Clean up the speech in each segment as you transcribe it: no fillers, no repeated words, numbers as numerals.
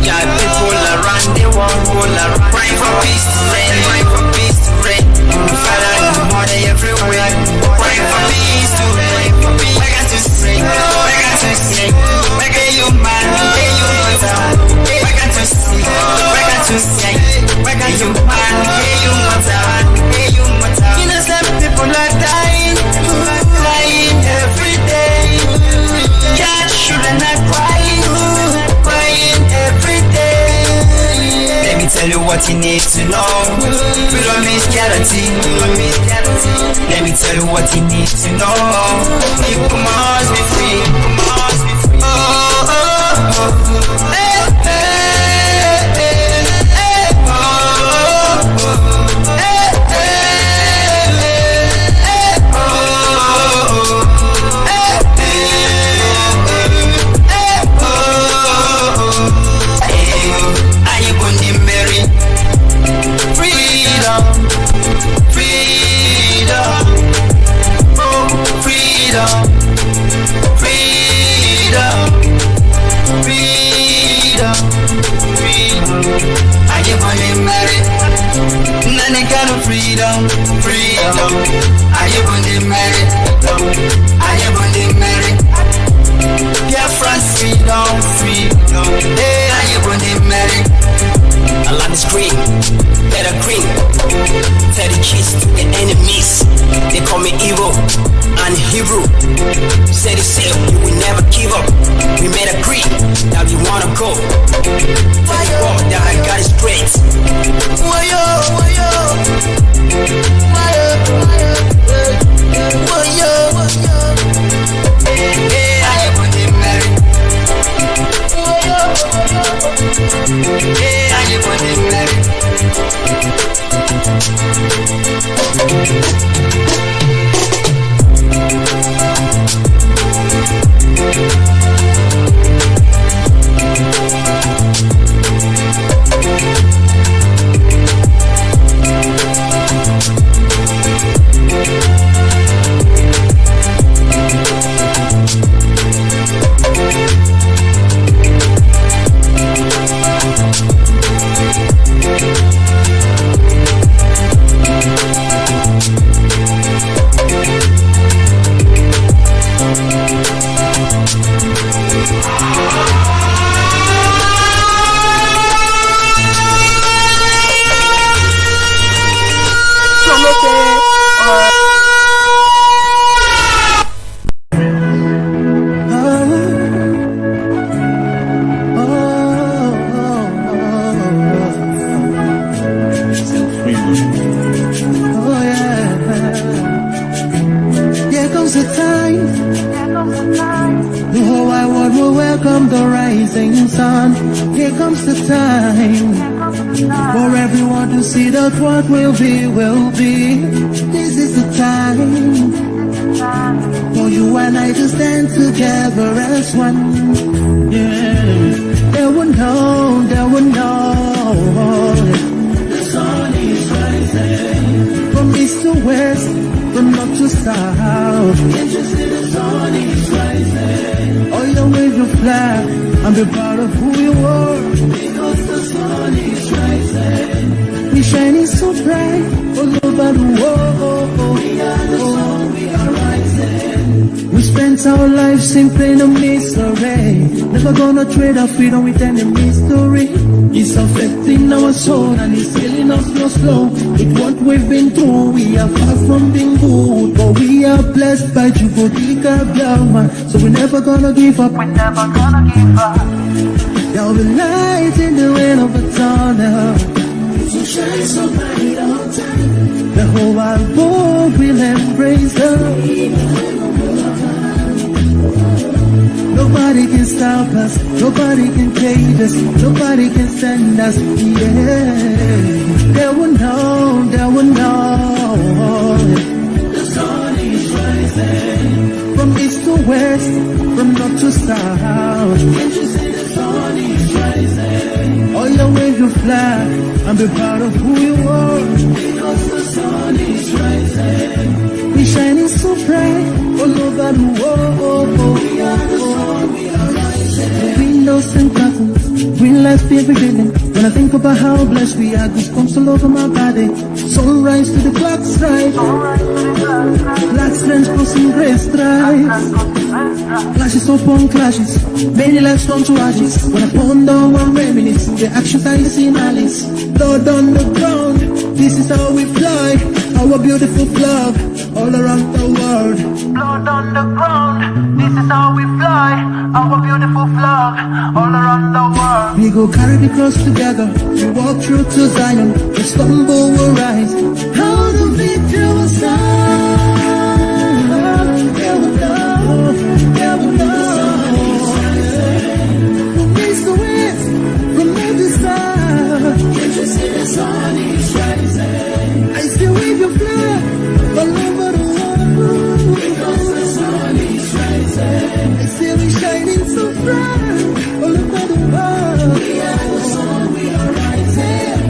Yeah, people around the world crying for peace to reign, crying for peace to reign. Father and mother everywhere crying for peace to reign. I got to sing, I got to sing. I got you man, I you mother. I got to sing, I got to sing. I got you man, I you mother, I you mother. Innocent people are dying every day. Yeah, children are crying every day. Let me tell you what you need to know. Freedom is guarantee. Let me tell you what you need to know. People must be free. Oh, oh, oh. Hey, hey, hey, hey. Oh, oh, oh. Hey, hey, hey, hey. Oh, oh, oh. Hey, hey, hey, oh, oh. Hey, are you going to marry? Freedom, freedom, oh, freedom, freedom, freedom, freedom. Are you gonna marry? None kind of freedom, freedom. Are you gonna marry? Are you gonna marry? Biafra freedom, freedom. Hey, are you gonna marry? I love the scream, better green. Tell the cheese to the enemies. They call me evil and hero. Say the same, you will never give up. We made a creed that we wanna go. Tell the world that I got it straight. Wayo, wayo, wayo, wayo, wayo. Hey, are you gonna marry? Wayo, wayo. Hey, are you gonna marry? What will be, will be. This is the time for you and I to stand together as one. Yeah, they will know, they will know. The sun is rising from east to west, from north to south. Can't you see the sun is rising? Oh, you wave your flag and be proud of who you are, because the sun is rising. We shining so bright all over the world. We are the sun, we are rising. We spent our lives simply in a misery. Never gonna trade our freedom with any mystery. It's affecting our soul and it's killing us slow. With what we've been through, we are far from being good, but we are blessed by Jubodika Biafra. So we're never gonna give up. We're never gonna give up. There'll be light in the end of the tunnel. So shine so bright all time. The whole wide world will embrace her. Nobody can stop us, nobody can cage us, nobody can stand us. Yeah, they will know, they will know. The sun is rising from east to west, from north to south. Can't you see the sun is rising? Oh, you wave your flag and be proud of who you are, because the sun is rising. We shining so bright all over the world. We are the sun, we are rising. The windows and curtains will life be beginning. When I think about how blessed we are, goosebumps all over my body. Sunrise to the clock strike. Black strands crossing gray stripes. Clashes upon clashes, many lives turn to ashes. When I ponder and reminisce, the actions I see in Alice. Blood on the ground, this is how we fly. Our beautiful flag, all around the world. Blood on the ground, this is how we fly. Our beautiful flag, all around the world. We go carry the cross together, we walk through to Zion. We stumble, we rise. How the victory will sound. Yeah, we love, yeah, we love. From east to west, from north to south. Can't you see the sun is rising? I still wave your flag all over the world. Because the sun is rising. I still be shining so bright all over the world. We are the sun, we are rising.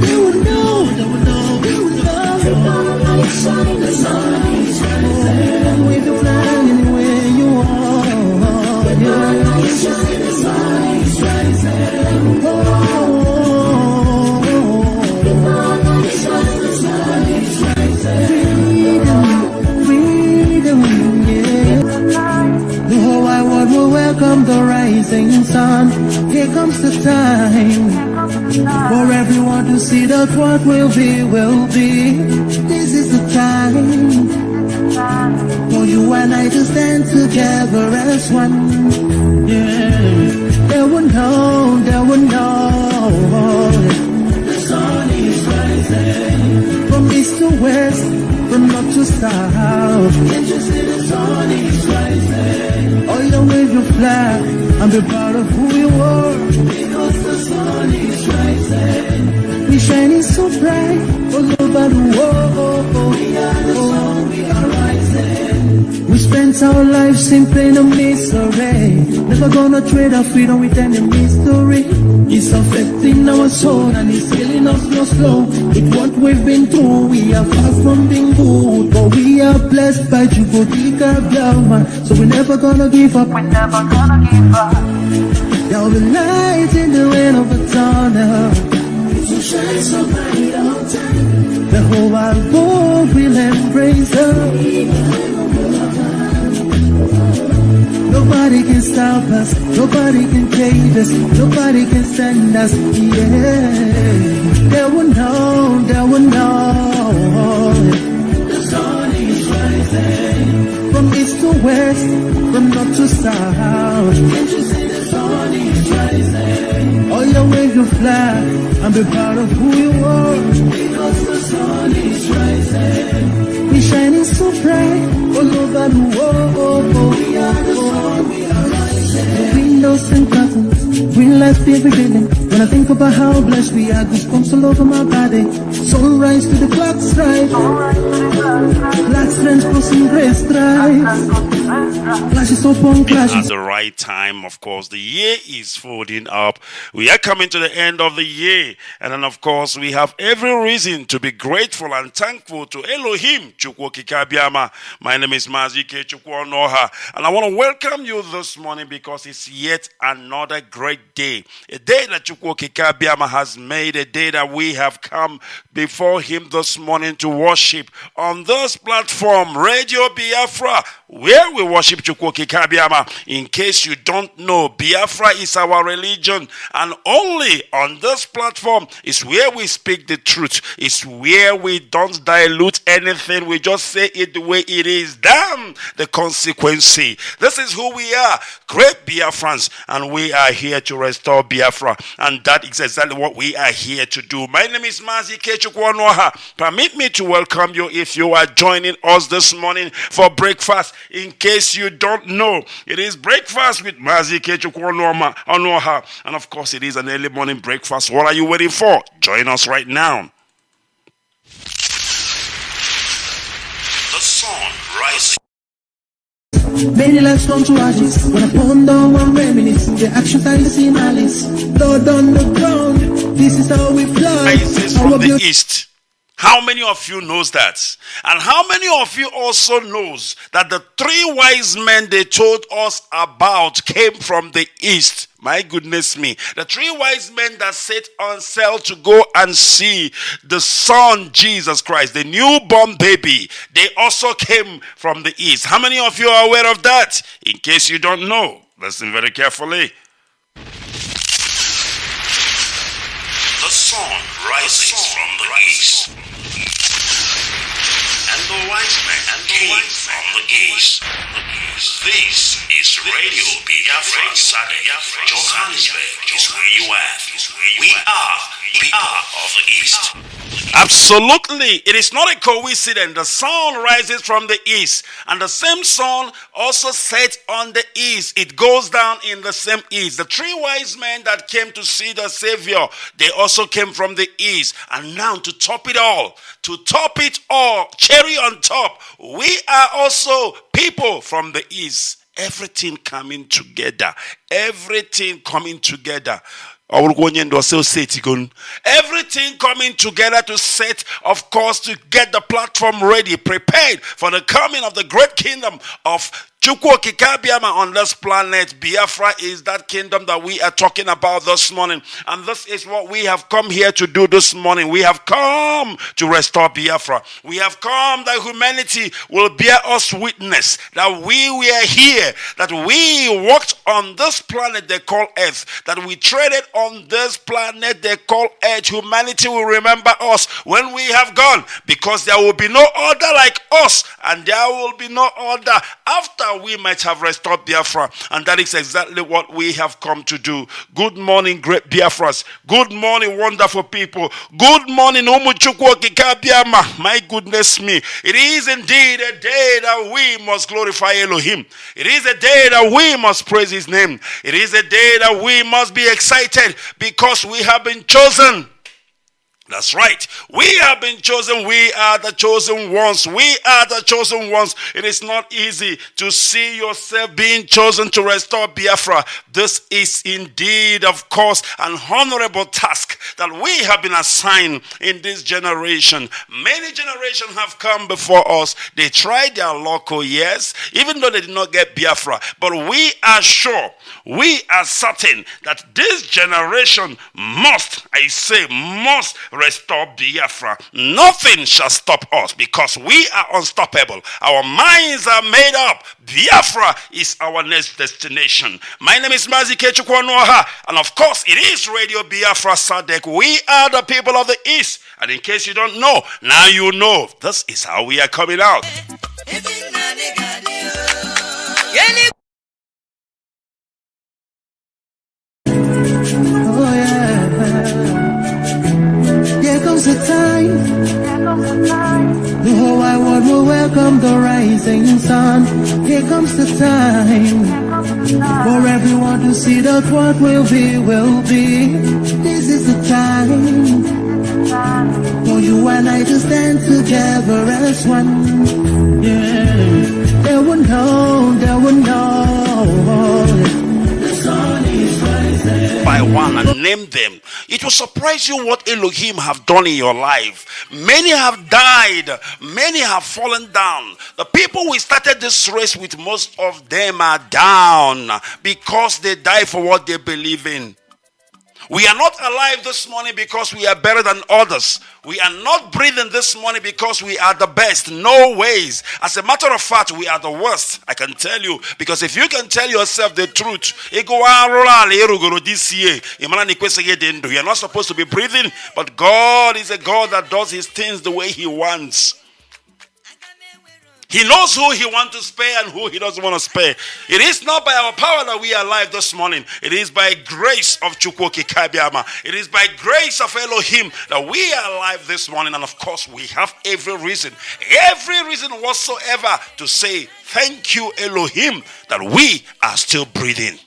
They would know, they would know, they would know. The light shine, the sun is rising. Wave your flag anywhere you are. The light shine, the sun is rising. Oh, the light shine, the sun is rising. Freedom, freedom, yeah. The whole wide world will welcome the rising sun. Here comes the time for everyone to see that what will be, will be. This is the time for you and I to stand together as one. Yeah, they will know, they will know. The sun is rising from east to west, from north to south. Can't you see the sun is rising? Oh, you wave your flag and be proud of who you are. Because the sun is rising. We shining so bright all over the world. We are the sun, we are rising. We spent our lives in pain and misery. Never gonna trade our freedom with any mystery. It's affecting our soul and it's killing us slow. With what we've been through, we are far from being good. But we are blessed by Biafra, so we're never gonna give up. We're never gonna give up. There'll be light in the end of the tunnel. So shine so bright all time. The whole wide world will embrace us. Nobody can stop us, nobody can cage us, nobody can stand us, yeah. They will know, they will know. The sun is rising. From east to west, from north to south. Can't you see the sun is rising? Oh, you wave your flag and be proud of who you are. Because the sun is rising. We're shining so bright all over the world. We are the sun, we are rising. The windows and curtains, green lights be beginning. When I think about how blessed we are, goosebumps all over my body. Sunrise to the clock strike. Black strands crossing gray stripes. Clashes upon clashes. At the right time, of course, the year is folding up. We are coming to the end of the year. And then, of course, we have every reason to be grateful and thankful to Elohim. My name is Mazi, Ikechukwu, Onuoha. And I want to welcome you this morning because it's yet another great day. A day that Chukwu has made, a day that we have come before him this morning to worship on this platform, Radio Biafra, where we worship Chukwu. In case you don't know, Biafra is our religion, and only on this platform is where we speak the truth. It's where we don't dilute anything. We just say it the way it is. Damn the consequence. This is who we are, great Biafrans, and we are here to restore Biafra, and that is exactly what we are here to do. My name is Mazi, Ikechukwu, Onuoha. Permit me to welcome you if you are joining us this morning for breakfast. In case you don't know, it is breakfast with Mazi, Ikechukwu, Onuoha, and of course it is an early morning breakfast. What are you waiting for? Join us right now. The sun rises. Many lives turn to ashes. When I ponder and reminisce, the actions I see in Alice. Blood on the ground, this is how we fly. Rises from the east. How many of you knows that? And how many of you also knows that the three wise men they told us about came from the east? My goodness me. The three wise men that set on sail to go and see the son Jesus Christ, the newborn baby, they also came from the east. How many of you are aware of that? In case you don't know, listen very carefully. The sun rises from the east, and the wise men came from the east. This is Radio Biafra, SADEC, Johannesburg is where you are. We are people of the east. Absolutely, it is not a coincidence. The sun rises from the east, and the same sun also sets on the east. It goes down in the same east. The three wise men that came to see the Savior, they also came from the east. And now to top it all, cherry on top, we are also people from the east. Everything coming together. Everything coming together. Everything coming together to set, of course, to get the platform ready, prepared for the coming of the great kingdom of Ikechukwu on this planet. Biafra is that kingdom that we are talking about this morning. And this is what we have come here to do this morning. We have come to restore Biafra. We have come that humanity will bear us witness that we were here, that we walked on this planet they call Earth, that we traded on this planet they call Earth. Humanity will remember us when we have gone, because there will be no other like us, and there will be no other after we might have restored Biafra. And that is exactly what we have come to do. Good morning, great Biafras. Good morning, wonderful people. Good morning, Ikechukwu. My goodness me. It is indeed a day that we must glorify Elohim. It is a day that we must praise his name. It is a day that we must be excited because we have been chosen. That's right. We have been chosen. We are the chosen ones. We are the chosen ones. It is not easy to see yourself being chosen to restore Biafra. This is indeed, of course, an honorable task that we have been assigned in this generation. Many generations have come before us. They tried their local, yes, even though they did not get Biafra. But we are sure, we are certain that this generation must restore Biafra. Nothing shall stop us because we are unstoppable. Our minds are made up. Biafra is our next destination. My name is Mazi, Ikechukwu, Onuoha, and of course it is Radio Biafra SADEC. We are the people of the East. And in case you don't know, now you know. This is how we are coming out. The time, the whole wide world will welcome the rising sun. Here comes the time for everyone to see that what will be, will be. This is the time for you and I to stand together as one. Yeah, they will know, they will know. The sun is rising. By one and name them. It will surprise you what Elohim have done in your life. Many have died. Many have fallen down. The people we started this race with, most of them are down because they die for what they believe in. We are not alive this morning because we are better than others. We are not breathing this morning because we are the best. No ways. As a matter of fact, we are the worst. I can tell you. Because if you can tell yourself the truth, you are not supposed to be breathing, but God is a God that does his things the way he wants. He knows who he wants to spare and who he doesn't want to spare. It is not by our power that we are alive this morning. It is by grace of Ikechukwu. It is by grace of Elohim that we are alive this morning. And of course, we have every reason whatsoever to say thank you, Elohim, that we are still breathing.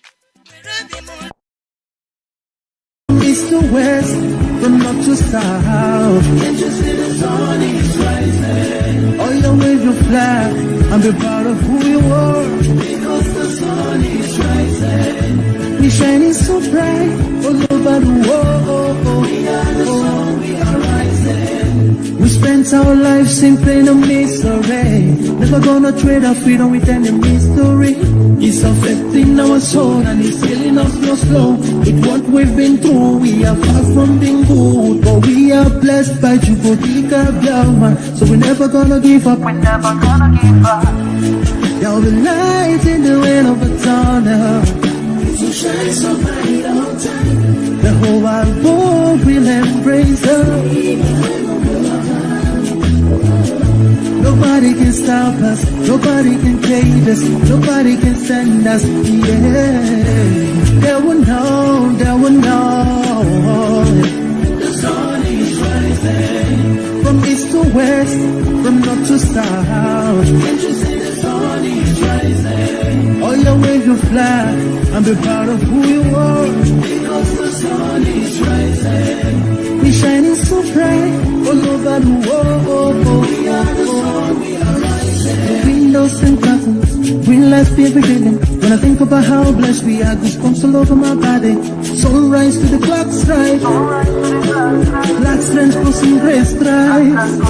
East to west, from north to south. Can't you see the sun is rising? Oh, you wave your flag and be proud of who you are. Because the sun is rising. We shining so bright all over the world. We are the sun, we are rising. We spend our lives in pain and misery. Never gonna trade our freedom with any mystery. It's affecting our soul and it's killing us slow. With what we've been through, we are far from being good, but we are blessed by Chukwu Biafra. So we're never gonna give up. We're never gonna give up. There'll be light in the end of a tunnel. So shine so bright all time. The whole wide world will embrace us. Nobody can stop us, nobody can cage us, nobody can send us, yeah. They will know, they will know. The sun is rising. From east to west, from north to south. Can't you see the sun is rising? All your wave your flag and be proud of who you are. Because the sun is rising. We shining so bright all over the world. We are the sun, we are rising. The windows and curtains, green lights be beginning. When I think about how blessed we are, goosebumps all over my body. Sunrise to the clock strike. Black strands crossing gray stripes.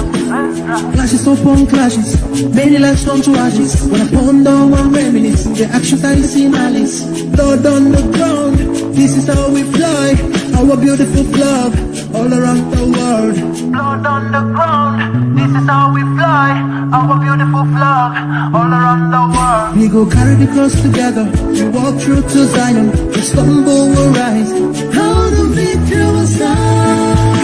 Clashes upon clashes, many lives turn to ashes. When I ponder and reminisce, the actions I see in Alice. Blood on the ground, this is how we fly. Our beautiful flag, all around the world. Blood on the ground, this is how we fly. Our beautiful flag, all around the world. We go carry the cross together, we walk through to Zion. We stumble, we'll rise. How the victory was done.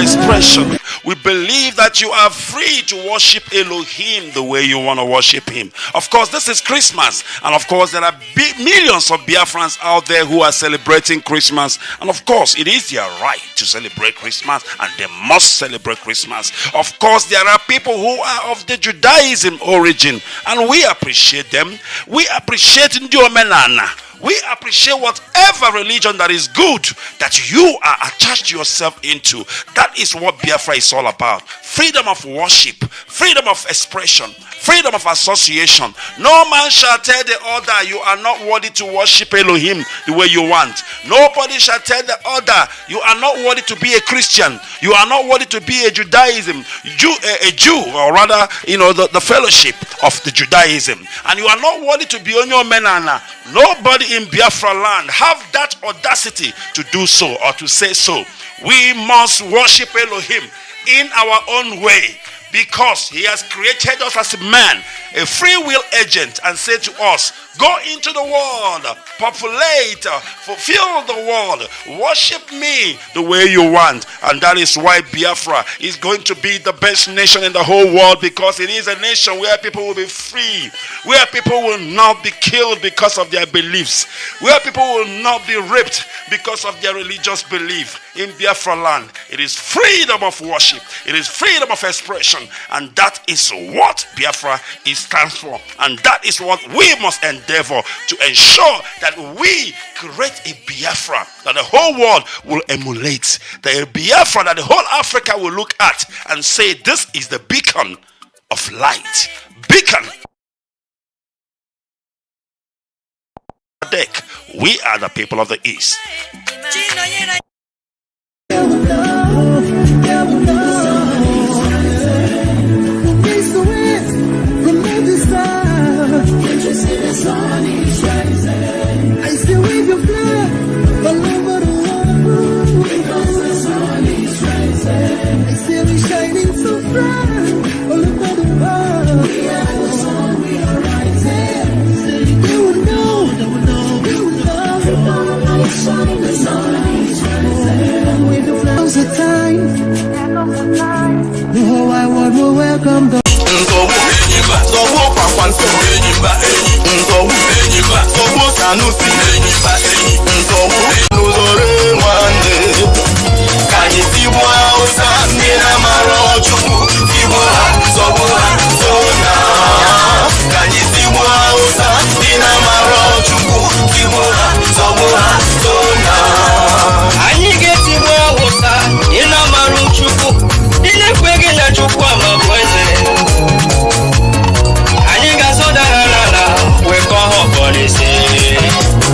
Expression. We believe that you are free to worship Elohim the way you want to worship him. Of course, this is Christmas. And of course, there are millions of Biafrans out there who are celebrating Christmas. And of course, it is their right to celebrate Christmas. And they must celebrate Christmas. Of course, there are people who are of the Judaism origin. And we appreciate them. We appreciate Ndiomenana. We appreciate whatever religion that is good that you are attached yourself into. That is what Biafra is all about. Freedom of worship, freedom of expression, freedom of association. No man shall tell the other you are not worthy to worship Elohim the way you want. Nobody shall tell the other you are not worthy to be a Christian. You are not worthy to be a Judaism, a Jew, or rather, the fellowship of the Judaism. And you are not worthy to be Onuoha. Nobody in Biafra land have that audacity to do so or to say so. We must worship Elohim in our own way, because he has created us as a man, a free will agent, and said to us, go into the world, populate, fulfill the world, worship me the way you want. And that is why Biafra is going to be the best nation in the whole world, because it is a nation where people will be free, where people will not be killed because of their beliefs, where people will not be raped because of their religious belief. In Biafra land, it is freedom of worship, it is freedom of expression, and that is what Biafra stands for. And that is what we must endeavor to ensure, that we create a Biafra that the whole world will emulate, the Biafra that the whole Africa will look at and say, this is the beacon of light. Beacon. SADEC. We are the people of the East. I still wave your flag all over the world, because the sun is rising. I still be shining so bright all over the world. We are the sun, we are rising. They will know, they will know, they will know. The sun is rising. Wave your flag. Now's the time. The whole wide world will welcome the Chukwu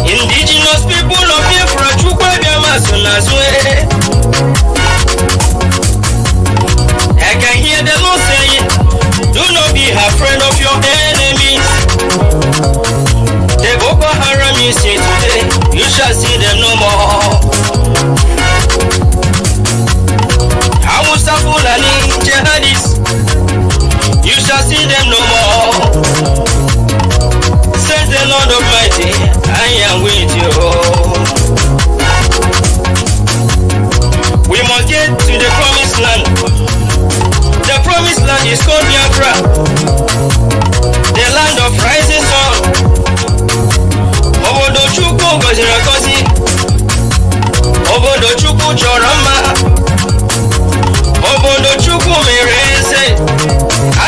Indigenous people of Biafra, Chukwu Biama Sunazwe. I can hear the Lord saying, do not be afraid of your enemies. The Boko Haram you see today, you shall see them no more. Hausa Fulani jihadis, you shall see them no more. Says the Lord Almighty, I am with you. We must get to the promised land. The promised land is called Biafra, the land of rising sun. Obodo Chukwu goziri agozi, obodo Chukwu chọrọ mma, obodo Chukwu mere eze.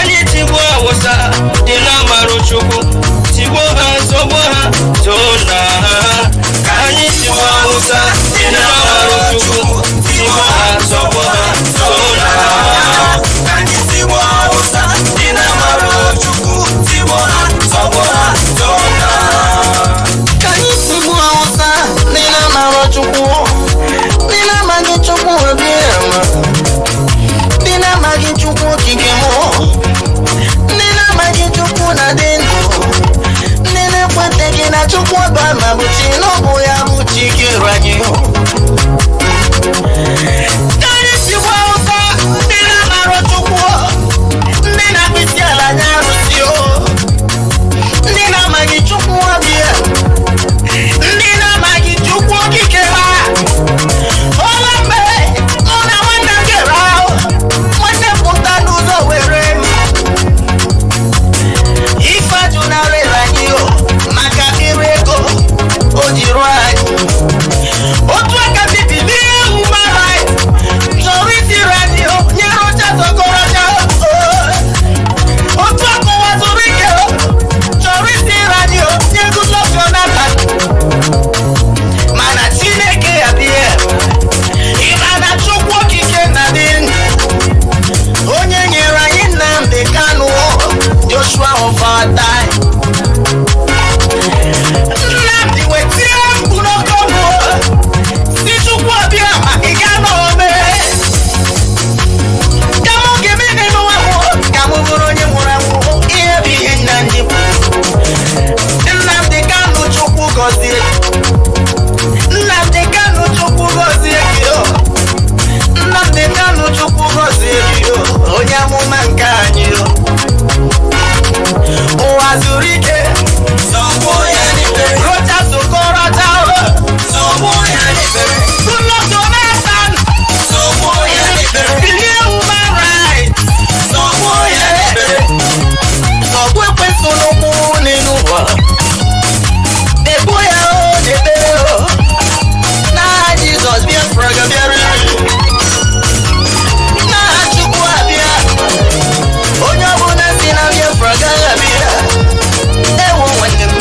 Anyị tigbuo Hausa dị n'amarụ Chukwu, tigbuo ha, zọgbuo ha, tona ha. Ka anyị tigbuo Hausa dị n'amarụ Chukwu, tigbuo ha, zọgbuo ha, tona ha. Ka anyị tigbuo Hausa dị n'amarụ Chukwu, tigbuo ha, zọgbuo ha, tona ha. Ka anyị tigbuo Hausa dị n'amarụ Chukwu, dị n'amaghị Chukwu Obiama, dị n'amaghị Chukwu okike mụ, dị n'amaghị Chukwu na dị ndụ, ndị na-ekweteghị na Chukwu Obama bụ chi n'ọbụ ya bụ chi kere anyị. Ka anyị tigbuo Hausa dị n'amarụ Chukwu, ndị na-akpịsị ala anya arụsị o, ndị na-amaghị Chukwu Obia, ndị na-amaghị Chukwu okike ha. Ọla mgbe mụ na nwanne m gere ahụ, nwanne m pụta n'ụzọ were ife ajụ narịrị anyị o, maka ire ego o ji rụọ anyị. Otu aka bibilie human rights chọrọ itiri anyị o, nyere ụcha zọgọrọcha o. Otu aka ụwa zuru ike o, chọrọ itiri anyị o, nye Goodluck Jonathan. Mana Chineke ya bịa, ịma na Chukwu okike na dị ndụ, onye nyere anyị Nnamdi Kanu, Joshua of our time. Nnamdi wetie mkpu n'oke ọnụ, si Chukwu Obiama ị ga n'ome. Ka mụ ga-eme n'ụwa mụ, ka mụ bụrụ onye nwụrụ anwụ, ihe bụ ihe Nnamdi kwuru. Nnamdi Kanu Chukwu gọzie, Nnamdi Kanu Chukwu gọzie gị o, Nnamdi Kanu Chukwu gọzie gị o, onye amụma nke anyị o. Ụwa zuru ike, Zọgbuo ya n'ikpere, rocha sokọrọcha o, zọgbuo ya n'ikpere, Goodluck Jonathan, zọgbuo ya n'ikpere, bilie human rights, zọgbuo ya n'ikpere. ọgwụ ekwesị n'ụkwụ n'elu ụwa, egbuo ya o, debere o, n'aha Jizọs Biafra ga-abịarịrị, n'aha Chukwu abịa, onye ọbụla si na Biafra gaghị abịa. Ewo nwanne m,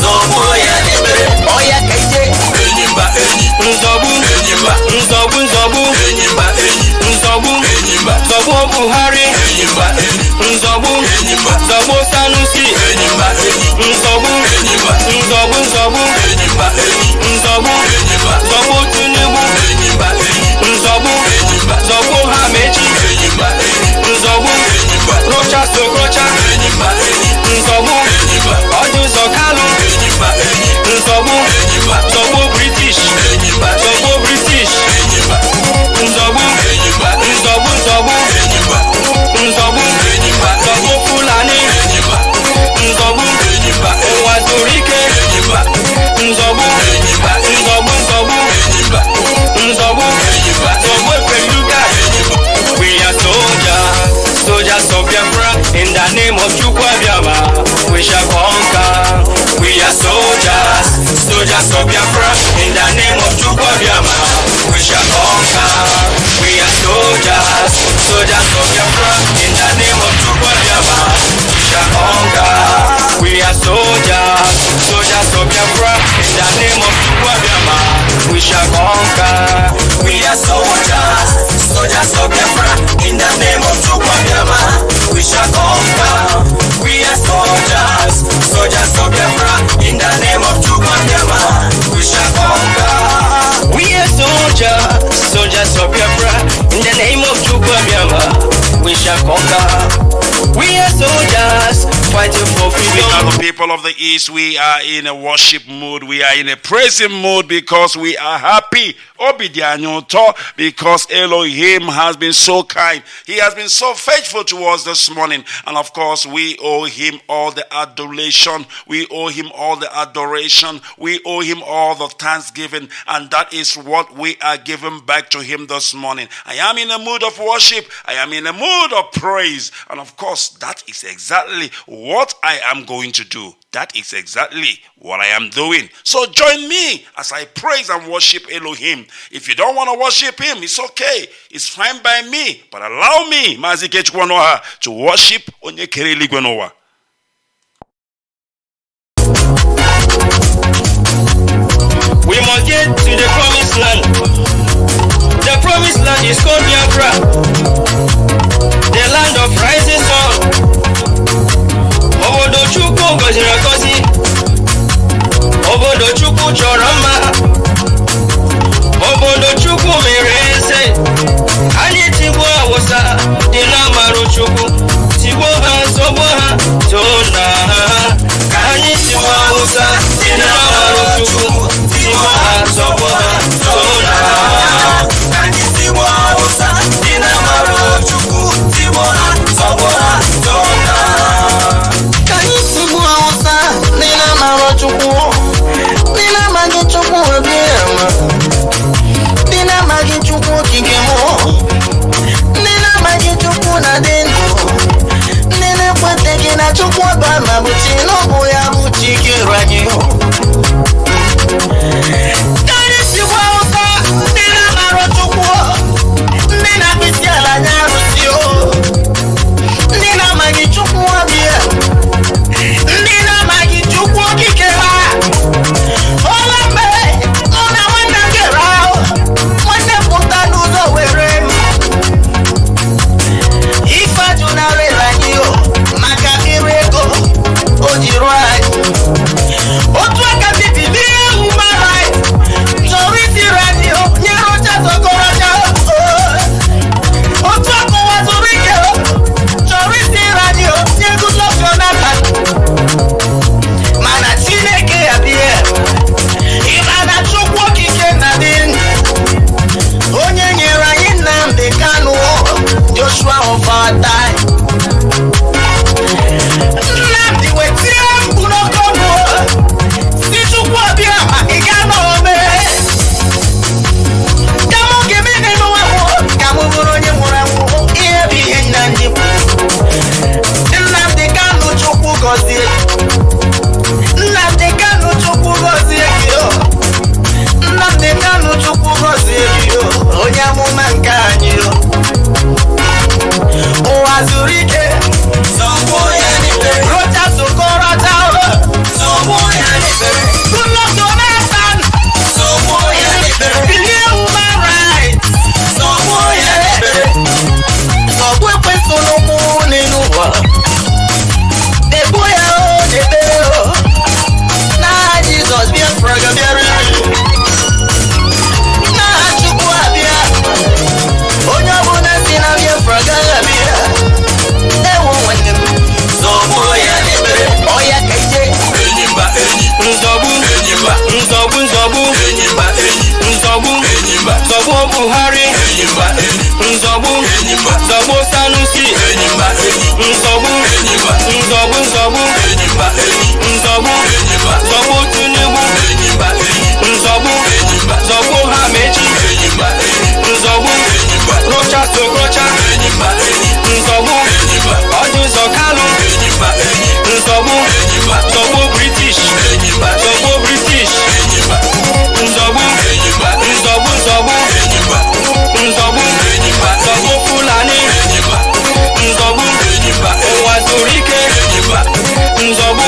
Zọgbuo ya n'ikpere, ọya ka ije. Enyimba enyi, nzọgbu, Enyimba, nzọgbu, nzọgbu, Enyimba enyi, nzọgbu, Enyimba, zọgbuo Buhari, Enyimba enyi, nzọgbu, Enyimba, zọgbuo Sanusi, Enyimba enyi, nzọgbu, Enyimba, nzọgbu, nzọgbu, Enyimba enyi, nzọgbu, Enyimba, zọgbuo Tinubu, Enyimba enyi, nzọgbu, Enyimba, zọgbuo Hamechi, Enyimba enyi, nzọgbu, Enyimba, rocha sokocha, Enyimba enyi, nzọgbu, Enyimba, ọdụzọ Kalu, Enyimba enyi, nzọgbu, Enyimba, zọgbuo British, Enyimba, zọgbuo British, Enyimba, nzọgbu, Enyimba, nzọgbu, nzọgbu, Enyimba, nzọgbu, Enyimba, zọgbuo Fulani, Enyimba, nzọgbu, Enyimba, ụwa zuru ike, Enyimba, nzọgbu, Enyimba, nzọgbu, nzọgbu, Enyimba, nzọgbu, Enyimba, zọgbuo Epeluga, Enyimba. We are soldiers, soldiers of Biafra, in the name of Chukwu Obiama, we shall conquer. We are soldiers, soldiers of Biafra, in the name of Chukwu Obiama, we shall conquer. We are soldiers, soldiers of Biafra, in the name of Chukwu Obiama, we shall conquer. We are soldiers, soldiers of Biafra, in the name of Chukwu Obiama, we shall conquer. We are soldiers, soldiers of Biafra, in the name of Chukwu Obiama, we shall conquer. We are soldiers. soldiers of Biafra, in the name of Chukwuabiama, we shall conquer. We are soldiers of Biafra, in the name of Chukwuabiama, we shall conquer. We are soldiers fighting for freedom. Now the people of the East, we are in a worship mood. We are in a praising mood because we are happy. Because Elohim has been so kind. He has been so faithful to us this morning. And of course, we owe him all the adulation. We owe him all the adoration. We owe him all the thanksgiving. And that is what we are giving back to him this morning. I am in a mood of worship. I am in a mood of praise. And of course, that is exactly what I am going to do. That is exactly what I am doing. So join me as I praise and worship Elohim. If you don't want to worship him, it's okay. It's fine by me. But allow me, Mazi Ikechukwu, to worship Onyekere Ligwenowa. We must get to the promised land. The promised land is called Biafra, the land of rising sun. Obodo Chukwu gọziri agọzi, obodo Chukwu chọrọ mma, obodo Chukwu mere eze. Anyị tigbuo Awụsa dị n'amarụ Chukwu, tigbuo ha, zọgbuo ha, too na ha. Ka anyị tigbuo Awụsa dị n'amarụ Chukwu, tigbuo ha, zọgbuo ha, too na ha. Ka anyị tigbuo Awụsa dị n'amarụ Chukwu, tigbuo ha, zọgbuo ha, too na ha. Nina magi Chukwu Obiama, Nina magi Chukwu Kigemo, Nina magi Chukwu na dendo, Nina kwetegi na Chukwu Obama buchi n'obu ya buchi kiranyo. Kani siwa uta, Nina maro Chukwu, Nina bisi ala nyarusio, Nina magi Chukwu Obiama, Nina magi Chukwu Kikera. Buhari, Nzobu, Zobu Sanusi, Nzobu, Nzobu, Nzobu, Nzobu, Zobu Tinubu, Nzobu, Zobu Hamechi, Nzobu, Rocha Sokocha, Nzobu, Odun Sokalu, Nzobu, Zobu British, Zobu British, Nzobu, Nzobu, Nzobu, Nzobu, Nzobu Fulani, Nzobu, Owazurike, Nzobu,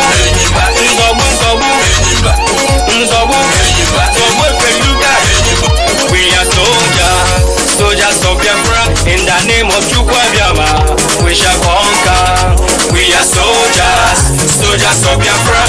Nzobu, Nzobu, Nzobu, Nzobu Feluga. We are soldiers, soldiers of Biafra, in the name of Chukwuabiama, we shall conquer. We are soldiers, soldiers of Biafra,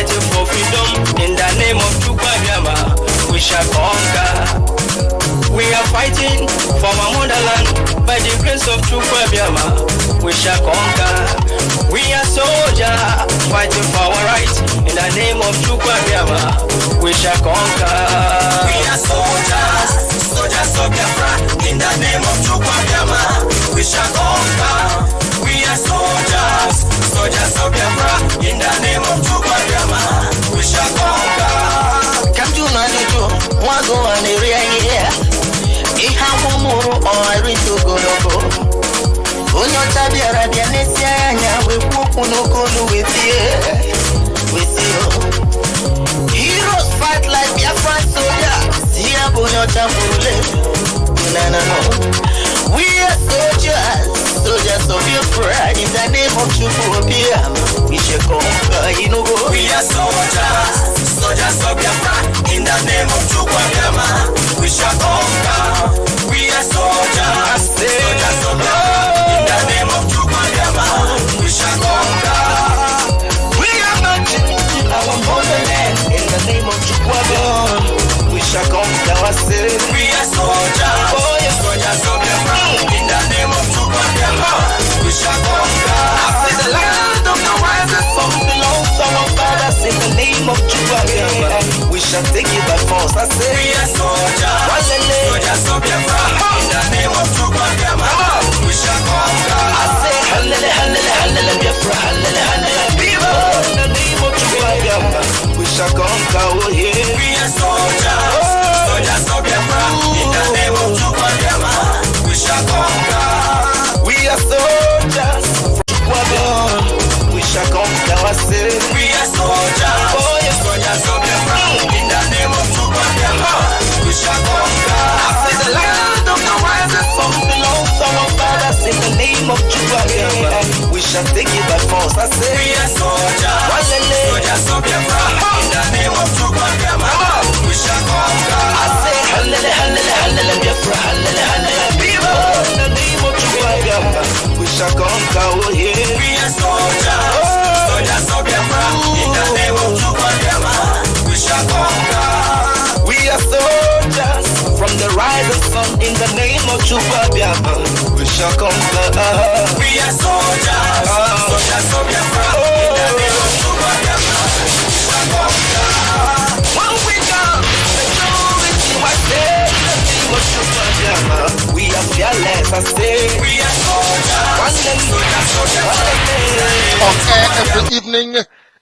fighting for freedom in the name of Chukwuabiama. We shall conquer. We are fighting for our motherland by the grace of Chukwuabiama. We shall conquer. We are soldiers fighting for our rights in the name of Chukwuabiama. We shall conquer. We are soldiers, soldiers of Biafra. In the name of Chukwuabiama, we shall conquer. We are soldiers, soldiers of Biafra. In the name of Chukwuabiama, we shall conquer. Come to Nanujo, one go on the rear here. Ihamumuru or Ritogologo. Unyo Tabiara, the Nesia, we walk on Okolo with you. With you. Heroes fight like Biafra soldiers. Here, Bunyo Tambule. No. We are soldiers, soldiers of Biafra. In the name of Chukwuabiama, we shall conquer. We are soldiers, soldiers of Biafra. In the name of Chukwuabiama, we shall conquer. We are soldiers, soldiers of Biafra. In the name of Chukwuabiama, we shall conquer. We are marching to our motherland. In the name of Chukwuabiama, we shall conquer ourselves. We are soldiers, soldiers of Biafra. In the name of Chukwuabiama, we shall conquer. After the land of the rising sun belongs to our fathers. In the name of Chukwuabiama, we shall take it by force. I say, we are soldiers, soldiers of Biafra. In the name of Chukwuabiama, we shall conquer. I say, hallelujah, hallelujah, hallelujah, Biafra, hallelujah, hallelujah. People, in the name of Chukwuabiama, we shall conquer. Oh yeah. We are soldiers, soldiers of Biafra. In the name of Chukwuabiama, we shall conquer. We are soldiers from Chukwuabiama, we shall conquer ourselves. We are soldiers, soldiers of Biafra. In the name of Chukwuabiama, we shall conquer. After the land of the rising sun belongs to our fathers. In the name of Chukwuabiama, we shall take it by force. I say, we are soldiers, soldiers of Biafra. In the name of Chukwuabiama, we shall conquer. I say, hallelujah, hallelujah, hallelujah, Biafra, hallelujah, hallelujah. People, in the name of Chukwuabiama, we shall conquer. Oh yeah. We are soldiers, soldiers of Biafra. In the name of Chukwuabiama, we shall conquer. We are soldiers from the rising sun. In the name of Chukwuabiama, we shall conquer. We are soldiers, soldiers of Biafra. In the name of Chukwuabiama, we shall conquer. When we come, majority was there. In the name of Chukwuabiama, we are fearless. I say, We are soldiers, soldiers of Biafra. On air every evening,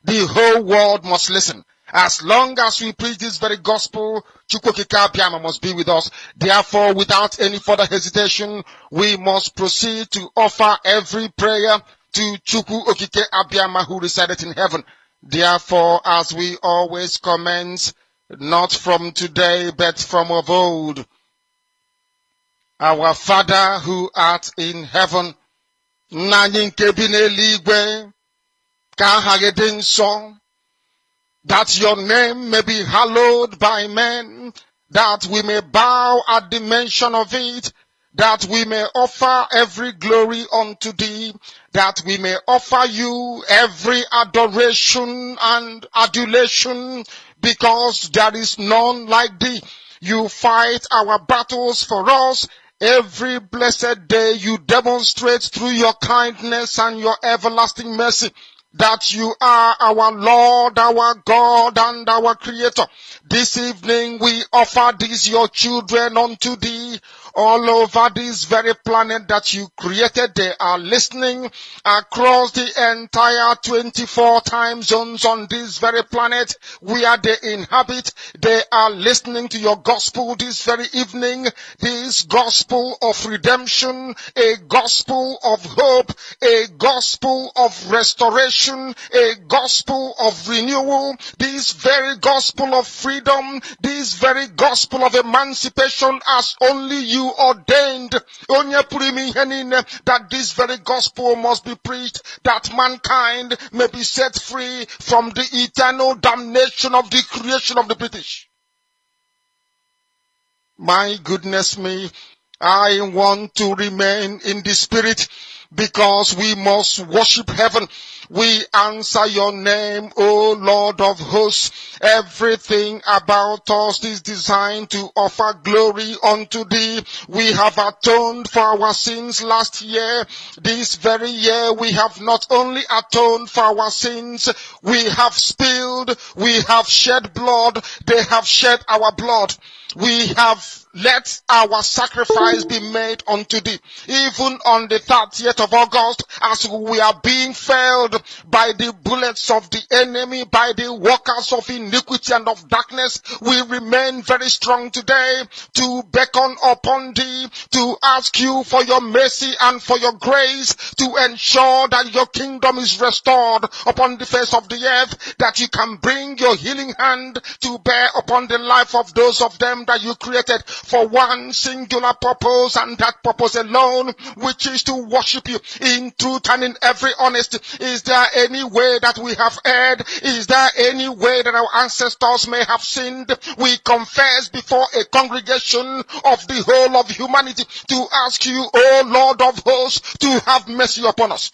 the whole world must listen. As long as we preach this very gospel, Chukwuabiama must be with us. Therefore, without any further hesitation, we must proceed to offer every prayer to Chukwuabiama who resided in heaven. Therefore, as we always commence, not from today, but from of old, our Father who art in heaven, Nna nke bi n'eluigwe, ka aha gị dị nsọ, that your name may be hallowed by men, that we may bow at the mention of it, that we may offer every glory unto thee, that we may offer you every adoration and adulation, because there is none like thee. You fight our battles for us. Every blessed day you demonstrate through your kindness and your everlasting mercy that you are our Lord, our God, and our Creator. This evening we offer these your children unto thee. All over this very planet that you created, they are listening across the entire 24 time zones on this very planet where they inhabit. They are listening to your gospel this very evening, this gospel of redemption, a gospel of hope, a gospel of restoration, a gospel of renewal, this very gospel of freedom, this very gospel of emancipation as only you ordained, that this very gospel must be preached, that mankind may be set free from the eternal damnation of the creation of the British. My goodness me, I want to remain in the spirit, because we must worship heaven. We answer your name, O Lord of hosts. Everything about us is designed to offer glory unto thee. We have atoned for our sins last year. This very year we have not only atoned for our sins, we have spilled, we have shed blood, they have shed our blood. We have let our sacrifice be made unto thee. Even on the 30th of August, as we are being felled by the bullets of the enemy, by the workers of iniquity and of darkness, we remain very strong today to beckon upon thee, to ask you for your mercy and for your grace, to ensure that your kingdom is restored upon the face of the earth, that you can bring your healing hand to bear upon the life of those of them that you created for one singular purpose, and that purpose alone, which is to worship you in truth and in every honesty. Is there any way that we have erred? Is there any way that our ancestors may have sinned? We confess before a congregation of the whole of humanity to ask you, O Lord of hosts, to have mercy upon us.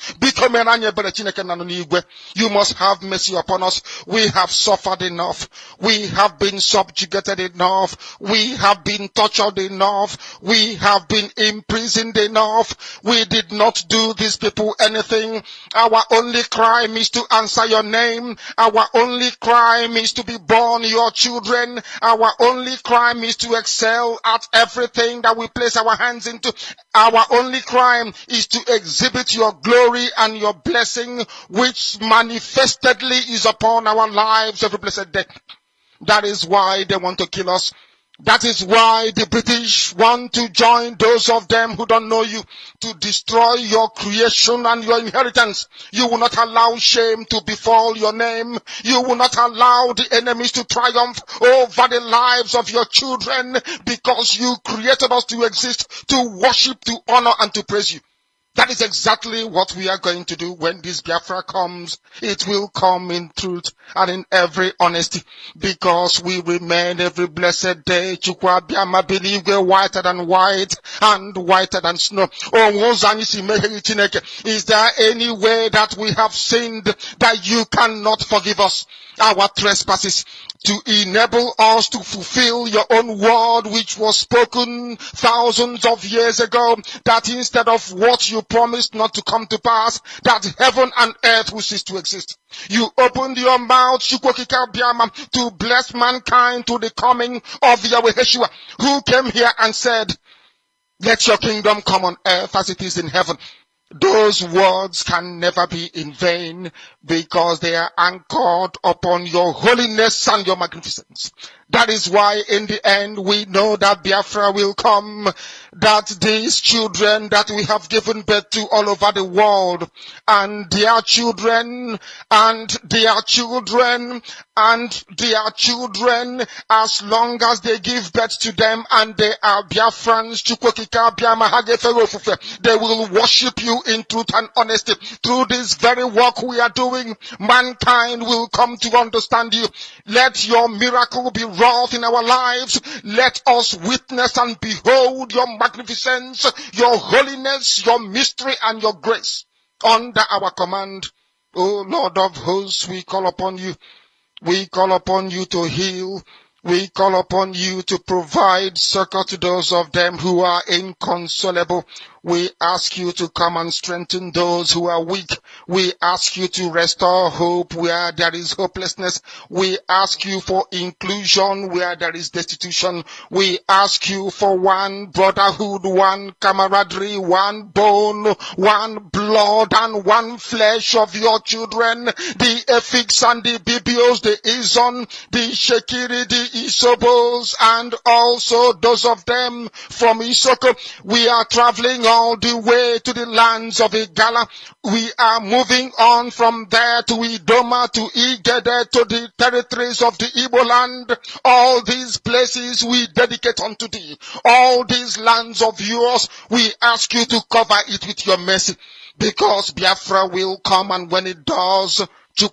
You must have mercy upon us. We have suffered enough. We have been subjugated enough. We have been tortured enough. We have been imprisoned enough. We did not do these people anything. Our only crime is to answer your name. Our only crime is to be born your children. Our only crime is to excel at everything that we place our hands into. Our only crime is to exhibit your glory and your blessing, which manifestedly is upon our lives every blessed day. That is why they want to kill us. That is why the British want to join those of them who don't know you to destroy your creation and your inheritance. You will not allow shame to befall your name. You will not allow the enemies to triumph over the lives of your children, because you created us to exist, to worship, to honor, and to praise you. That is exactly what we are going to do when this Biafra comes. It will come in truth and in every honesty, because we remain every blessed day. Chukwu Abịama believe we're whiter than white and whiter than snow. Is there any way that we have sinned that you cannot forgive us our trespasses, to enable us to fulfill your own word, which was spoken thousands of years ago, that instead of what you promised not to come to pass, that heaven and earth will cease to exist? You opened your mouth, to bless mankind to the coming of Yahweh Yeshua, who came here and said, let your kingdom come on earth as it is in heaven. Those words can never be in vain, because they are anchored upon your holiness and your magnificence. That is why in the end we know that Biafra will come, that these children that we have given birth to all over the world, and their children, and their children, and their children, as long as they give birth to them and they are Biafrans, they will worship you in truth and honesty. Through this very work we are doing, mankind will come to understand you. Let your miracle be wrought in our lives. Let us witness and behold your magnificence, your holiness, your mystery, and your grace under our command. O Lord of hosts, we call upon you. We call upon you to heal. We call upon you to provide succor to those of them who are inconsolable. We ask you to come and strengthen those who are weak. We ask you to restore hope where there is hopelessness. We ask you for inclusion where there is destitution. We ask you for one brotherhood, one camaraderie, one bone, one blood, and one flesh of your children. The Efiks and the Bibios, the Izon, the Shekiri, the Isobos, and also those of them from Isoko. We are traveling all the way to the lands of Igala. We are moving on from there to Idoma, to Igede, to the territories of the Igbo land. All these places we dedicate unto thee. All these lands of yours, we ask you to cover it with your mercy, because Biafra will come, and when it does, We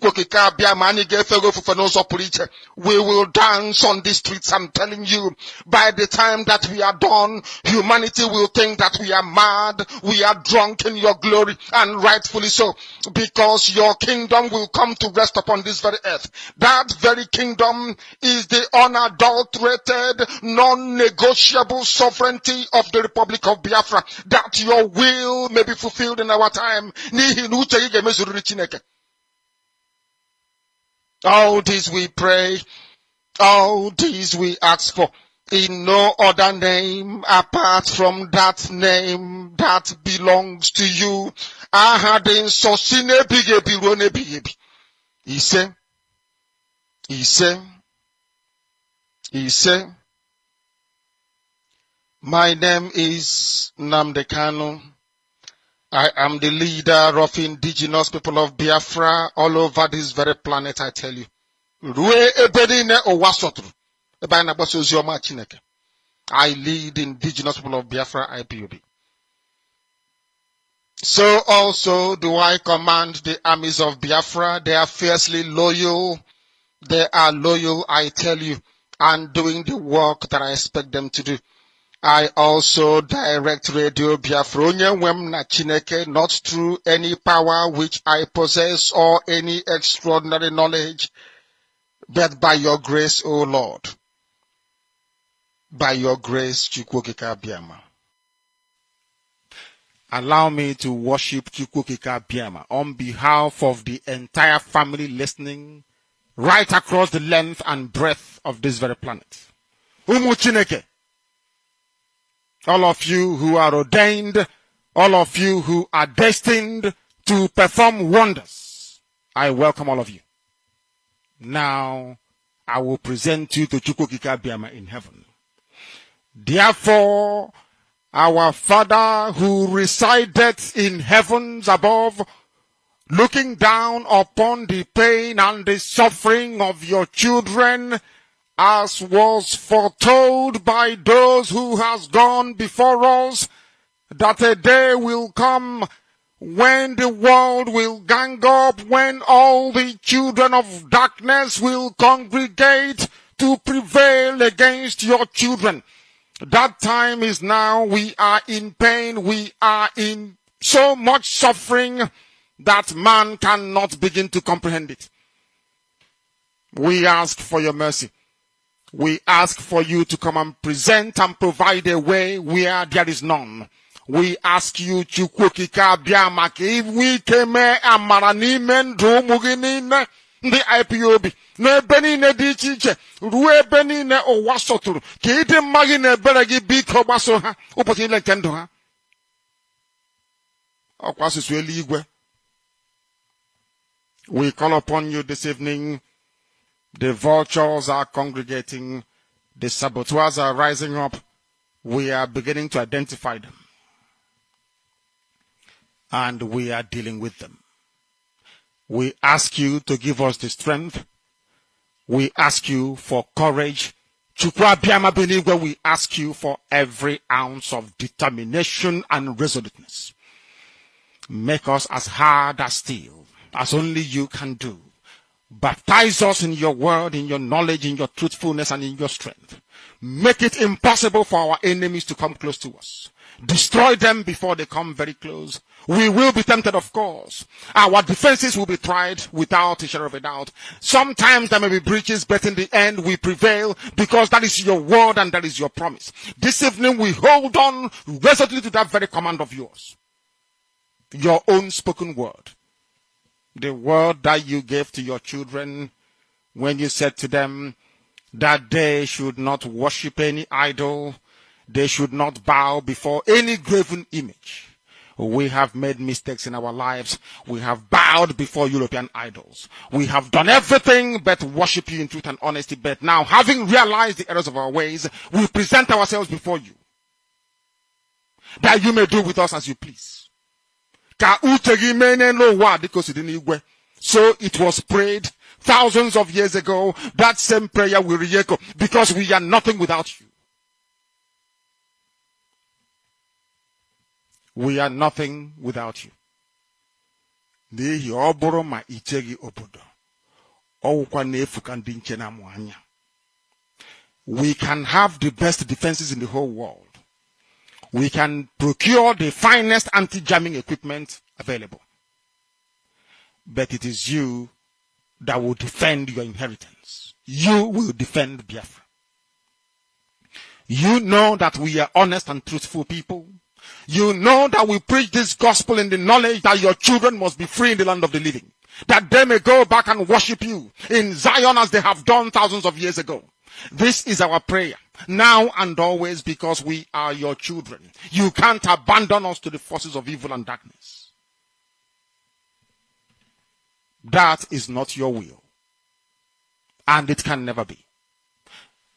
will dance on the streets. I'm telling you, by the time that we are done, humanity will think that we are mad, we are drunk in your glory, and rightfully so, because your kingdom will come to rest upon this very earth. That very kingdom is the unadulterated, non-negotiable sovereignty of the Republic of Biafra, that your will may be fulfilled in our time. All this we pray, all this we ask for, in no other name apart from that name that belongs to you. He said, my name is Nnamdi Kanu. I am the leader of indigenous people of Biafra all over this very planet, I tell you. I lead indigenous people of Biafra, IPOB. So also do I command the armies of Biafra. They are fiercely loyal. They are loyal, I tell you, and doing the work that I expect them to do. I also direct Radio Biafra, not through any power which I possess or any extraordinary knowledge, but by your grace, O Lord. By your grace, Chukwokika Biama. Allow me to worship Chukwokika Biama on behalf of the entire family listening right across the length and breadth of this very planet. Umu Chineke. All of you who are ordained, all of you who are destined to perform wonders, I welcome all of you. Now, I will present you to Chukwokika Biama in heaven. Therefore, our Father who resideth in heavens above, looking down upon the pain and the suffering of your children, as was foretold by those who has gone before us, that a day will come when the world will gang up, when all the children of darkness will congregate to prevail against your children. That time is now. We are in pain. We are in so much suffering that man cannot begin to comprehend it. We ask for your mercy. We ask for you to come and present and provide a way where there is none. We ask you, Chukwokika Biama, if we came amara n'ime ndụ ụmụ gị niile ndị IPOB n'ebe niile dị iche iche ruo ebe niile ụwa sọtụrụ ka ịdị mma gị na ebere gị biko gbaso ha ụbọchị niile nke ndụ ha. Ọkwa asụsụ eluigwe. We call upon you this evening. The vultures are congregating. The saboteurs are rising up. We are beginning to identify them. And we are dealing with them. We ask you to give us the strength. We ask you for courage. We ask you for every ounce of determination and resoluteness. Make us as hard as steel, as only you can do. Baptize us in your word, in your knowledge, in your truthfulness, and in your strength. Make it impossible for our enemies to come close to us. Destroy them before they come very close. We will be tempted, of course. Our defenses will be tried without a shadow of a doubt. Sometimes there may be breaches, but in the end we prevail because that is your word and that is your promise. This evening we hold on resolutely to that very command of yours. Your own spoken word. The word that you gave to your children when you said to them that they should not worship any idol, they should not bow before any graven image. We have made mistakes in our lives. We have bowed before European idols. We have done everything but worship you in truth and honesty. But now, having realized the errors of our ways, we present ourselves before you, that you may do with us as you please. So it was prayed thousands of years ago. That same prayer will re-echo because we are nothing without you. We are nothing without you. N'ihi ọ bụrụ ma icheghị obodo, ọwụkwa na-efu ka ndị nche na-amụ anya. We can have the best defenses in the whole world. We can procure the finest anti-jamming equipment available. But it is you that will defend your inheritance. You will defend Biafra. You know that we are honest and truthful people. You know that we preach this gospel in the knowledge that your children must be free in the land of the living. That they may go back and worship you in Zion as they have done thousands of years ago. This is our prayer, now and always, because we are your children. You can't abandon us to the forces of evil and darkness. That is not your will. And it can never be.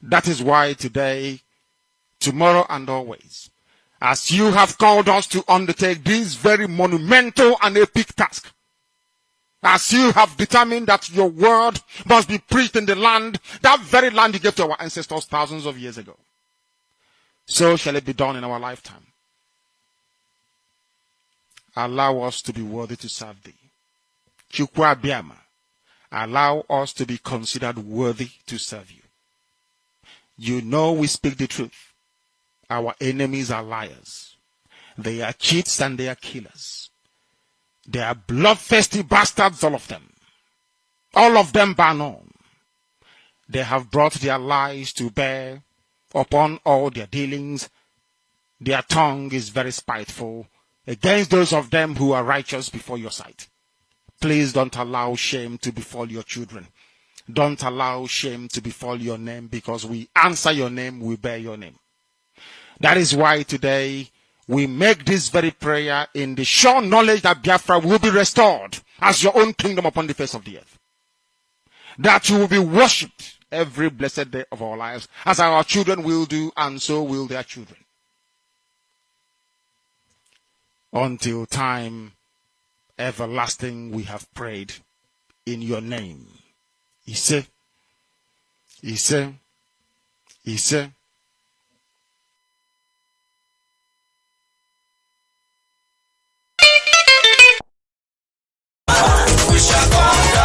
That is why today, tomorrow and always, as you have called us to undertake this very monumental and epic task, as you have determined that your word must be preached in the land, that very land you gave to our ancestors thousands of years ago, so shall it be done in our lifetime. Allow us to be worthy to serve thee. Chukwu Abiama, allow us to be considered worthy to serve you. You know we speak the truth. Our enemies are liars. They are cheats and they are killers. They are bloodthirsty bastards, all of them. All of them bar none. They have brought their lies to bear upon all their dealings. Their tongue is very spiteful against those of them who are righteous before your sight. Please don't allow shame to befall your children. Don't allow shame to befall your name, because we answer your name, we bear your name. That is why today we make this very prayer in the sure knowledge that Biafra will be restored as your own kingdom upon the face of the earth. That you will be worshipped every blessed day of our lives, as our children will do, and so will their children. Until time everlasting we have prayed in your name. Ise, Ise, Ise. We shall conquer.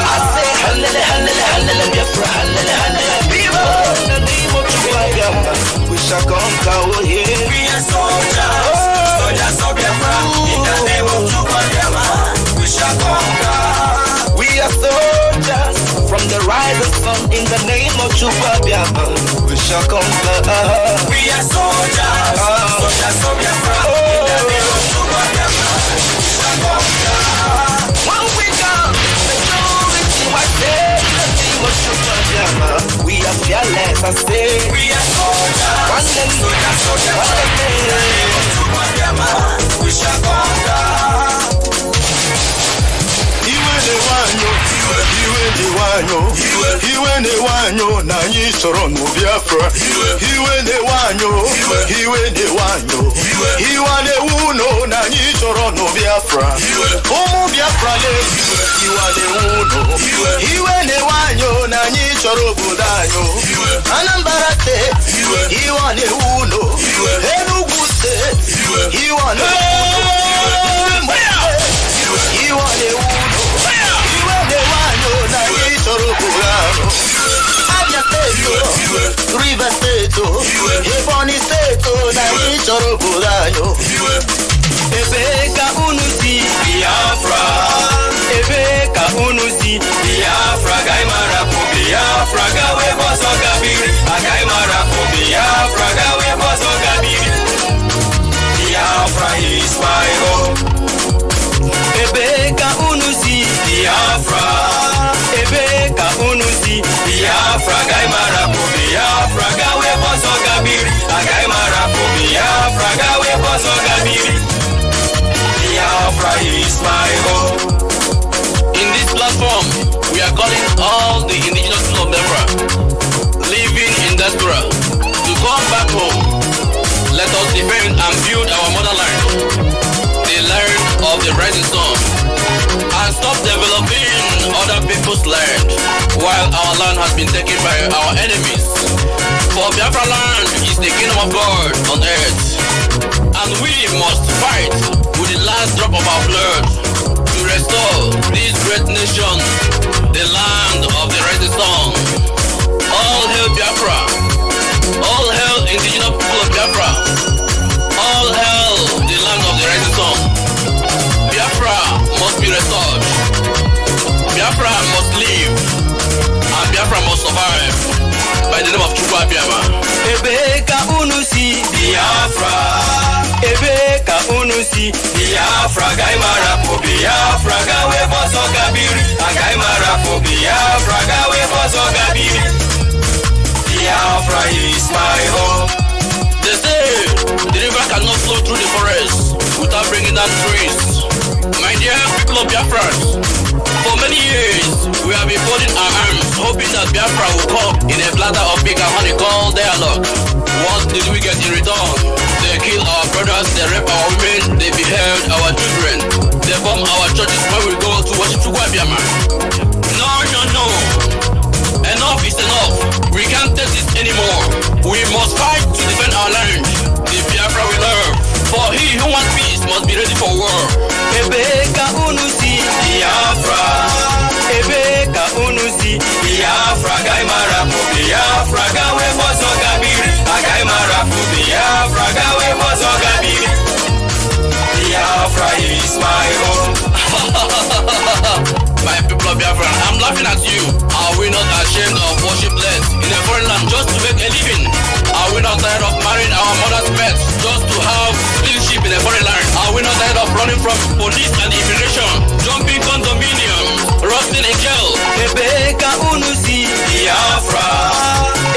I say hallelujah, hallelujah, Biafra, hallelujah, people. In the name of Biafra, we shall conquer. Oh yeah, we are soldiers, soldiers of Biafra. In the name of Biafra, we shall conquer. We are soldiers from the rising sun. In the name of Biafra, we shall conquer. We are soldiers, soldiers of Biafra. In the name of Biafra, we shall conquer. When we come, majority was there. In the name of Biafra, we are fearless. I say we are soldiers, soldiers, soldiers. In the name of Biafra, we shall conquer. Iwe ne wanyo na nyi soro no Biafra. Iwe ne wanyo iwa ne uno na nyi soro no Biafra. Omo Biafra le iwa ne uno. Iwe ne wanyo na nyi soro budanyo. Anambra te iwa ne uno. Enugu te iwa ne uno. Iwa ne uno. River State, Ebony State, Naichoro Budayo. Ebeka unusi Biafra, Ebeka unusi Biafra, Gaimara po Biafra, Gawe boso gabiri, Gaimara po Biafra, Gawe boso gabiri. Biafra is my home. Ebeka unusi Biafra, Ebeka unusi Biafra, Gaimara po Biafra, Gawe boso gabiri, Gaimara po Biafra, Gawe boso gabiri. Biafra is my home. In this platform, we are calling all the indigenous people of Biafra living in diaspora to come back home. Let us defend and build our motherland, the land of the rising sun, and stop developing other people's land, while our land has been taken by our enemies. For Biafra land is the kingdom of God on earth, and we must fight with the last drop of our blood to restore this great nation, the land of the rising sun. All hail Biafra! All hail indigenous people of Biafra! All hail the land of the rising sun! Biafra must be restored. Biafra must live, and Biafra must survive by the name of Chukwu Abiama. Ebe ka unu si Biafra, ebe ka unu si Biafra, gai marapo Biafra, gawe bozo gabiri, gai marapo Biafra, gawe bozo gabiri. Biafra is my home. They say the river cannot flow through the forest without bringing down trees. My dear people of Biafra, for many years we have been folding our arms, hoping that Biafra will come in a platter of big and honey called dialogue. What did we get in return? They kill our brothers, they rape our women, they behead our children, they bomb our churches when we go to worship Chukwu Abiama. No. Enough is enough. We can't take this anymore. We must fight to defend our land, the Biafra we love. For he who wants peace must be ready for war. Ebe ka unu si Biafra, ebe ka unu si Biafra, gai marapo Biafra, gawe bozo gabiri, gai marapo Biafra, gawe bozo gabiri. Biafra is my home. My people of Biafra, I'm laughing at you. Are we not ashamed of worship less in a foreign land just to make a living? Are we not tired of marrying our mother's pets just to have citizenship in a foreign land? Are we not tired of running from police and immigration, jumping condominiums, rotting in jail? Ebe ka unu si Biafra,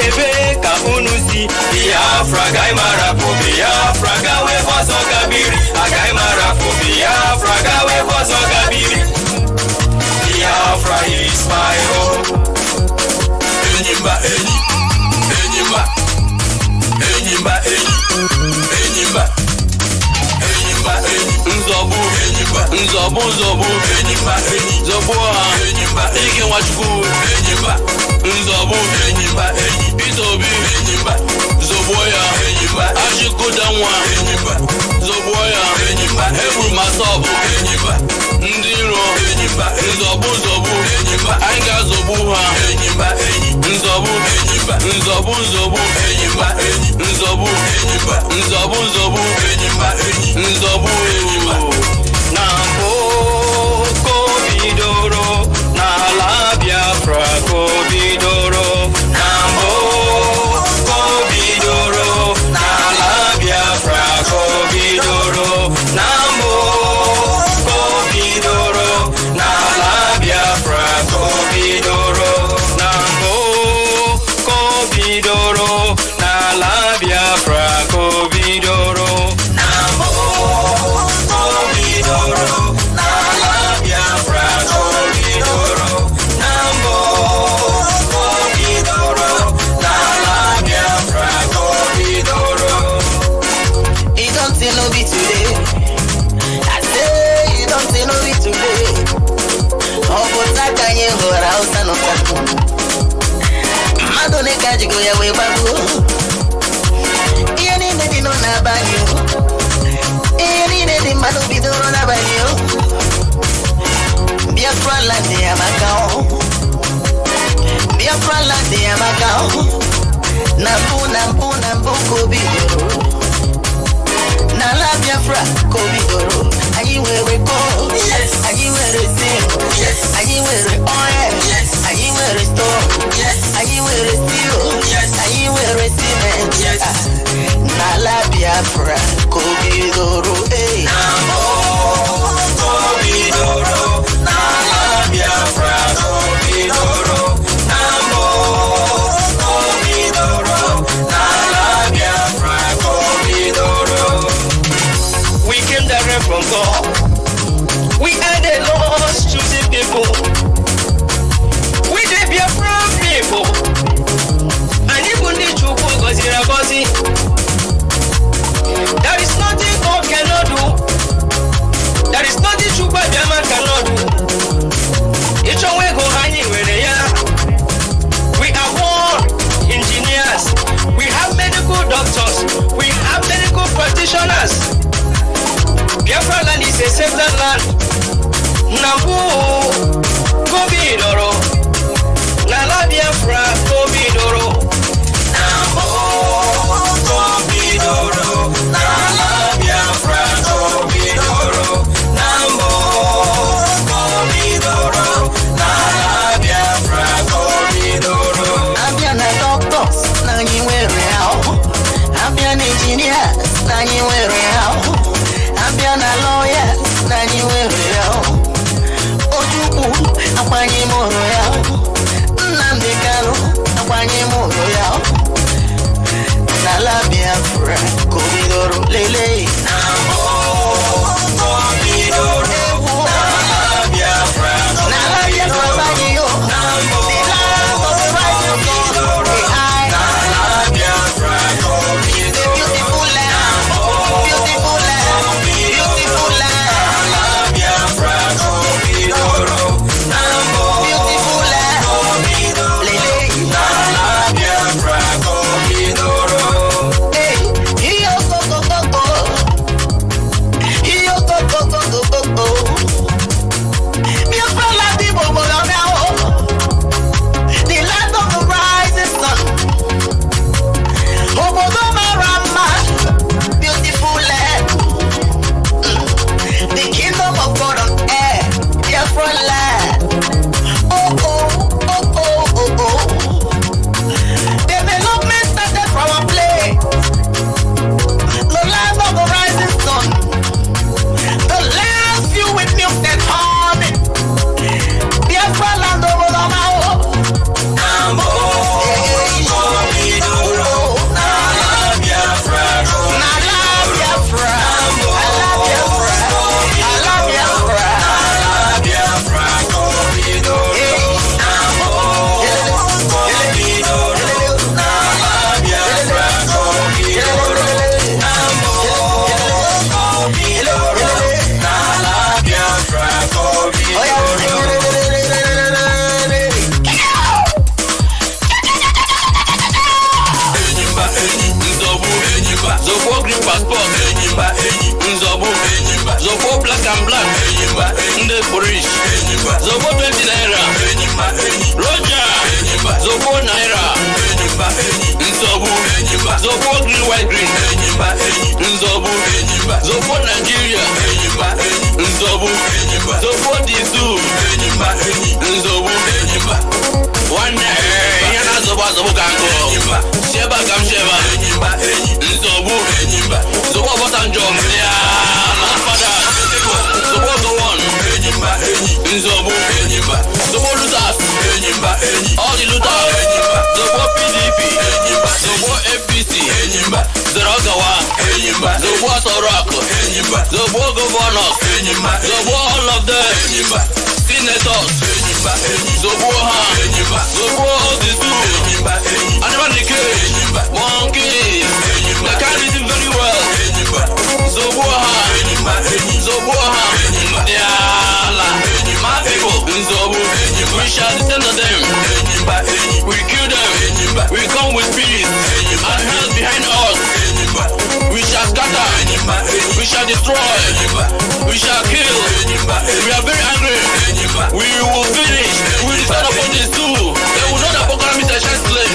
ebe ka unu si Biafra, gai marapo Biafra, gawe bozo gabiri, gai marapo Biafra, gawe bozo gabiri. Biafra is my home. Enyimba enyi, enyimba, enyimba enyi, enyimba, enyimba enyi, Nzobu, enyimba, nzobu, enyimba enyi, zobu ha, enyimba Ike Nwachukwu, enyimba, nzobu, enyimba enyi, Itobi, enyimba, zobu ya, enyimba, Ashikodanwa, enyimba, zobu ya, enyimba, Ebru Masobu, enyimba, ndị iro, enyimba, nzobu, enyimba, anyị ga-azọgbu ha, enyimba enyi, nzobu, enyimba, enyimba enyi, nzobu, enyimba, enyimba enyi, nzobu, Na mbụ kobidoro, n'ala Biafra kobidoro. Na mbụ kobidoro, n'ala Biafra kobidoro. Na mbụ kobidoro, n'ala Biafra kobidoro. Na mbụ kobidoro, n'ala Biafra kobidoro. Na mbụ kobidoro, n'ala Biafra kobidoro. Na mbụ kobidoro, n'ala Biafra kobidoro. You don't say no be today. I say you don't say no be today. Oh, but I can't hear her house and no Madonna Kajigo ya we babu. Yeni ne dino na banyo. Yeni ne di madu bidoro na banyo. Biafra land ya makao. Biafra land ya makao. Nampu kobidoro. Nala Biafra kobidoro. Ayi wewe ko. Yes. Ayi wewe sing. Yes. Ayi wewe oil. Yes. Ayi wewe store. Yes. Ayi wewe steel. Yes. Ayi wewe cement. Yes. Nala Biafra kobidoro. Hey. Nambo kobidoro, n'ala Biafra kobidoro. Nani were real. Abiana lawyers, Nani were real. Ojuku, Apani Moroyal. Nandekalo, Apani Moroyal. Nala Biafra, Comidoro, Lele. Nambo, Comidoro, Nala Biafra, Nala Biafra, Bagio, Nambo, the land of the rising sun, the eye, Nala Biafra, the beautiful land, beautiful land, beautiful land, Nala Biafra, Comidoro, Nambo, beautiful land, Lele, Nala Biafra, Comidoro. Zobo black and black, Nde Borish, Zobo 20 naira, Roger, Zobo naira, Nzobu, Zobo green white green, Nzobu, Zobo Nigeria, Nzobu, Zobo Disu, Nzobu, one day, Yana Zobo Gango, Sheba Gam Sheba, Nzobu, Zobo Botanjom, Zobo the one, Nzobu, Zobo Lutas, all the Lutas, Zobo PDP, Zobo FPC, Zerogawa, Zobo Sorok, Zobo Governors, Zobo all of them, Senators, Zobo Ha, Zobo all the two, Animal Decay, Monkey, the candidate very well, Zobo Ha, Zobo Ha, Yala, my people, Zobo, we shall descend on them, we kill them, we come with peace, and hands behind us, we shall scatter, we shall destroy, we shall kill, we are very angry, we will finish, we will stand upon this too, they will not apocalypse and shall slay,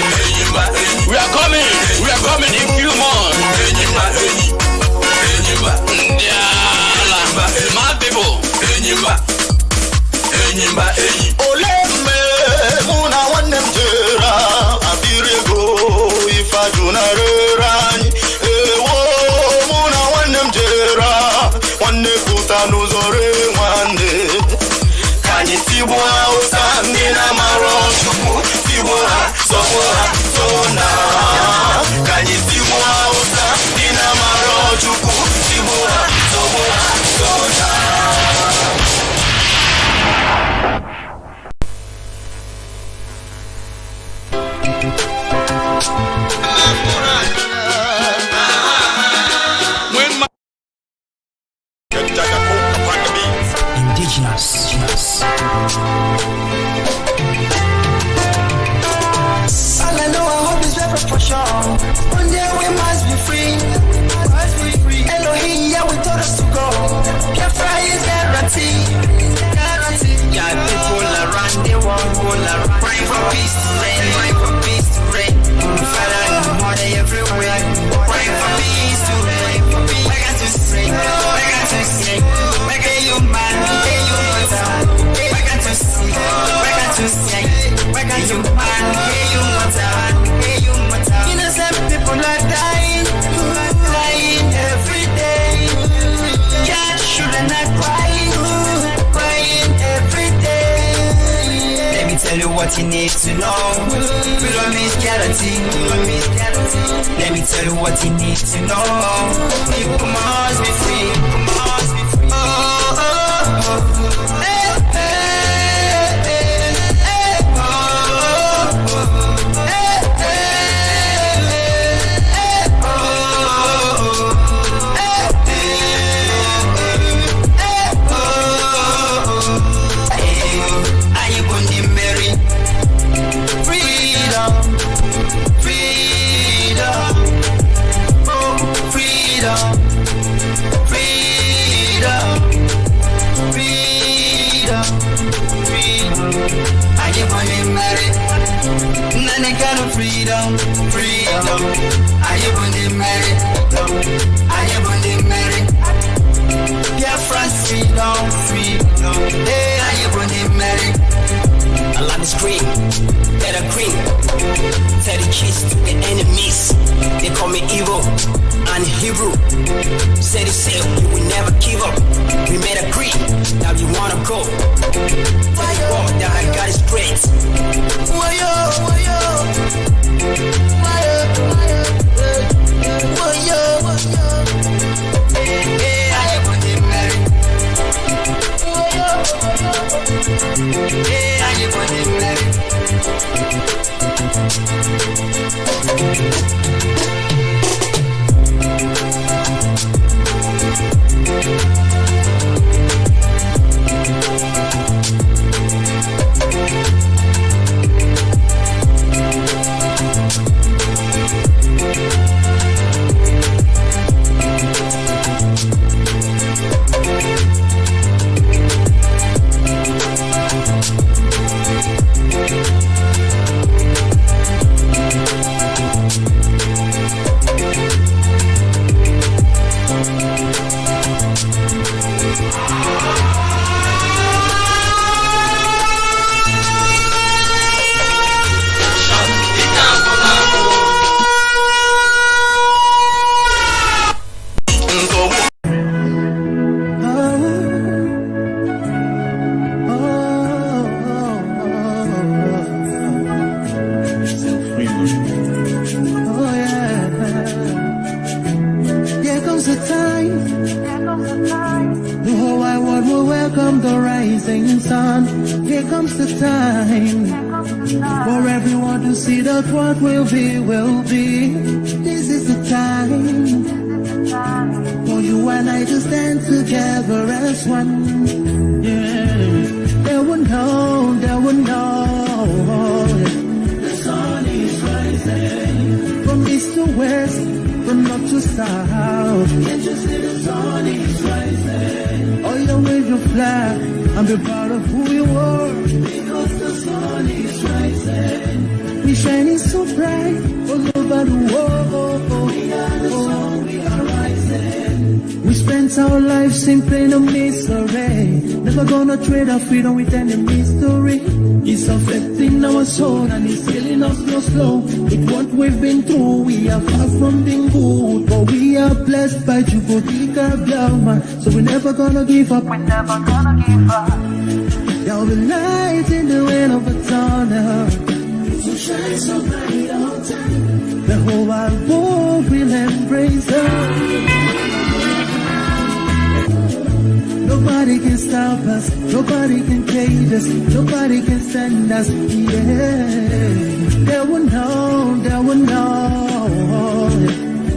we are coming in few months, my people, Oleme muna wanem jera abirego ifajuna rerani ewo muna wanem jera wanne kutanu zore wanne kani tibwa usani na maro tibwa sobwa sona kani tibwa usani na maro tibwa sobwa sona. Indigenous. All I know, I hope is better for sure. One day we must be free. Elohim, yeah, we told us to go. Biafra is guarantee. Yeah, people around the world will pray for peace to reign, pray for peace to reign. Father and mother everywhere, pray for peace to reign. I got to sing, I got to sing. I got you man, I got to sing, I got to sing. I got you man, innocent people are dying every tell you what you need to know. Freedom is guaranteed. Let me tell you what you need to know. People must be free. Oh, oh, oh. Hey, hey, hey, hey, oh, oh. Hey, hey, hey, oh, oh. Hey, hey, oh, oh. Are you going to marry? Freedom, freedom, oh, freedom, freedom, freedom, freedom. Are you going to marry? None kind of freedom, freedom. Are you going to marry? Are you going to marry? Biafra freedom, freedom. Hey, are you going to marry? I love the scream, better green. Tell the cheese to the enemies. They call me evil and Hebrew. Say the same, you will never give up. We made a creed, now you wanna go. Tell the world that I got it straight. Wayo, wayo, wayo, wayo, wayo. Hey, are you going to marry? Wayo, hey, are you going to marry? What will be, will be. This is the time for you and I to stand together as one. Yeah, they will know, they will know. The sun is rising from east to west, from north to south. Can't you see the sun is rising? Oh, you wave your flag and be proud of who you are, because the sun is rising. We shining so bright all over the world. We are the sun, we are rising. We spent our lives in pain and misery. Never gonna trade our freedom with any mystery. It's affecting our soul and it's killing us slow. With what we've been through, we are far from being good, but we are blessed by Biafra. So we're never gonna give up. We're never gonna give up. There'll be light in the end of a tunnel. So shine so bright all time. The whole wide world will embrace us. Nobody can stop us. Nobody can cage us. Nobody can stand us. Yeah, they will know. They will know.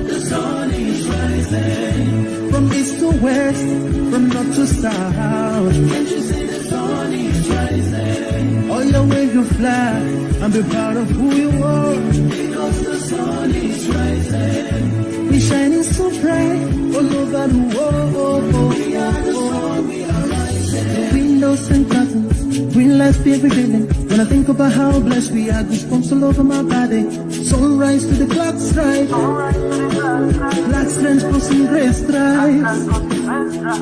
The sun is rising from east to west, from north to south. Can't you see the sun is rising? Oh, you wave your flag and be proud of who you are, because the sun is rising. We're shining so bright all over the world. We are the sun, we are rising. Windows and curtains, green lights be revealing. When I think about how blessed we are, goosebumps all over my body. Sunrise to the clock strike, black strands crossing gray stripes.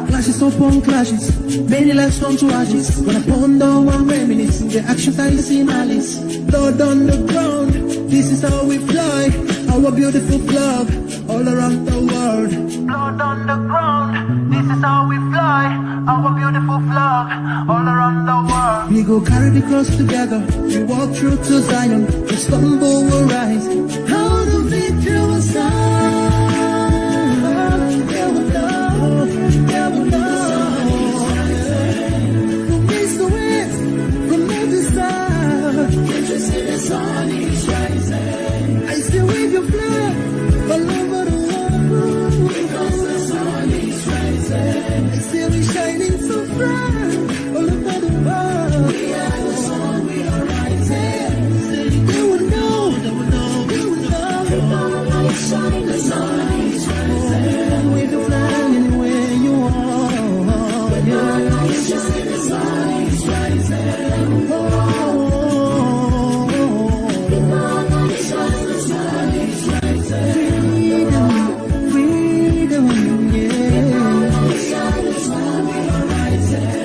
Clashes upon clashes, many lives turn to ashes. When I ponder and reminisce, the action time is in Alice. Lord on the ground, this is how we fly, our beautiful flag all around the world. Lord on the ground, this is how we fly, our beautiful flag all around the world. We go carry the cross together. We walk through to Zion. We stumble, will rise. How the victory was ours. There we go. There we go. From east to west, from north to south. Can't you see the sun is rising? I still wave your flag all over the world. Because the sun is rising. I still be shining so bright all over the world. We are the sun, we are rising. They would know, they would know, they would know. The sun is rising. Wave the flag anywhere you are. The sun is rising. The sun is rising. Freedom, freedom, yeah. The sun we are rising.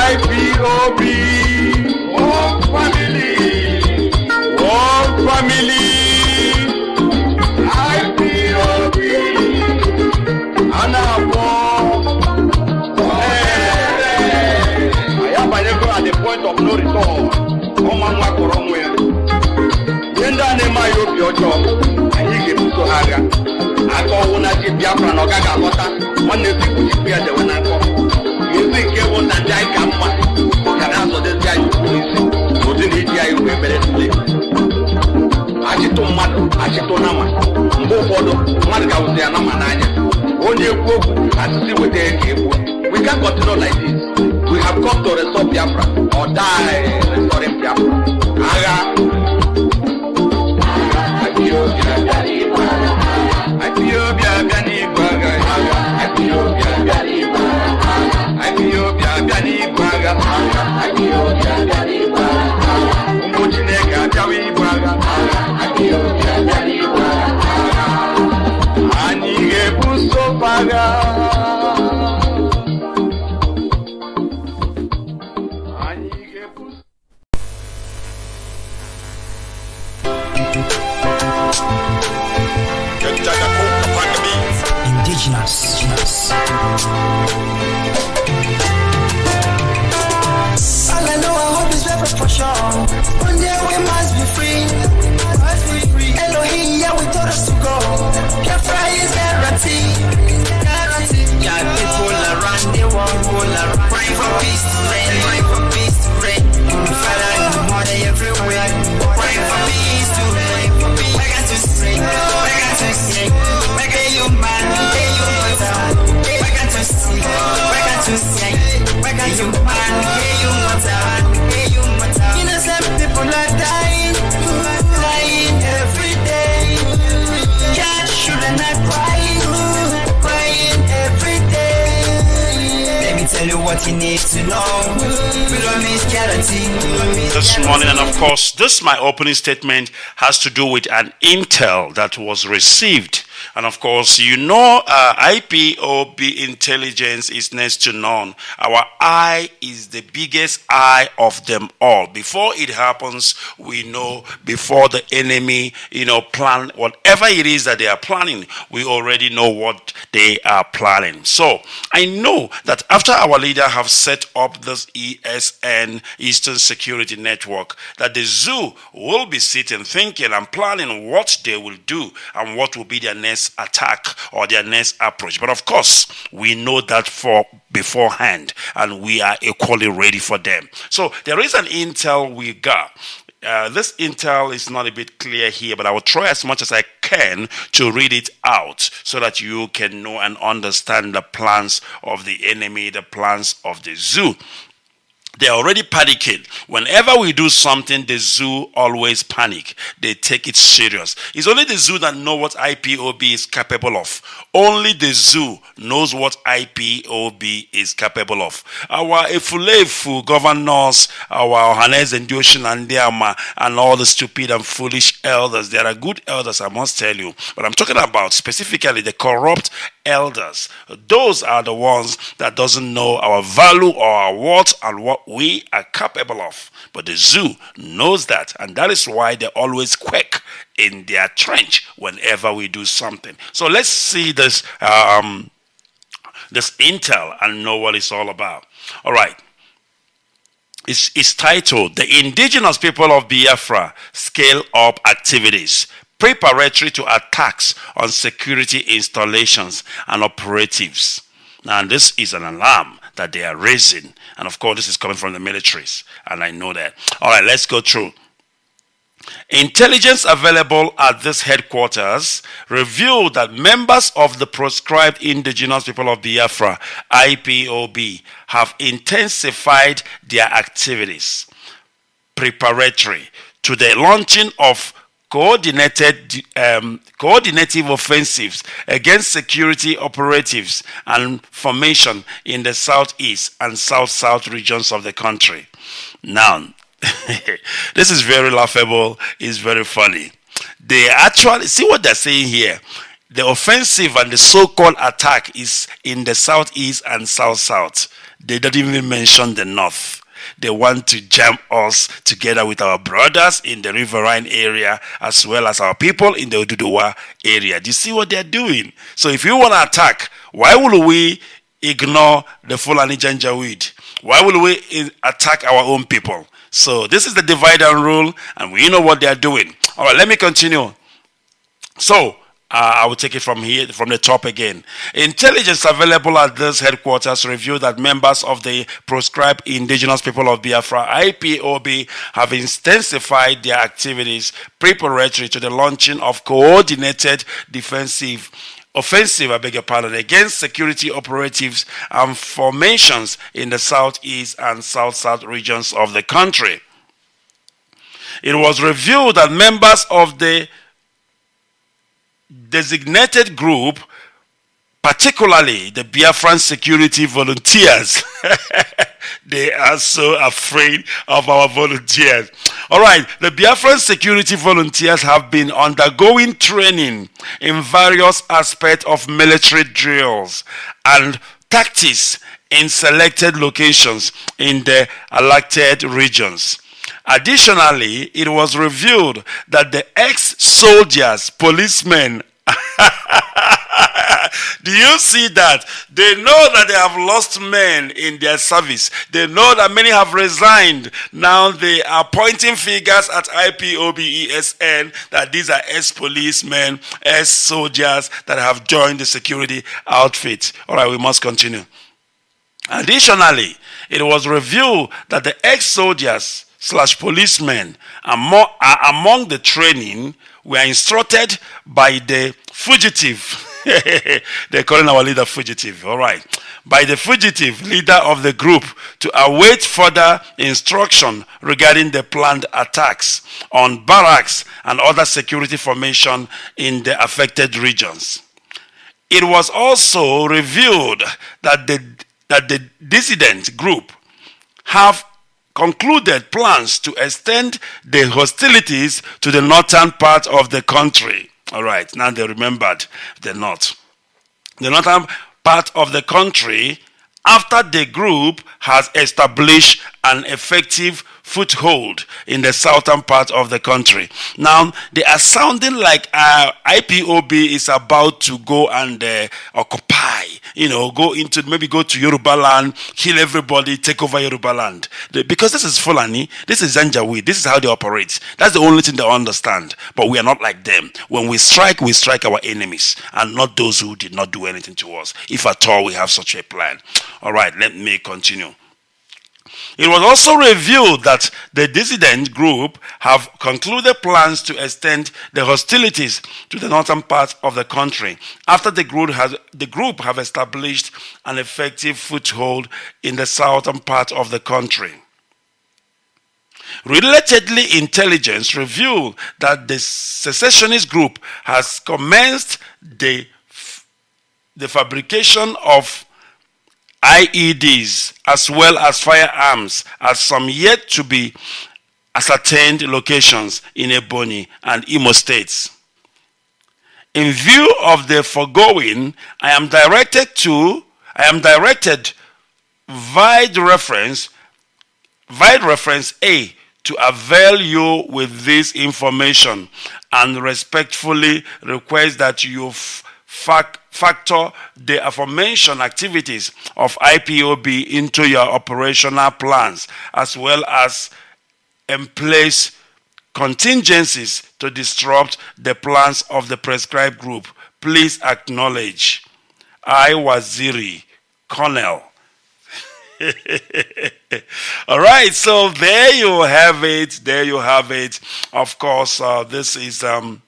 IPOB, one family, IPOB, Anabo. I am by at the point of no return. Come on, Yenda Nema your job, and you get to Haga. I call one at Biafra no Gaga Mota, one day people should be at the one I call. You think you want to die? Come on, can answer this guy. Put in it, I will better sleep. Achito Mado, Achito Nama, Mbofodo, Marga was the Namanaya. Only a book, and see what they give. We can't continue like this. We have come to restore Biafra or die restoring Biafra. Aga. Ethiopia, Gani, Baga, Ethiopia, Gani, Ethiopia, Gani, Baga, Ethiopia, Gani, Baga, Umuchineka, Jawi, Baga, Ethiopia, Gani, Baga, Anige Buso, Baga, Anige Buso. Indigenous. All I know, I hope is better for sure. One day we must be free. Elohim, yeah, we told us to go. Biafra is guarantee. Yeah, people around the world will pray for peace to reign, pray for peace to reign. Father and Mother everywhere, pray for peace to reign. We got to sing, we got to sing. We got you man, we got you mother. We got to sing, we got to sing. We got you man, we got you mother, we got you mother. Innocent people are dying every day. God shouldn't have crying every day. Let me tell you what you need to know. Freedom is guaranteed. This morning, and of course, this my opening statement has to do with an intel that was received. And of course, you know, IPOB intelligence is next to none. Our eye is the biggest eye of them all. Before it happens, we know. Before the enemy, plan whatever it is that they are planning, we already know what they are planning. So I know that after our leader have set up this ESN, Eastern Security Network, that the zoo will be sitting, thinking and planning what they will do and what will be their next attack or their next approach. But of course, we know that for beforehand, and we are equally ready for them. So there is an intel we got. This intel is not a bit clear here, but I will try as much as I can to read it out so that you can know and understand the plans of the enemy, the plans of the zoo. They're already panicking. Whenever we do something, the zoo always panic. They take it serious. It's only the zoo that know what IPOB is capable of. Only the zoo knows what IPOB is capable of. Our Efulefu governors, our Ohanes and Dioshin and Diama, and all the stupid and foolish elders. There are good elders, I must tell you. But I'm talking about specifically the corrupt elders. Those are the ones that doesn't know our value or our worth and what we are capable of. But the zoo knows that, and that is why they always quake in their trench whenever we do something. So let's see this this intel and know what it's all about. All right. It's titled "The Indigenous People of Biafra Scale Up Activities Preparatory to Attacks on Security Installations and Operatives." Now, this is an alarm that they are raising. And of course, this is coming from the militaries. And I know that. All right, let's go through. Intelligence available at this headquarters revealed that members of the proscribed Indigenous People of Biafra, IPOB, have intensified their activities preparatory to the launching of coordinative offensives against security operatives and formation in the southeast and south-south regions of the country. Now, this is very laughable, it's very funny. They actually, see what they're saying here. The offensive and the so-called attack is in the southeast and south-south. They don't even mention the north. They want to jam us together with our brothers in the riverine area as well as our people in the Oduduwa area. Do you see what they're doing? So if you want to attack, why will we ignore the Fulani Janjaweed? Why will we attack our own people? So this is the divide and rule, and we know what they're doing. All right, let me continue. So I will take it from here, from the top again. Intelligence available at this headquarters revealed that members of the proscribed Indigenous People of Biafra, IPOB, have intensified their activities preparatory to the launching of coordinated offensive against security operatives and formations in the southeast and south-south regions of the country. It was revealed that members of the designated group, particularly the Biafran security volunteers, they are so afraid of our volunteers. All right, the Biafran security volunteers have been undergoing training in various aspects of military drills and tactics in selected locations in the elected regions. Additionally, it was revealed that the ex-soldiers, policemen, do you see that? They know that they have lost men in their service. They know that many have resigned. Now they are pointing fingers at IPOBESN that these are ex-policemen, ex-soldiers that have joined the security outfit. All right, we must continue. Additionally, it was revealed that the ex-soldiers / policemen among the training were instructed by the fugitive. They're calling our leader fugitive. All right. By the fugitive leader of the group to await further instruction regarding the planned attacks on barracks and other security formation in the affected regions. It was also revealed that the dissident group have concluded plans to extend the hostilities to the northern part of the country. All right, now they remembered the north. The northern part of the country, after the group has established an effective foothold in the southern part of the country. Now, they are sounding like IPOB is about to go and occupy, go to Yoruba land, kill everybody, take over Yoruba land. Because this is Fulani, this is Zanjaweed, this is how they operate. That's the only thing they understand. But we are not like them. When we strike our enemies and not those who did not do anything to us, if at all we have such a plan. All right, let me continue. It was also revealed that the dissident group have concluded plans to extend the hostilities to the northern part of the country after the group have established an effective foothold in the southern part of the country. Relatedly, intelligence revealed that the secessionist group has commenced the fabrication of IEDs as well as firearms at some yet to be ascertained locations in Ebonyi and Imo states. In view of the foregoing, I am directed vide reference A to avail you with this information and respectfully request that you factor the aforementioned activities of IPOB into your operational plans, as well as place contingencies to disrupt the plans of the prescribed group. Please acknowledge I Waziri Colonel. All right, so there you have it. There you have it. Of course, this is I'm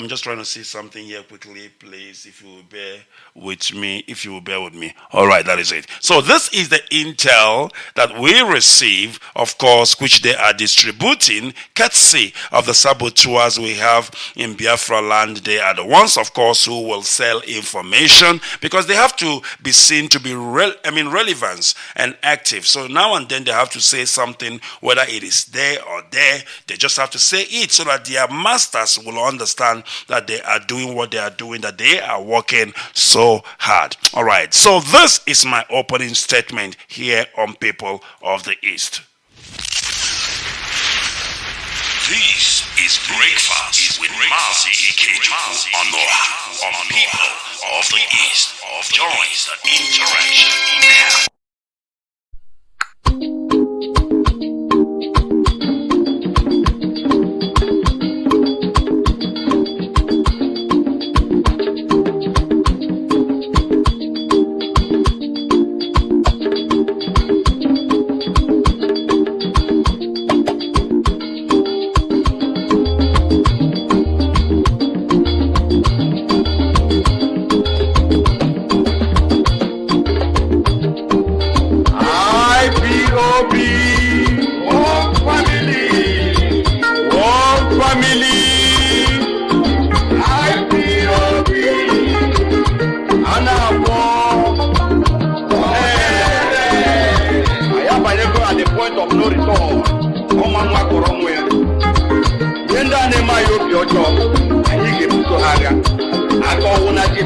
just trying to see something here quickly, please, if you will bear with me, All right, that is it. So this is the intel that we receive, of course, which they are distributing, courtesy of the saboteurs we have in Biafra land. They are the ones, of course, who will sell information because they have to be seen to be relevant and active. So now and then they have to say something, whether it is there or there. They just have to say it so that their masters will understand that they are doing what they are doing, that they are working so hard. All right, so this is my opening statement here on People of the East. This is Breakfast with Mazi, Ikechukwu, Onuoha, on People of the East. Join the interaction now.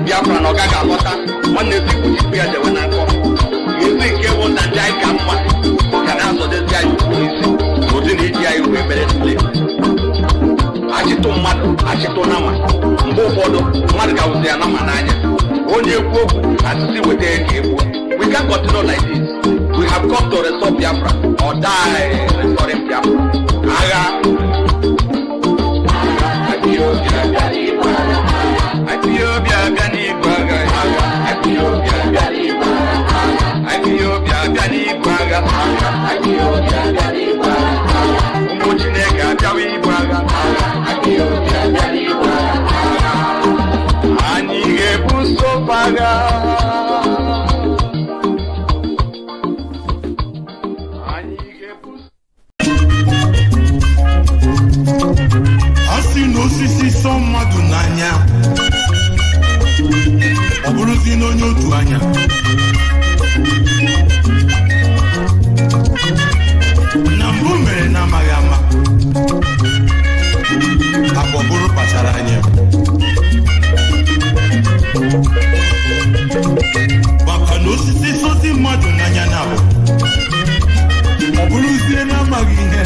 Biafra no gaga bota one day people keep here the when I come you think you want to die come can also this guy you go to the guy you better play achito nama mbo bodo mad ga uzi na mananya onye ekwu asisi wete ekwu we can't continue like this. We have come to restore Biafra or die restoring Biafra aga Ethiopia Biani Baga Ethiopia Biani Baga Ethiopia Biani Baga Ethiopia Biani Baga Umochineka Biani Baga Ethiopia Biani Baga Anige Buso Baga Anige Buso Asi no sisi son madunanya Oburuzi no nyotu anya na mbume na magama akoburu pasara anya baka no sisi sosi madunanya nawo oburuzi na magine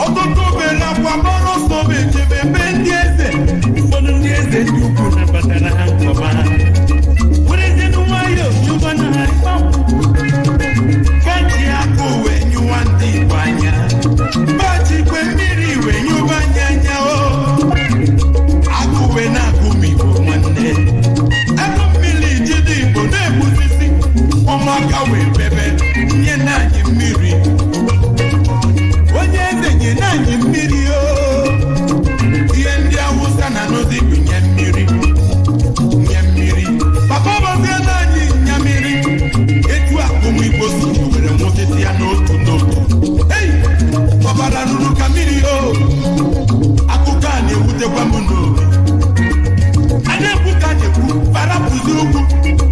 Ọtụtụ obere akwa bọrọ sọ bụ echebe ebe ndị eze ụfọdụ ndị eze ndị ukwu Osugu,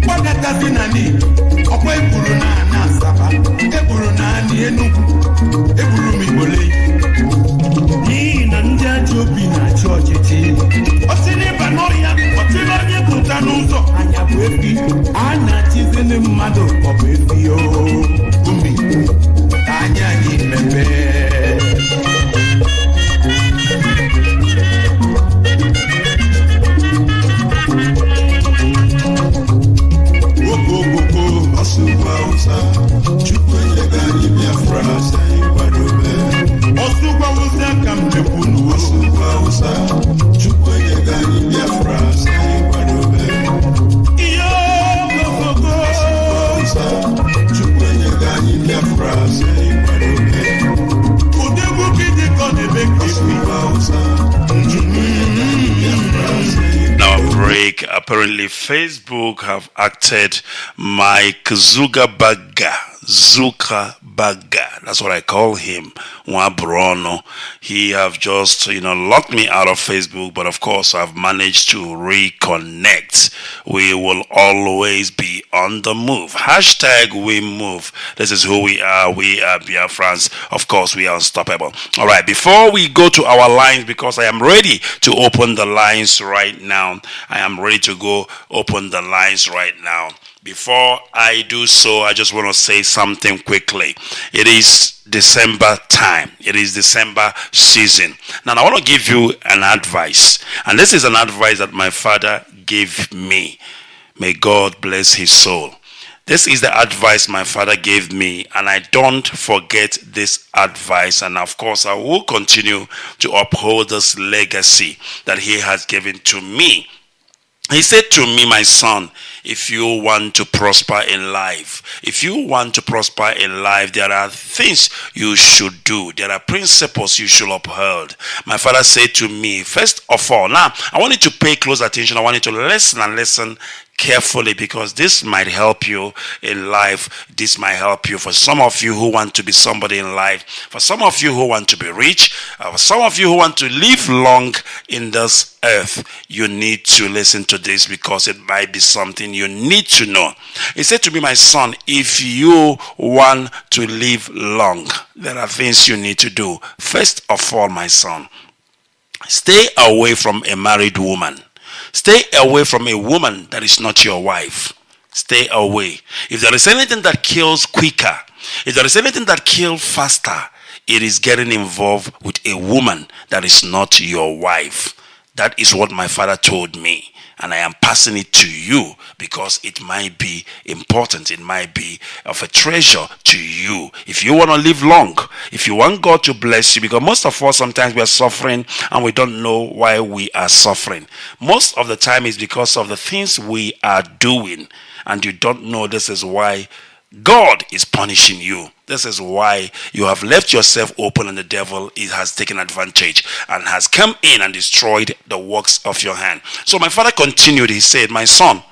Wakatazi Nani, Okwa Eburu na Asaba, Eburu na Ani Enugu, Eburu Mibole. Ni na ndị ajọ obi na-achị ọchịchị. Osiniba n'ọhịa, ọtụrụ onye pụta n'ụzọ, anya bụ efi, a na-achịzini mmadụ ọ bụ efi o. Umi, ka anyị mepee. Apparently, Facebook have acted Mike Zuckerberg. That's what I call him. Bruno. He have just, locked me out of Facebook, but of course I've managed to reconnect. We will always be on the move. Hashtag we move. This is who we are. We are Biafrans. Of course, we are unstoppable. All right, before we go to our lines, because I am ready to open the lines right now. I am ready to go open the lines right now. Before I do so, I just want to say something quickly. It is December time. It is December season. Now, I want to give you an advice. And this is an advice that my father gave me. May God bless his soul. This is the advice my father gave me, and I don't forget this advice. And of course, I will continue to uphold this legacy that he has given to me. He said to me, my son, if you want to prosper in life, there are things you should do. There are principles you should uphold. My father said to me, first of all, now, I want you to pay close attention. I want you to listen and listen carefully, because this might help you in life. This might help you for some of you who want to be somebody in life, for some of you who want to be rich, for some of you who want to live long in this earth. You need to listen to this, because it might be something you need to know. He said to me, my son, if you want to live long, there are things you need to do. First of all, my son, stay away from a married woman. Stay away from a woman that is not your wife. Stay away. If there is anything that kills quicker, if there is anything that kills faster, it is getting involved with a woman that is not your wife. That is what my father told me. And I am passing it to you because it might be important. It might be of a treasure to you. If you want to live long, if you want God to bless you, because most of us sometimes we are suffering and we don't know why we are suffering. Most of the time is because of the things we are doing, and you don't know this is why God is punishing you. This is why you have left yourself open, and the devil has taken advantage and has come in and destroyed the works of your hand. So my father continued. He said, my son,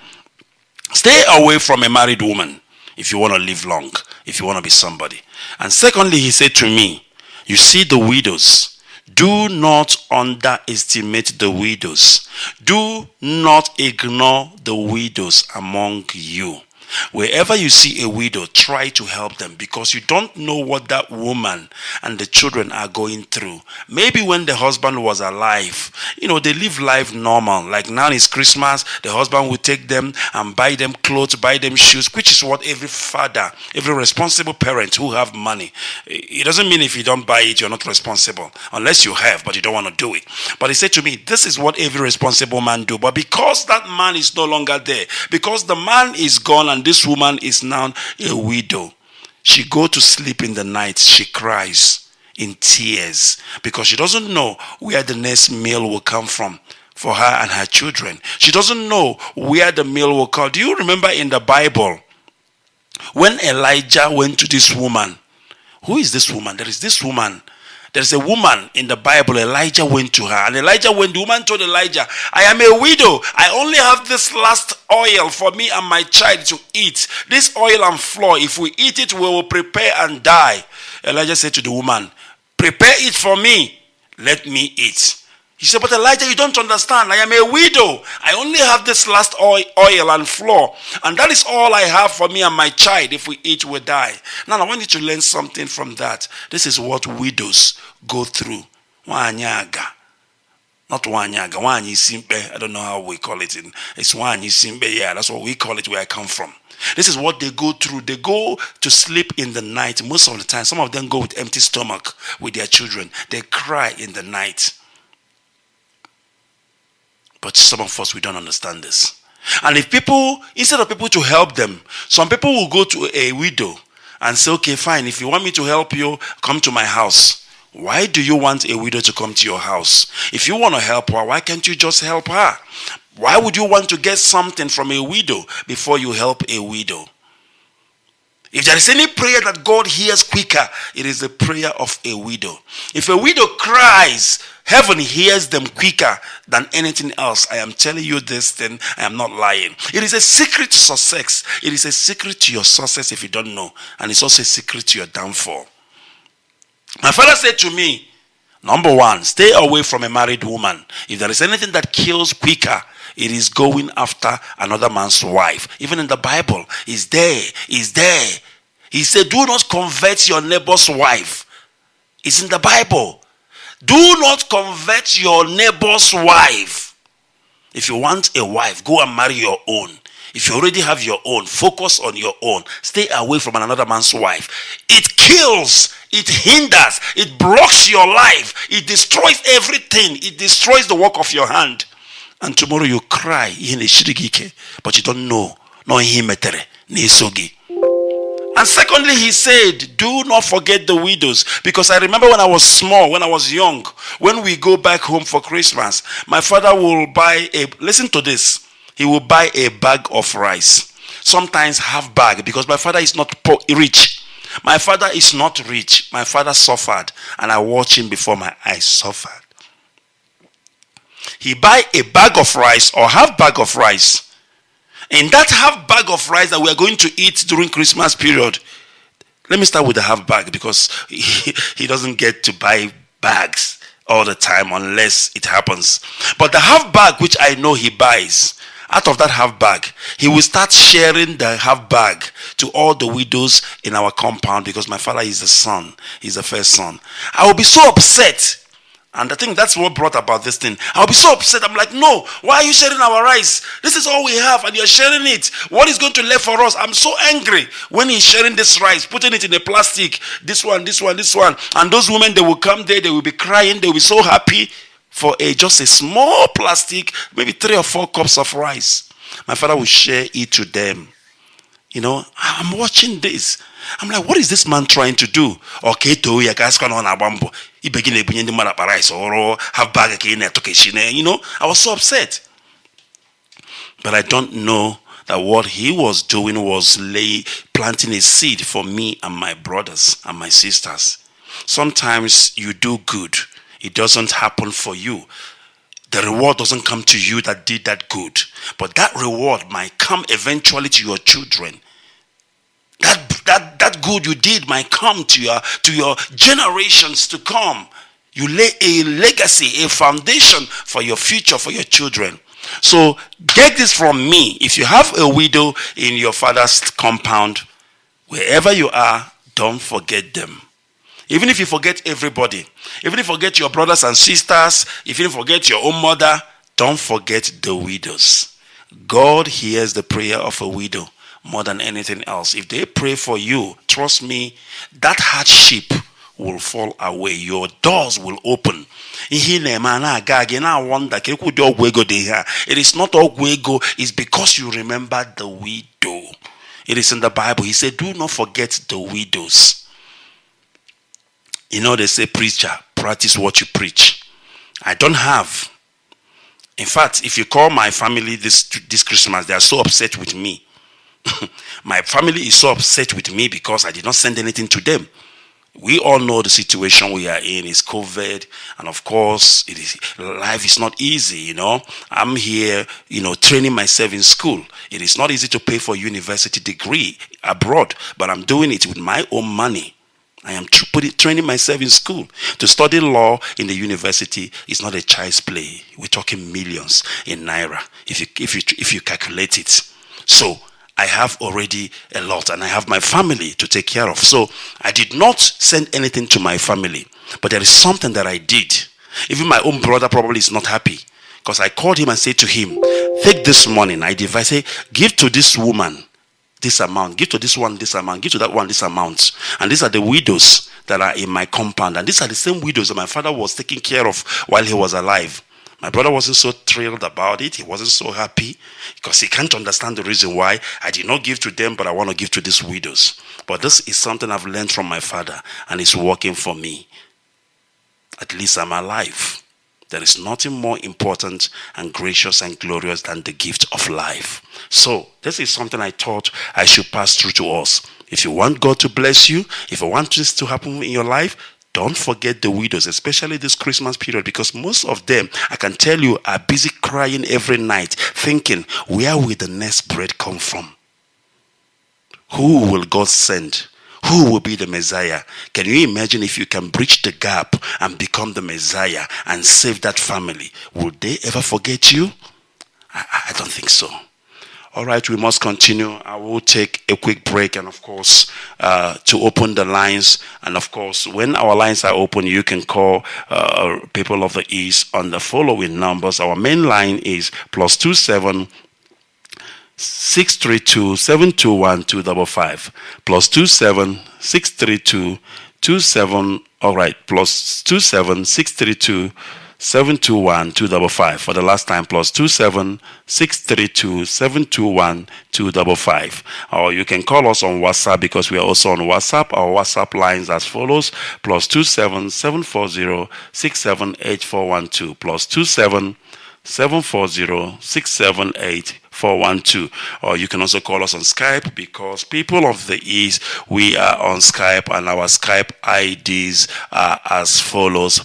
stay away from a married woman if you want to live long, if you want to be somebody. And secondly, he said to me, you see the widows. Do not underestimate the widows. Do not ignore the widows among you. Wherever you see a widow, try to help them, because you don't know what that woman and the children are going through. Maybe when the husband was alive, they live life normal. Like now it's Christmas, the husband will take them and buy them clothes, buy them shoes, which is what every father, every responsible parent who have money. It doesn't mean if you don't buy it, you're not responsible, unless you have, but you don't want to do it. But he said to me, this is what every responsible man do. But because that man is no longer there, because the man is gone and this woman is now a widow, she go to sleep in the night, she cries in tears, because she doesn't know where the next meal will come from for her and her children. She doesn't know where the meal will come. Do you remember in the Bible when Elijah went to this woman? Who is this woman? There is this woman. There's a woman in the Bible. Elijah went to her, and Elijah, when the woman told Elijah, I am a widow, I only have this last oil for me and my child to eat. This oil and flour, if we eat it, we will prepare and die. Elijah said to the woman, prepare it for me, let me eat. He said, but Elijah, you don't understand. I am a widow. I only have this last oil and flour. And that is all I have for me and my child. If we eat, we die. Now, I want you to learn something from that. This is what widows go through. Wanyaga. Not wanyaga. Wanyisimbe. I don't know how we call it. It's wanyisimbe. Yeah, that's what we call it where I come from. This is what they go through. They go to sleep in the night. Most of the time, some of them go with empty stomach with their children. They cry in the night. But some of us, we don't understand this. And if people, instead of people to help them, some people will go to a widow and say, okay, fine, if you want me to help you, come to my house. Why do you want a widow to come to your house? If you want to help her, why can't you just help her? Why would you want to get something from a widow before you help a widow? If there is any prayer that God hears quicker, it is the prayer of a widow. If a widow cries, heaven hears them quicker than anything else. I am telling you this thing. I am not lying. It is a secret to success. It is a secret to your success if you don't know. And it's also a secret to your downfall. My father said to me, number one, stay away from a married woman. If there is anything that kills quicker, it is going after another man's wife. Even in the Bible, it's there. It's there. He said, do not convert your neighbor's wife. It's in the Bible. Do not convert your neighbor's wife. If you want a wife, go and marry your own. If you already have your own, focus on your own. Stay away from another man's wife. It kills, it hinders, it blocks your life, it destroys everything, it destroys the work of your hand. And tomorrow you cry, but you don't know. And secondly, he said, do not forget the widows. Because I remember when I was small, when I was young, when we go back home for Christmas, my father will buy listen to this, he will buy a bag of rice. Sometimes half bag, because my father is not rich. My father is not rich. My father suffered, and I watched him before my eyes suffered. He buy a bag of rice or half bag of rice. In that half bag of rice that we are going to eat during Christmas period, let me start with the half bag because he doesn't get to buy bags all the time unless it happens. But the half bag which I know he buys, out of that half bag, he will start sharing the half bag to all the widows in our compound because my father is the son. He's the first son. I will be so upset. And I think that's what brought about this thing. I'll be so upset. I'm like, no, why are you sharing our rice? This is all we have and you're sharing it. What is going to left for us? I'm so angry when he's sharing this rice, putting it in a plastic. This one. And those women, they will come there, they will be crying, they will be so happy for just a small plastic, maybe 3 or 4 cups of rice. My father will share it to them. You know, I'm watching this. I'm like, what is this man trying to do? Okay, to you guys can on a bamboo. He begin to bring the man up rice or have bag again. You know, I was so upset. But I don't know that what he was doing was planting a seed for me and my brothers and my sisters. Sometimes you do good. It doesn't happen for you. The reward doesn't come to you that did that good. But that reward might come eventually to your children. That good you did might come to your generations to come. You lay a legacy, a foundation for your future, for your children. So get this from me. If you have a widow in your father's compound, wherever you are, don't forget them. Even if you forget everybody, even if you forget your brothers and sisters, if you forget your own mother, don't forget the widows. God hears the prayer of a widow more than anything else. If they pray for you, trust me, that hardship will fall away. Your doors will open. It is not ogwego, it's because you remember the widow. It is in the Bible. He said, do not forget the widows. You know, they say, preacher, practice what you preach. I don't have. In fact, if you call my family this Christmas, they are so upset with me. My family is so upset with me because I did not send anything to them. We all know the situation we are in is COVID, and of course, life is not easy, you know. I'm here, training myself in school. It is not easy to pay for a university degree abroad, but I'm doing it with my own money. I am training myself in school. To study law in the university is not a child's play. We're talking millions in naira if you calculate it. So I have already a lot, and I have my family to take care of. So I did not send anything to my family, but there is something that I did. Even my own brother probably is not happy, because I called him and said to him, take this money. I divide, say, give to this woman this amount, give to this one this amount, give to that one this amount. And these are the widows that are in my compound. And these are the same widows that my father was taking care of while he was alive. My brother wasn't so thrilled about it. He wasn't so happy because he can't understand the reason why I did not give to them, but I want to give to these widows. But this is something I've learned from my father, and it's working for me. At least I'm alive. There is nothing more important and gracious and glorious than the gift of life. So this is something I thought I should pass through to us. If you want God to bless you, if you want this to happen in your life, don't forget the widows, especially this Christmas period, because most of them, I can tell you, are busy crying every night, thinking, where will the next bread come from? Who will God send? Who will be the Messiah? Can you imagine if you can bridge the gap and become the Messiah and save that family? Would they ever forget you? I don't think so. All right, we must continue. I will take a quick break, and of course, to open the lines. And of course, when our lines are open, you can call people of the East on the following numbers. Our main line is +27 632 721 255 +27 632 27. All right, +27 632 721 255. For the last time, +27 632 721 255. Or you can call us on WhatsApp, because we are also on WhatsApp. Our WhatsApp lines as follows: +27 740 678412 +27 740 678 Or you can also call us on Skype, because people of the East, we are on Skype, and our Skype IDs are as follows: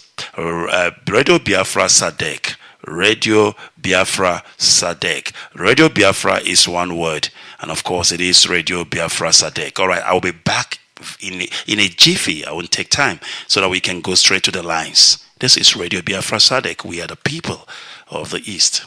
Radio Biafra SADEC. Radio Biafra SADEC. Radio Biafra is one word, and of course it is Radio Biafra SADEC. All right, I'll be back in a jiffy. I won't take time, so that we can go straight to the lines. This is Radio Biafra SADEC. We are the people of the East.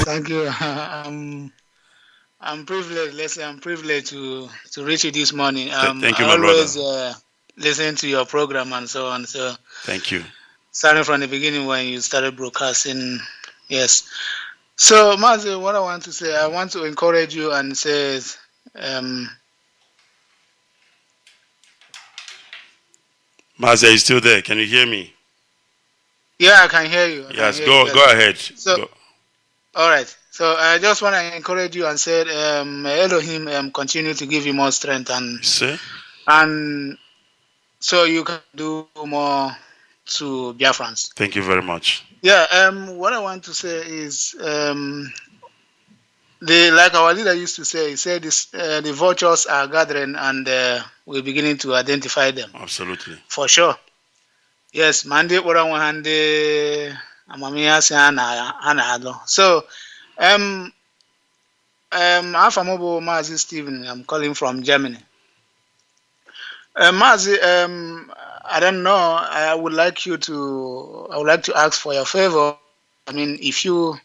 Thank you. I'm privileged. Leslie, I'm privileged to reach you this morning. Thank you, I my always brother. listen to your program and so on. So Thank you. starting from the beginning when you started broadcasting, yes. So Mazi, what I want to say, I want to encourage you and say, Mazi, are you still there? Can you hear me? yeah, I can hear you. Yes, go ahead. So, Go. all right. So I just want to encourage you and say, Elohim continue to give you more strength See? and so you can do more to Biafrans. Thank you very much. Yeah. What I want to say is, like our leader used to say, he said this: the vultures are gathering, and we're beginning to identify them. Absolutely. For sure. Yes, Monday, Hande, so, Afamobo Mazi Stephen, I'm calling from Germany. Mazi, I don't know. I would like to ask for your favor. I mean, if you,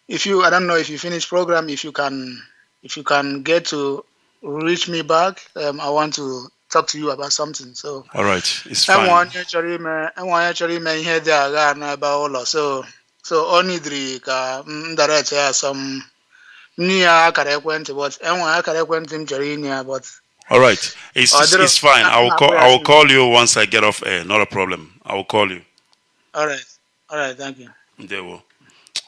I don't know if you finish program, if you can get to reach me back, I want to talk to you about something. So, All right, it's I fine. want you to hear the about so only the direct some near akara ekwentị, but enwe akara ekwentị m chọrọ inye, but All right, it's fine. I will call you once I get off air. Not a problem. I will call you. All right, thank you. They will.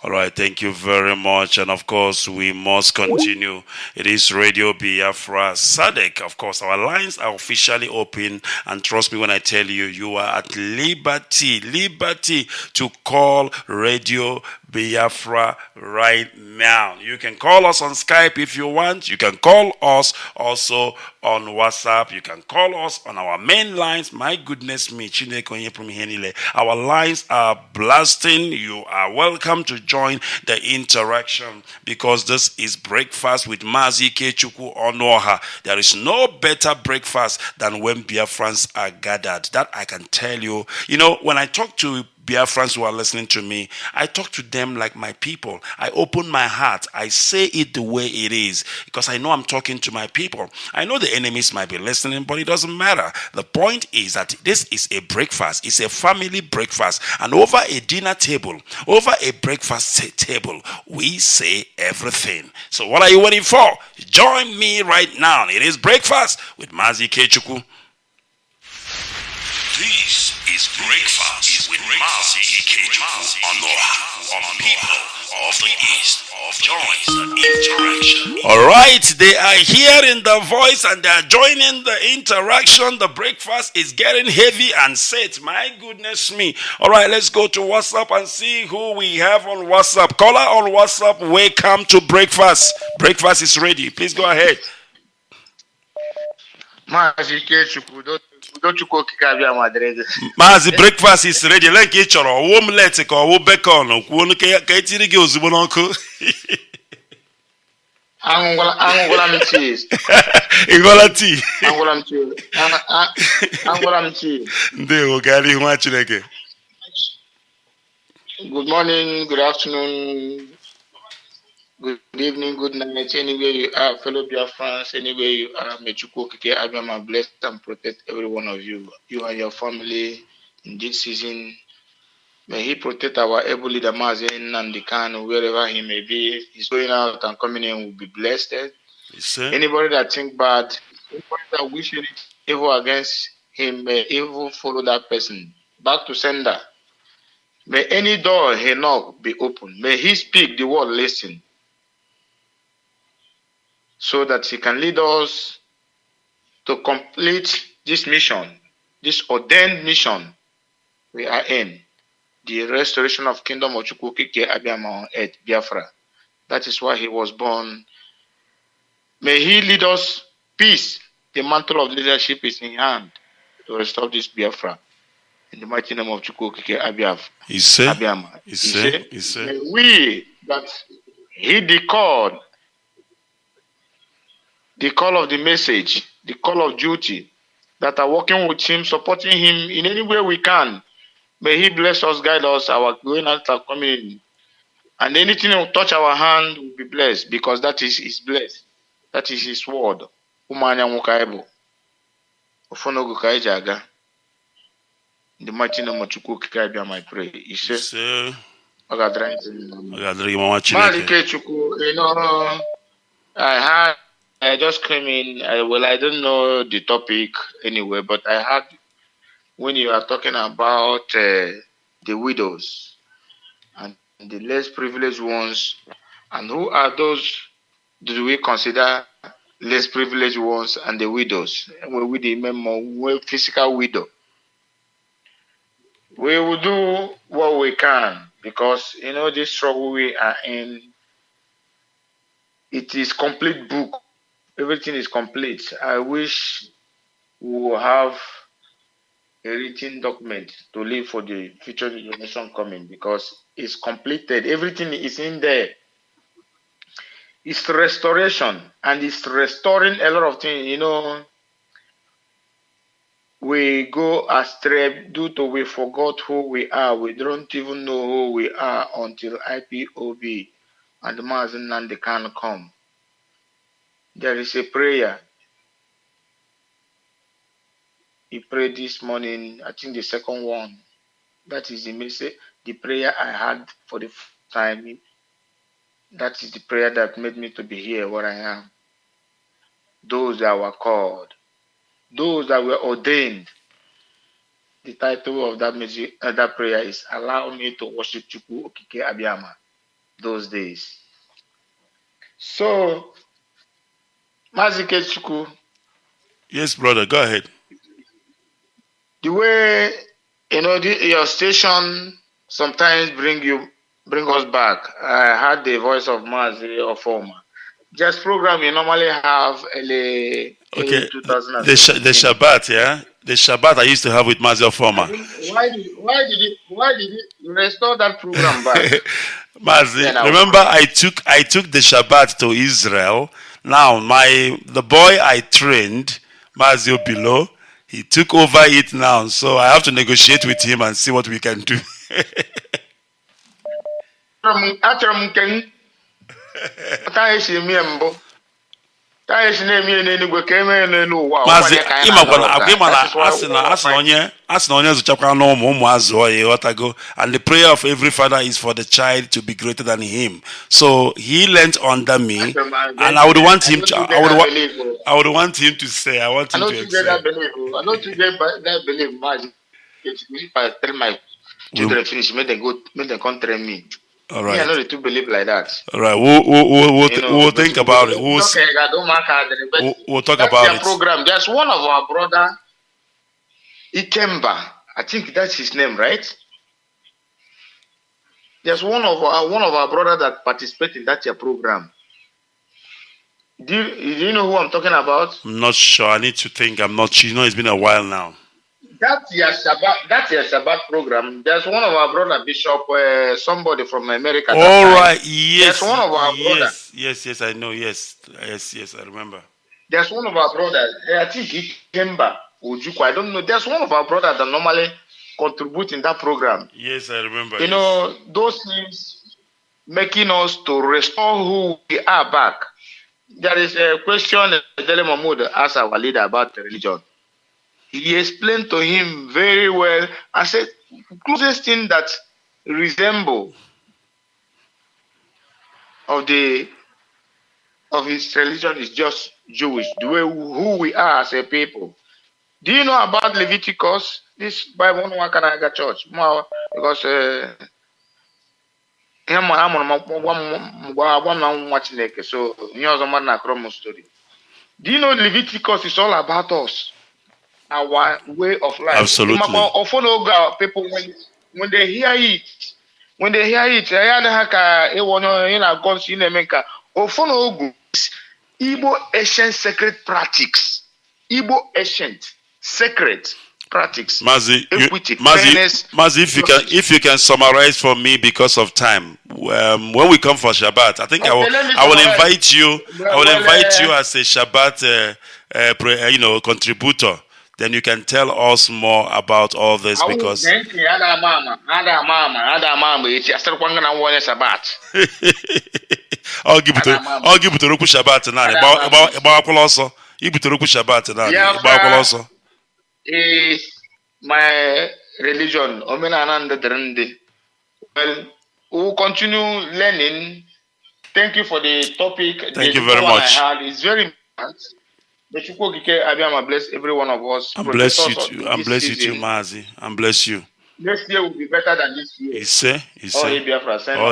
All right, thank you very much. And of course, we must continue. It is Radio Biafra SADEC. Of course, our lines are officially open. And trust me when I tell you, you are at liberty to call Radio Biafra right now. You can call us on Skype if you want. You can call us also on WhatsApp. You can call us on our main lines. My goodness me, our lines are blasting. You are welcome to join the interaction because this is breakfast with Mazi, Ikechukwu, Onuoha. There is no better breakfast than when Biafrans are gathered. That I can tell you. You know, when I talk to Biafrans who are listening to me, I talk to them like my people. I open my heart. I say it the way it is because I know I'm talking to my people. I know the enemies might be listening, but it doesn't matter. The point is that this is a breakfast. It's a family breakfast. And over a dinner table, over a breakfast table, we say everything. So what are you waiting for? Join me right now. It is breakfast with Mazi Ikechukwu. This is breakfast with Mazi Ikechukwu on People of the East. Join the interaction. All right, they are hearing the voice and they are joining the interaction. The breakfast is getting heavy and set. My goodness me. All right, let's go to WhatsApp and see who we have on WhatsApp. Caller on WhatsApp, welcome to breakfast. Breakfast is ready. Please go ahead. Mazi Ikechukwu, Udochukwu okike abịa madrede. Mazi, breakfast is ready. Like ị chọrọ omelet ka ọ bacon kwuo ka etiri gị ozugbo n'ọkụ. Aṅụgwala m cheese. Ị ṅụọla tii? Aṅụgwala m cheese. Ndewo, gaa n'ihu nwa Chineke. Good morning, good afternoon, good evening, good night, anywhere you are, fellow Biafrans, anywhere you are, may Chukwu okike abịama bless and protect every one of you, you and your family in this season. May he protect our able leader Mazi Nnamdi Kanu, wherever he may be. He's going out and coming in will be blessed. Anybody that think bad, anybody that wish evil against him, may evil follow that person back to sender. May any door he knock be open. May he speak, the word listen, so that he can lead us to complete this mission, this ordained mission we are in, the restoration of kingdom of Chukwu okike abịama on earth, Biafra. That is why he was born. May he lead us peace. The mantle of leadership is in hand to restore this Biafra. In the mighty name of Chukwu okike abịama. May we that he decode the call of the message, the call of duty, that are working with him, supporting him in any way we can. May he bless us, guide us, our going out and coming in. And anything that will touch our hand will be blessed, because that is his blessed. That is his word. In the mighty name of Chukwu okike abịama, I pray. I just came in. I don't know the topic anyway, but I heard when you are talking about the widows and the less privileged ones, and who are those do we consider less privileged ones and the widows? When we remember physical widow, we will do what we can, because this struggle we are in, it is complete book. Everything is complete. I wish we will have a written document to leave for the future generation coming, because it's completed. Everything is in there. It's restoration, and it's restoring a lot of things. We go astray due to we forgot who we are. We don't even know who we are until IPOB and Mazi Nnamdi Kanu come. there is a prayer he prayed this morning. I think the second one. That is the message, the prayer I had for the first time. That is the prayer that made me to be here where I am. Those that were called, those that were ordained. The title of that message, that prayer is "Allow me to worship Chukwu Okike Abiyama." Those days. So, Mazi Ikechukwu. Yes, brother, go ahead. The way your station sometimes bring us back. I heard the voice of Mazi or former. Just program you normally have early 2000. The Shabbat, yeah, the Shabbat I used to have with Mazi or former. Why did you restore that program back? Mazi, remember I took the Shabbat to Israel. Now the boy I trained, Mazi below, he took over it now, so I have to negotiate with him and see what we can do. Mazi, and the prayer of every father is for the child to be greater than him. So he learned under me, and I would want him to. I would want him to say. I want him to excel. I don't get that belief, Mazi. If I tell my children finish, make them come train me. All right. I know they do believe like that. All right. We'll think about it. We'll talk about it. Program. There's one of our brother, Ikemba. I think that's his name, right? There's one of our brother that participated in that program. Do you know who I'm talking about? I'm not sure. I need to think. I'm not sure. It's been a while now. That's your Shabbat program. There's one of our brother, Bishop, somebody from America. All right, yes. There's one of our brothers. Yes, I know. Yes, I remember. There's one of our brothers. I think he came back. I don't know. There's one of our brothers that normally contribute in that program. Yes, I remember. You know, those things making us to restore who we are back. There is a question Dele Mahmoud asked our leader about religion. He explained to him very well. I said, closest thing that resemble of his religion is just Jewish, the way who we are as a people. Do you know about Leviticus? This Bible Wakanaga Church, because so story. Do you know Leviticus is all about us? Our way of life. Absolutely. People when they hear it, Igbo ancient sacred practice. Igbo ancient sacred practice. Mazi, equity, Mazi, if you can summarize for me because of time. When we come for Shabbat, I think I will invite you. I will invite you as a Shabbat, contributor. Then you can tell us more about all this because. I'll give it to Roku Shabbat tonight. My religion, well, we'll continue learning. Thank you for the topic. Thank you very much. It's very important. The Chukwu Okike Abiyama bless every one of us. And bless you too. And bless you too, Mazi. And bless you. Next year will be better than this year. Oh,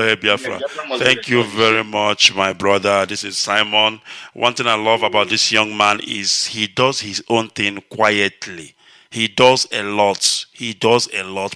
hey, Biafra. Thank you very much, my brother. This is Simon. One thing I love about this young man is he does his own thing quietly. He does a lot,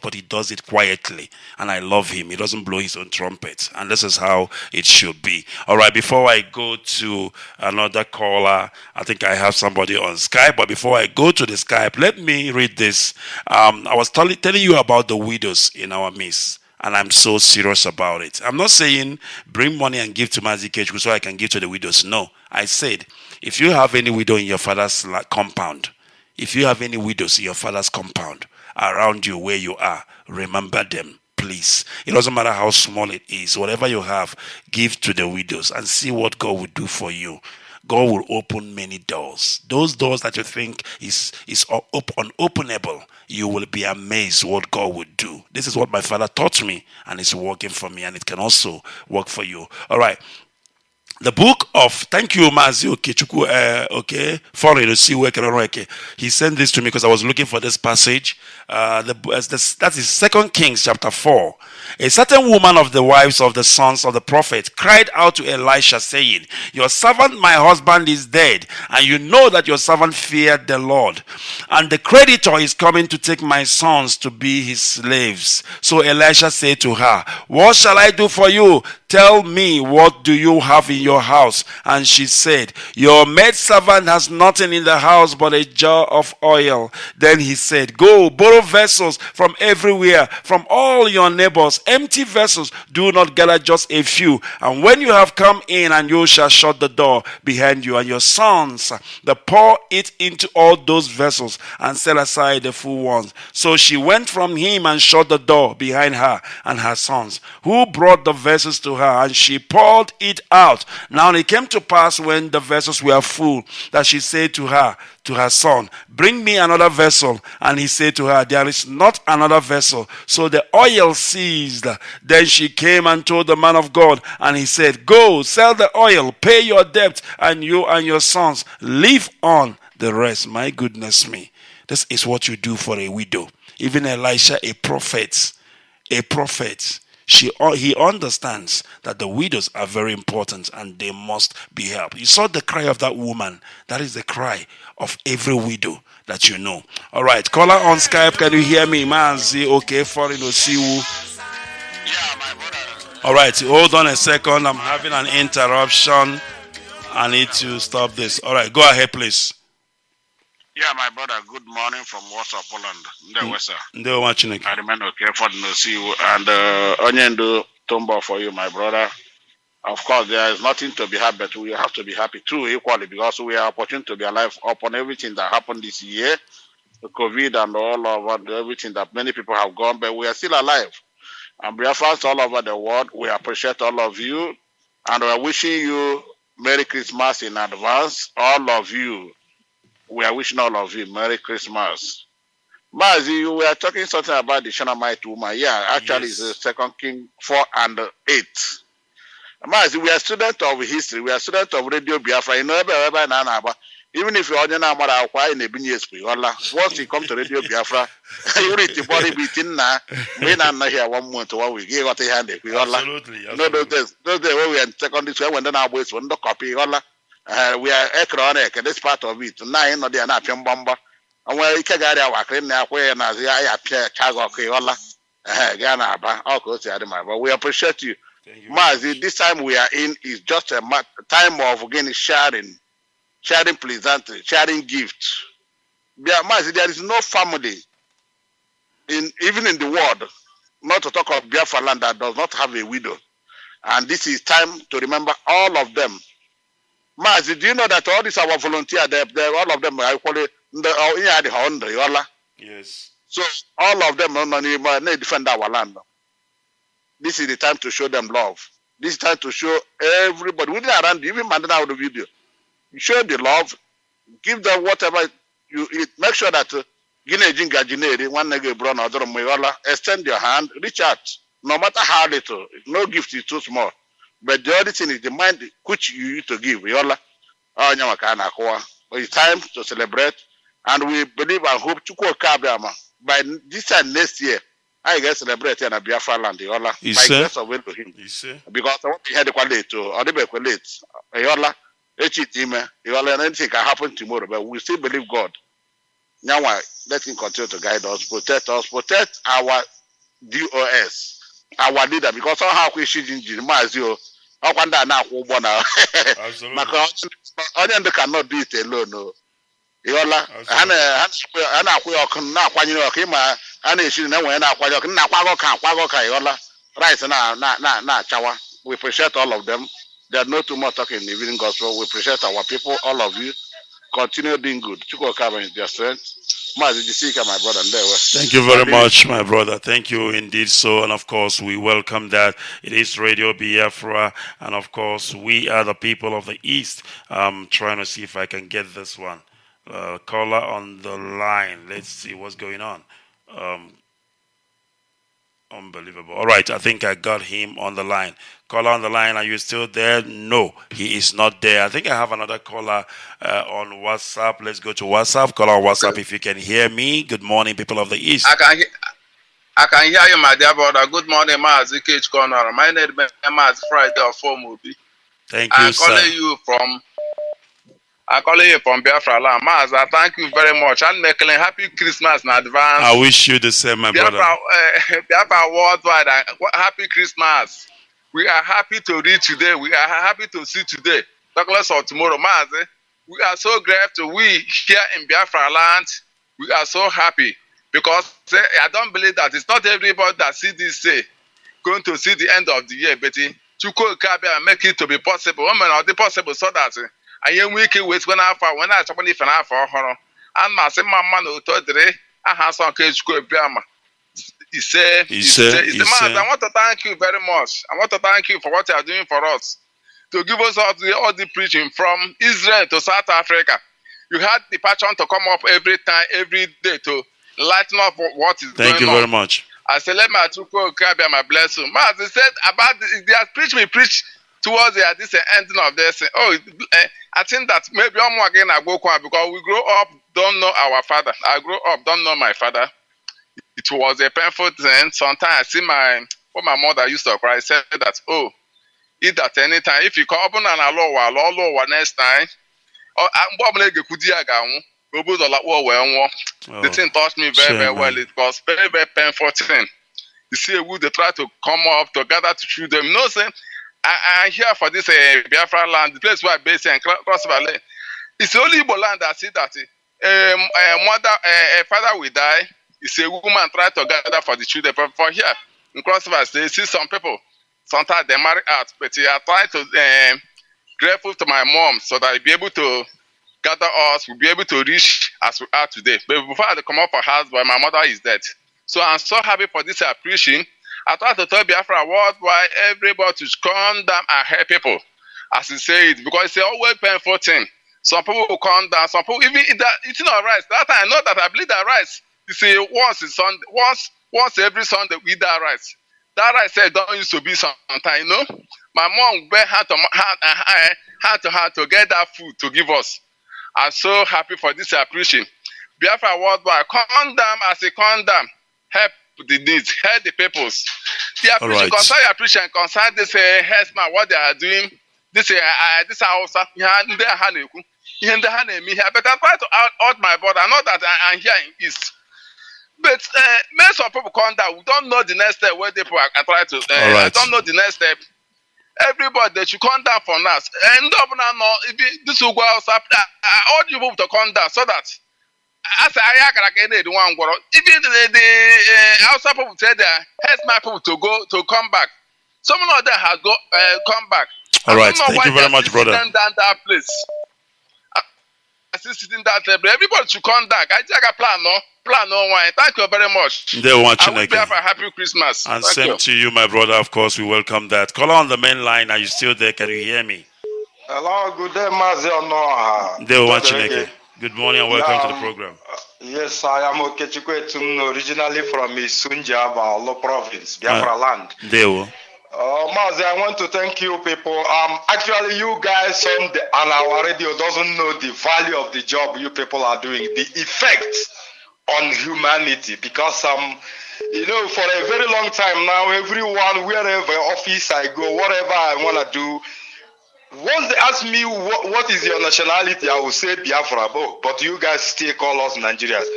but he does it quietly. And I love him. He doesn't blow his own trumpet. And this is how it should be. All right, before I go to another caller, I think I have somebody on Skype. But before I go to the Skype, let me read this. I was telling you about the widows in our midst. And I'm so serious about it. I'm not saying bring money and give to Mazi Ikechukwu so I can give to the widows. No, I said, if you have any widow in your father's compound, if you have any widows in your father's compound around you where you are, remember them, please. It doesn't matter how small it is. Whatever you have, give to the widows and see what God will do for you. God will open many doors. Those doors that you think is unopenable, you will be amazed what God would do. This is what my father taught me, and it's working for me, and it can also work for you. All right. The book of, thank you, Mazi, Ikechukwu, foreign to see where he sent this to me because I was looking for this passage. That is 2 Kings chapter 4. A certain woman of the wives of the sons of the prophet cried out to Elisha, saying, your servant, my husband, is dead, and you know that your servant feared the Lord. And the creditor is coming to take my sons to be his slaves. So Elisha said to her, what shall I do for you? Tell me, what do you have in your house? And she said, your maidservant has nothing in the house but a jar of oil. Then he said, go, borrow vessels from everywhere, from all your neighbors, empty vessels. Do not gather just a few. And when you have come in, and you shall shut the door behind you, and your sons, pour it into all those vessels, and set aside the full ones. So she went from him and shut the door behind her and her sons, who brought the vessels to her, and she poured it out. Now it came to pass, when the vessels were full, that she said to her son, bring me another vessel. And he said to her, there is not another vessel. So the oil ceased. Then she came and told the man of God, and he said, go, sell the oil, pay your debt, and you and your sons live on the rest. My goodness me. This is what you do for a widow. Even Elisha, a prophet, he understands that the widows are very important and they must be helped. You saw the cry of that woman. That is the cry of every widow that you know. All right, caller on Skype, can you hear me? Mazi, okay, foreign to see you. Yeah, my brother. All right, hold on a second. I'm having an interruption. I need to stop this. All right, go ahead, please. Yeah, my brother, good morning from Warsaw, Poland. I remain okay for the see you. And Onyendo Tombo for you, my brother. Of course, there is nothing to be happy, but we have to be happy too, equally, because we are opportunity to be alive upon everything that happened this year, the COVID and all of everything that many people have gone, but we are still alive. And Biafrans all over the world, we appreciate all of you, and we are wishing you Merry Christmas in advance, all of you. We are wishing all of you Merry Christmas. Mazi, you were talking something about the Shunammite woman. Yeah, actually, yes. It's 2 Kings 4 and 8. Mazi, we are students of history. We are students of Radio Biafra. You know, even if you're on once you come to Radio Biafra, you read the body beating now. We not here 1 month or we give what they hand. Absolutely. No, those days when we are in secondary school, when then our boys when the copy. We are economic, and this part of it. Now, you know, they are not bomba. And when you can our claim now, where I appear, Chago, Ghana, but we appreciate you. Mazi, this time we are in is just a time of again sharing pleasantly, sharing gifts. Mazi, there is no family even in the world, not to talk of Biafra land, that does not have a widow. And this is time to remember all of them. Mazi, do you know that all these our volunteers, all of them are equally in the 100? Yes. So all of them they defend our land. This is the time to show them love. This is the time to show everybody, within around, even Mandana out the video. You show the love, give them whatever you eat. Make sure that extend your hand, reach out. No matter how little, no gift is too small. But the other thing is the mind which you need to give. It's time to celebrate, and we believe and hope by this time next year, I get celebrate in a Biafra land. By grace of will to him. Because I want to hear the quality or the quality. Anything can happen tomorrow, but we still believe God. Now, let him continue to guide us, protect our DOS, our leader, because somehow we should Mazi. I wonder now who born now. Onion cannot do it alone. No, Yola, we appreciate all of them. There are no too much talking in the evening gospel. We appreciate our people, all of you. Continue doing good. Chukwu Kaba is their strength. Mazi Jisika, my brother. Thank you very much, my brother. Thank you indeed. So, and of course, we welcome that. It is Radio Biafra, and of course, we are the people of the East. I'm trying to see if I can get this one. Caller on the line. Let's see what's going on. Unbelievable. All right, I think I got him on the line. Caller on the line, are you still there? No, he is not there. I think I have another caller on WhatsApp. Let's go to WhatsApp. Caller on WhatsApp, if you can hear me. Good morning, people of the East. I can hear you, my dear brother. Good morning, Mazi. Ikechukwu. My name is Mazi Friday of Fomubi. Thank you, sir. I'm calling you from Biafra land. Mazi, I thank you very much. I'm making a happy Christmas in advance. I wish you the same, my brother. Biafra worldwide, happy Christmas. We are happy to read today. We are happy to see today. Regardless of tomorrow, Mazi, we are so grateful. We here in Biafra land, we are so happy because I don't believe that it's not everybody that see this day going to see the end of the year, but Chukwu Kabia make it to be possible. Women are the possible so that I am weak with when I chop if an hour for horror. And my same man who told the I have some cage go Biama. He said, I want to thank you very much. I want to thank you for what you are doing for us. To give us all the preaching from Israel to South Africa. You had the passion to come up every time, every day to lighten up what is going on. Thank you very much. I said, let my Chukwu Kabia my blessing. Mazi said about they have preached towards this ending of this. I think that maybe I'm again I go because we grow up, don't know our father. I grow up, don't know my father. It was a painful thing. Sometimes I see what my mother used to cry. Said that, eat at any time. If you come up and allow next time, the thing touched me very, very well. It was very, very painful thing. You see, they try to come up together to shoot them. You know, saying, I'm here for this Biafra land, the place where I base and Cross Valley. It's the only Igbo land that see that a father will die. It's a woman try to gather for the children. But for here in Cross Valley, they see some people. Sometimes they marry out, but I try to grateful to my mom so that I'll be able to gather us. We'll be able to reach as we are today. But before I come up for house, but my mother is dead. So I'm so happy for this appreciation. I try to tell Biafra worldwide, everybody to come down and help people, as you say it, because it's an always painful thing. Some people will come down, some people even eating our rice. That time I know that I believe that rice. You see, once every Sunday we eat that rice. That rice said don't used to be sometime, you know. My mom went hand to get that food to give us. I'm so happy for this appreciation. Biafra worldwide, come down as a condom, help the needs, help the peoples. The appreciation, concern your appreciation, concern this herdsman, what they are doing. This house, but I try to out my brother. I know that I'm here in East. But most of people come down, we don't know the next step where people are trying to. I don't know the next step. Everybody, they should come down for us. And this will go outside. All you people to come down so that as I even the outside people say that help my people to come back. Some of them have come back. All right, thank you very much, brother. Down that place. Sitting that table. Everybody should come back. I take a plan no wine. Thank you very much. They want you I wish you have a happy Christmas. And same to you, my brother. Of course, we welcome that. Call on the main line. Are you still there? Can you hear me? Hello, good day, Mazi Onuoha. They want you. Good morning and welcome to the program. Yes, I am Ikechukwu, originally from Isunja, Olo province, Biafra land. They will. Mazi, I want to thank you people. Actually, you guys on our radio doesn't know the value of the job you people are doing, the effect on humanity. Because you know, for a very long time now, everyone, wherever office I go, whatever I want to do, once they ask me what is your nationality, I will say Biafra, but you guys still call us Nigerians.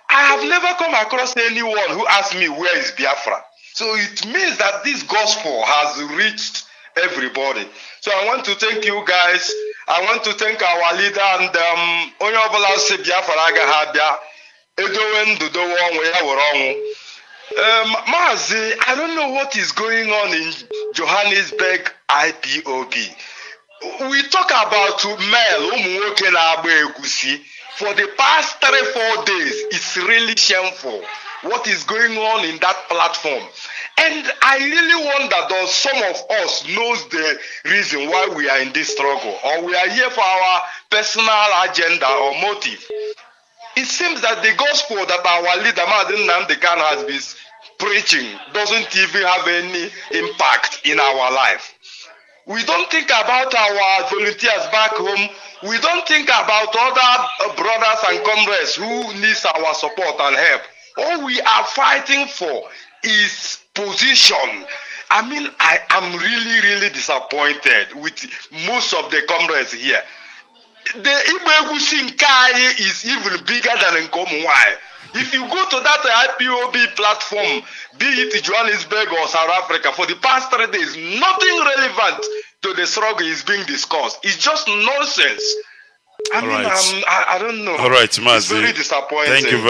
I have never come across anyone who asked me where is Biafra. So it means that this gospel has reached everybody. So I want to thank you guys. I want to thank our leader and Onyobola se Biafra agahabia. Mazi, I don't know what is going on in Johannesburg IPOB. We talk about male, For the past 3-4 days, it's really shameful what is going on in that platform. And I really wonder, does some of us knows the reason why we are in this struggle, or we are here for our personal agenda or motive? It seems that the gospel that our leader Madin Namdekan has been preaching doesn't even have any impact in our life. We don't think about our volunteers back home. We don't think about other brothers and comrades who needs our support and help. All we are fighting for is position. I mean, I am really disappointed with most of the comrades here. The Igbo Nkai is even bigger than Nkomwai. If you go to that IPOB platform, be it Johannesburg or South Africa, for the past 3 days, nothing relevant to the struggle is being discussed. It's just nonsense. I don't know. All right, Mazi. It's very disappointing. Thank you.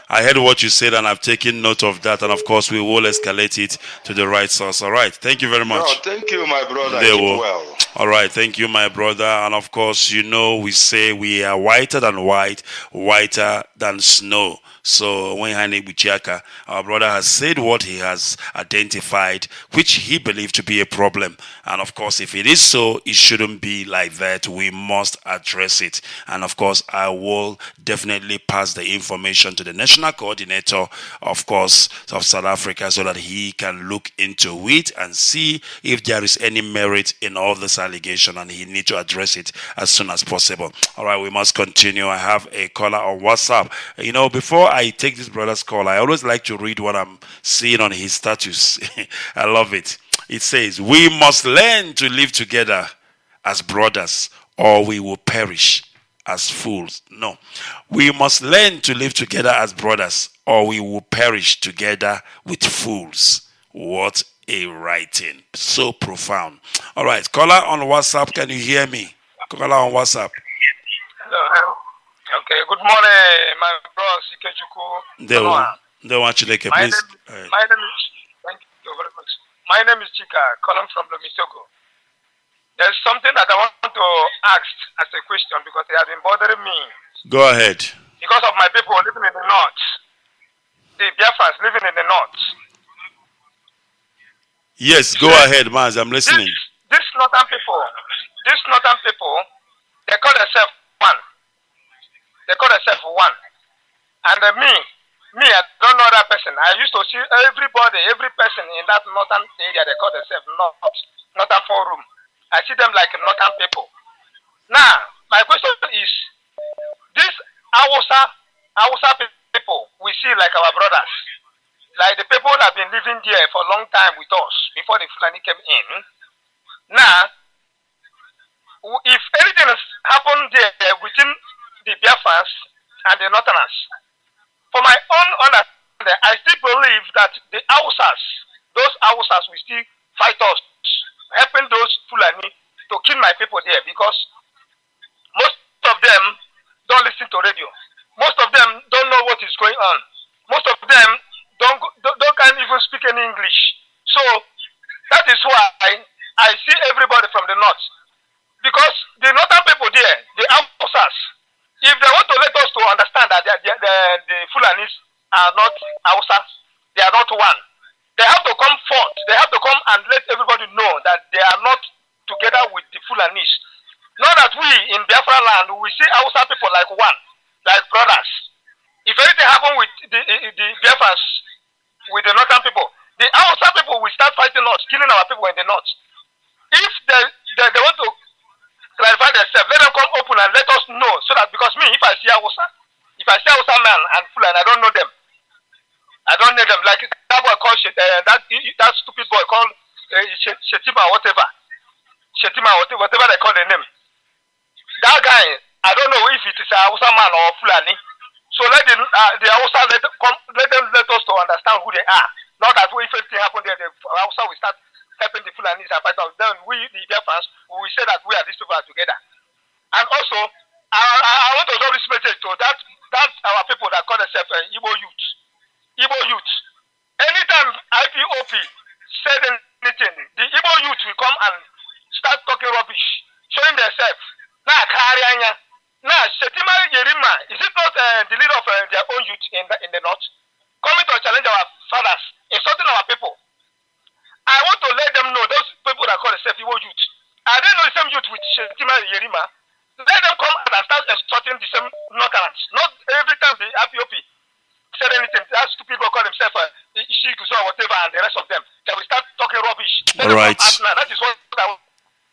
I heard what you said, and I've taken note of that. And of course, we will escalate it to the right source. All right. Thank you very much. No, thank you, my brother. Keep well. All right. Thank you, my brother. And of course, you know, we say we are whiter than white, whiter than snow. So when our brother has said what he has identified, which he believed to be a problem. And of course, if it is so, it shouldn't be like that. We must address it. And of course, I will definitely pass the information to the national coordinator, of course, of South Africa, so that he can look into it and see if there is any merit in all this allegation, and he needs to address it as soon as possible. All right, we must continue. I have a caller on WhatsApp. You know, before I take this brother's call, I always like to read what I'm seeing on his status. I love it. It says, we must learn to live together as brothers, or we will perish as fools. No, we must learn to live together as brothers, or we will perish together with fools. What a writing. So profound. All right, caller on WhatsApp, can you hear me? Caller on WhatsApp. Hello. Okay, good morning, my bros, Ikechukwu. They want you to please. My name is, thank you very much. My name is Chika, calling from Lomisogo. There's something that I want to ask as a question because it has been bothering me. Go ahead. Because of my people living in the north, the Biafras living in the north. Yes, go ahead, Mazi, I'm listening. These northern people, they call themselves one. They call themselves one. And me, I don't know that person. I used to see every person in that northern area, they call themselves northern forum. I see them like northern people. Now, my question is, these Hausa people, we see like our brothers, like the people that have been living there for a long time with us before the Fulani came in. Now, if anything has happened there within the Biafrans and the Northerners, for my own understanding, I still believe that the those Hausas will still fight us, helping those Fulani to kill my people there, because most of them don't listen to radio. Most of them don't know what is going on. Most of them can't even speak any English. So that is why I see everybody from the north. Because the northern people there, the Hausas, if they want to let us to understand that the Fulanis are not Hausas, they are not one, they have to come forth. They have to come and let everybody know that they are not together with the Fulanis. Not that we in Biafra land, we see Hausa people like one, like brothers. If anything happen with the Biafras, with the northern people, the Hausa people will start fighting us, killing our people in the north. If they want to clarify themselves, let them come open and let us know, so that, because me, if I see Hausa man and Fulani, I don't know them. I don't know them. Like that boy called that stupid boy called Shetima whatever they call the name. That guy, I don't know if it is a Hausa man or Fulani. So let the Hausa let us to understand who they are. Not that if anything happen there, the Hausa will start helping the Fulanis and fight out. Then we, the Biafrans, we will say that we are these people together. And also, I want to drop this message to that our people that call themselves Igbo youth. Igbo youth. Anytime IPOP said anything, the Igbo youth will come and start talking rubbish, showing themselves. Now, Shetima Yerima, is it not the leader of their own youth in the north? Coming to challenge our fathers, insulting our people. I want to let them know, those people that call themselves Igbo youth, are they not the same youth with Shetima Yerima? Let them come out and start insulting the same knockouts. Not every time the IPOP said anything, that's two people call themselves Shikuso or whatever, and the rest of them. They will start talking rubbish. All right. That is what I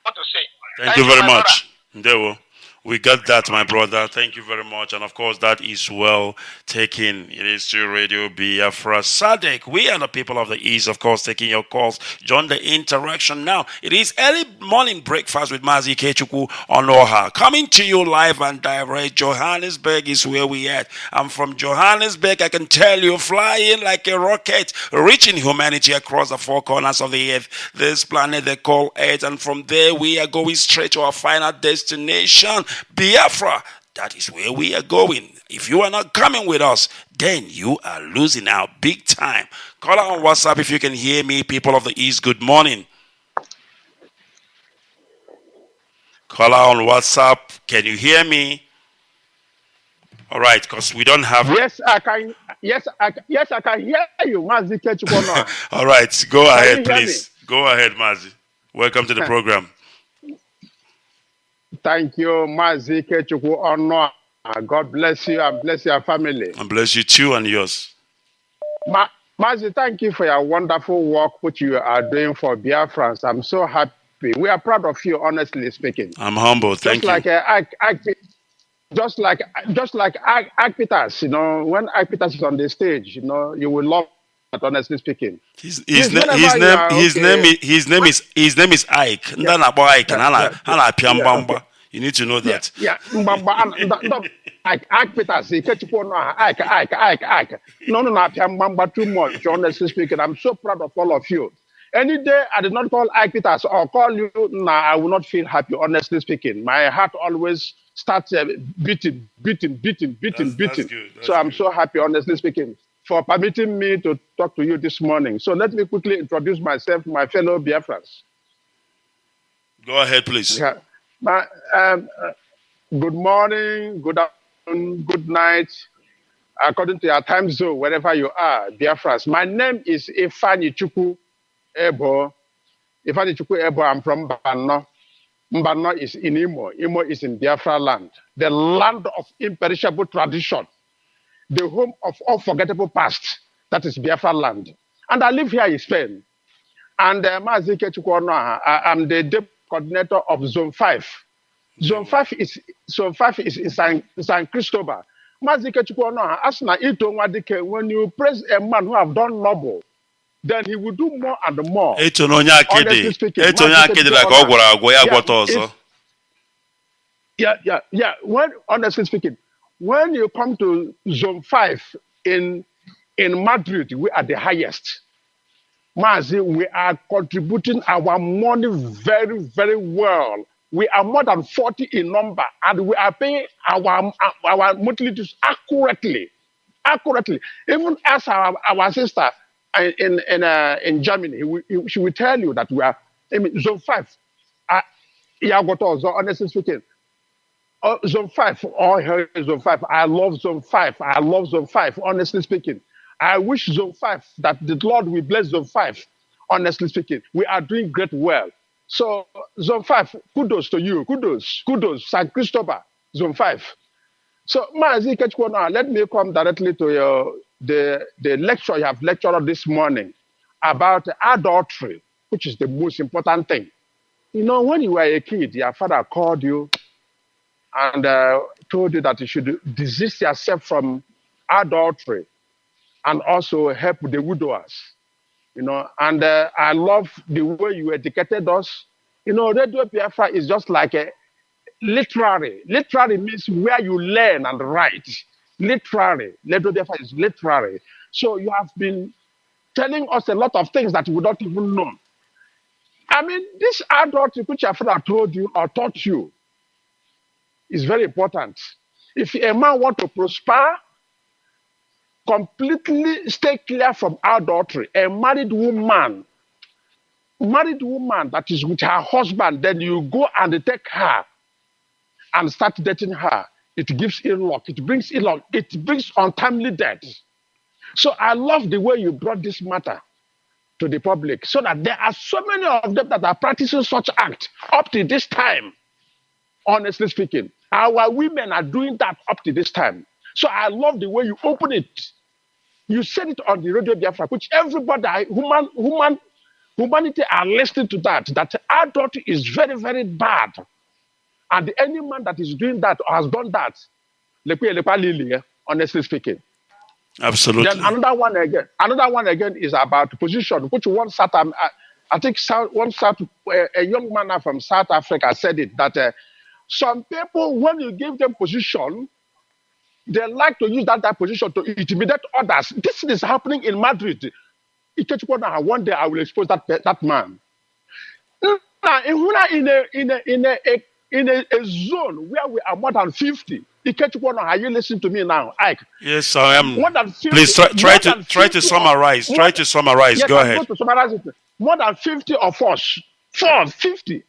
want to say. Thank you very much. Ndewo. We got that, my brother. Thank you very much. And of course, that is well taken. It is to Radio Biafra SADEC. We are the people of the East, of course, taking your calls. Join the interaction now. It is early morning breakfast with Mazi Ikechukwu Onuoha. Coming to you live and direct. Johannesburg is where we at. I'm from Johannesburg. I can tell you, flying like a rocket, reaching humanity across the four corners of the earth. This planet they call Earth. And from there, we are going straight to our final destination. Biafra, that is where we are going. If you are not coming with us, then you are losing out big time. Call out on WhatsApp if you can hear me, people of the East. Good morning. Call out on WhatsApp. Can you hear me? All right, because we don't have. Yes, I can. Yes, I can hear you, Mazi Ikechukwu. All right, go ahead, please. Go ahead, Mazi. Welcome to the program. Thank you, Mazi Ikechukwu Onuoha. God bless you and bless your family. And bless you too and yours. Mazi, thank you for your wonderful work which you are doing for Biafrans. I'm so happy. We are proud of you, honestly speaking. I'm humble. Thank you. Just like Akpitas, you know, when Akpitas is on the stage, you know, you will love it, honestly speaking. His name is Ike. Yeah. You need to know that. Yeah. Ike Peters, Ike. No, too much, honestly speaking. I'm so proud of all of you. Any day I did not call Ike Peters or call you, I will not feel happy, honestly speaking. My heart always starts beating. That's good. So I'm so happy, honestly speaking, for permitting me to talk to you this morning. So let me quickly introduce myself, my fellow Biafrans. Go ahead, please. Yeah. Good morning, good afternoon, good night, according to your time zone, wherever you are, Biafrans. My name is Ikechukwu Ebo. Ikechukwu Ebo, I'm from Mbano. Mbano is in Imo. Imo is in Biafra land, the land of imperishable tradition, the home of unforgettable past. That is Biafra land. And I live here in Spain. And Mazi Ikechukwu Onuoha, I'm the deputy coordinator of Zone 5. Zone 5 is in San Cristobal. Mazi Ikechukwu Onuoha, asna ito nwadike, when you praise a man who have done noble, then he will do more and more. Yeah. Honestly speaking, when you come to Zone 5 in Madrid, we are the highest. Mazi, we are contributing our money very, very well. We are more than 40 in number, and we are paying our monthly dues accurately. Even as our sister in Germany, she will tell you that we are Zone 5. Honestly speaking, Zone 5. Zone 5. I love Zone 5. Honestly speaking. I wish Zone 5 that the Lord will bless Zone 5. Honestly speaking, we are doing great well. So Zone 5, kudos to you. Kudos, San Cristobal, Zone 5. So Mazi Ikechukwu Onuoha, let me come directly to the lecture you have lectured this morning about adultery, which is the most important thing. You know, when you were a kid, your father called you and told you that you should desist yourself from adultery and also help the widowers, you know. And I love the way you educated us. You know, Radio Biafra is just like a literary. Literary means where you learn and write. Literary. Radio Biafra is literary. So you have been telling us a lot of things that we don't even know. I mean, this adultery which your father told you or taught you is very important. If a man wants to prosper, completely stay clear from adultery. A married woman that is with her husband, then you go and take her and start dating her. It gives ill luck. It brings ill luck. It brings untimely death. So I love the way you brought this matter to the public, so that there are so many of them that are practicing such act up to this time. Honestly speaking, our women are doing that up to this time. So I love the way you open it. You said it on the radio Biafra, which everybody, humanity are listening to that. That adult is very, very bad, and any man that is doing that or has done that, honestly speaking. Absolutely. Then another one again is about position, which one South, I think a young man from South Africa said it, that some people, when you give them position, they like to use that position to intimidate others. This is happening in Madrid. Ikechukwu, one day I will expose that man. Now, in a zone where we are more than 50. Ikechukwu, are you listening to me now, Ike? Yes, I am. More than 50, please try to summarize. Try to summarize. Yes, Go I'm ahead. going to summarize it. More than 50 of us, 50.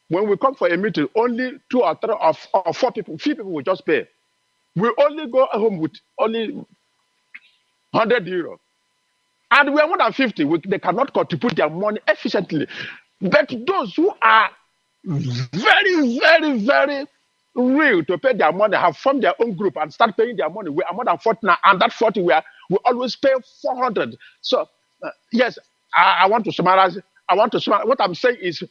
When we come for a meeting, only 2 or 3 or 4 people, 3 people will just pay. We only go home with only 100 euros. And we are more than 50. They cannot contribute their money efficiently. But those who are very, very, very real to pay their money have formed their own group and start paying their money. We are more than 40 now, and that 40 we always pay 400. So yes, I want to summarize. What I'm saying is,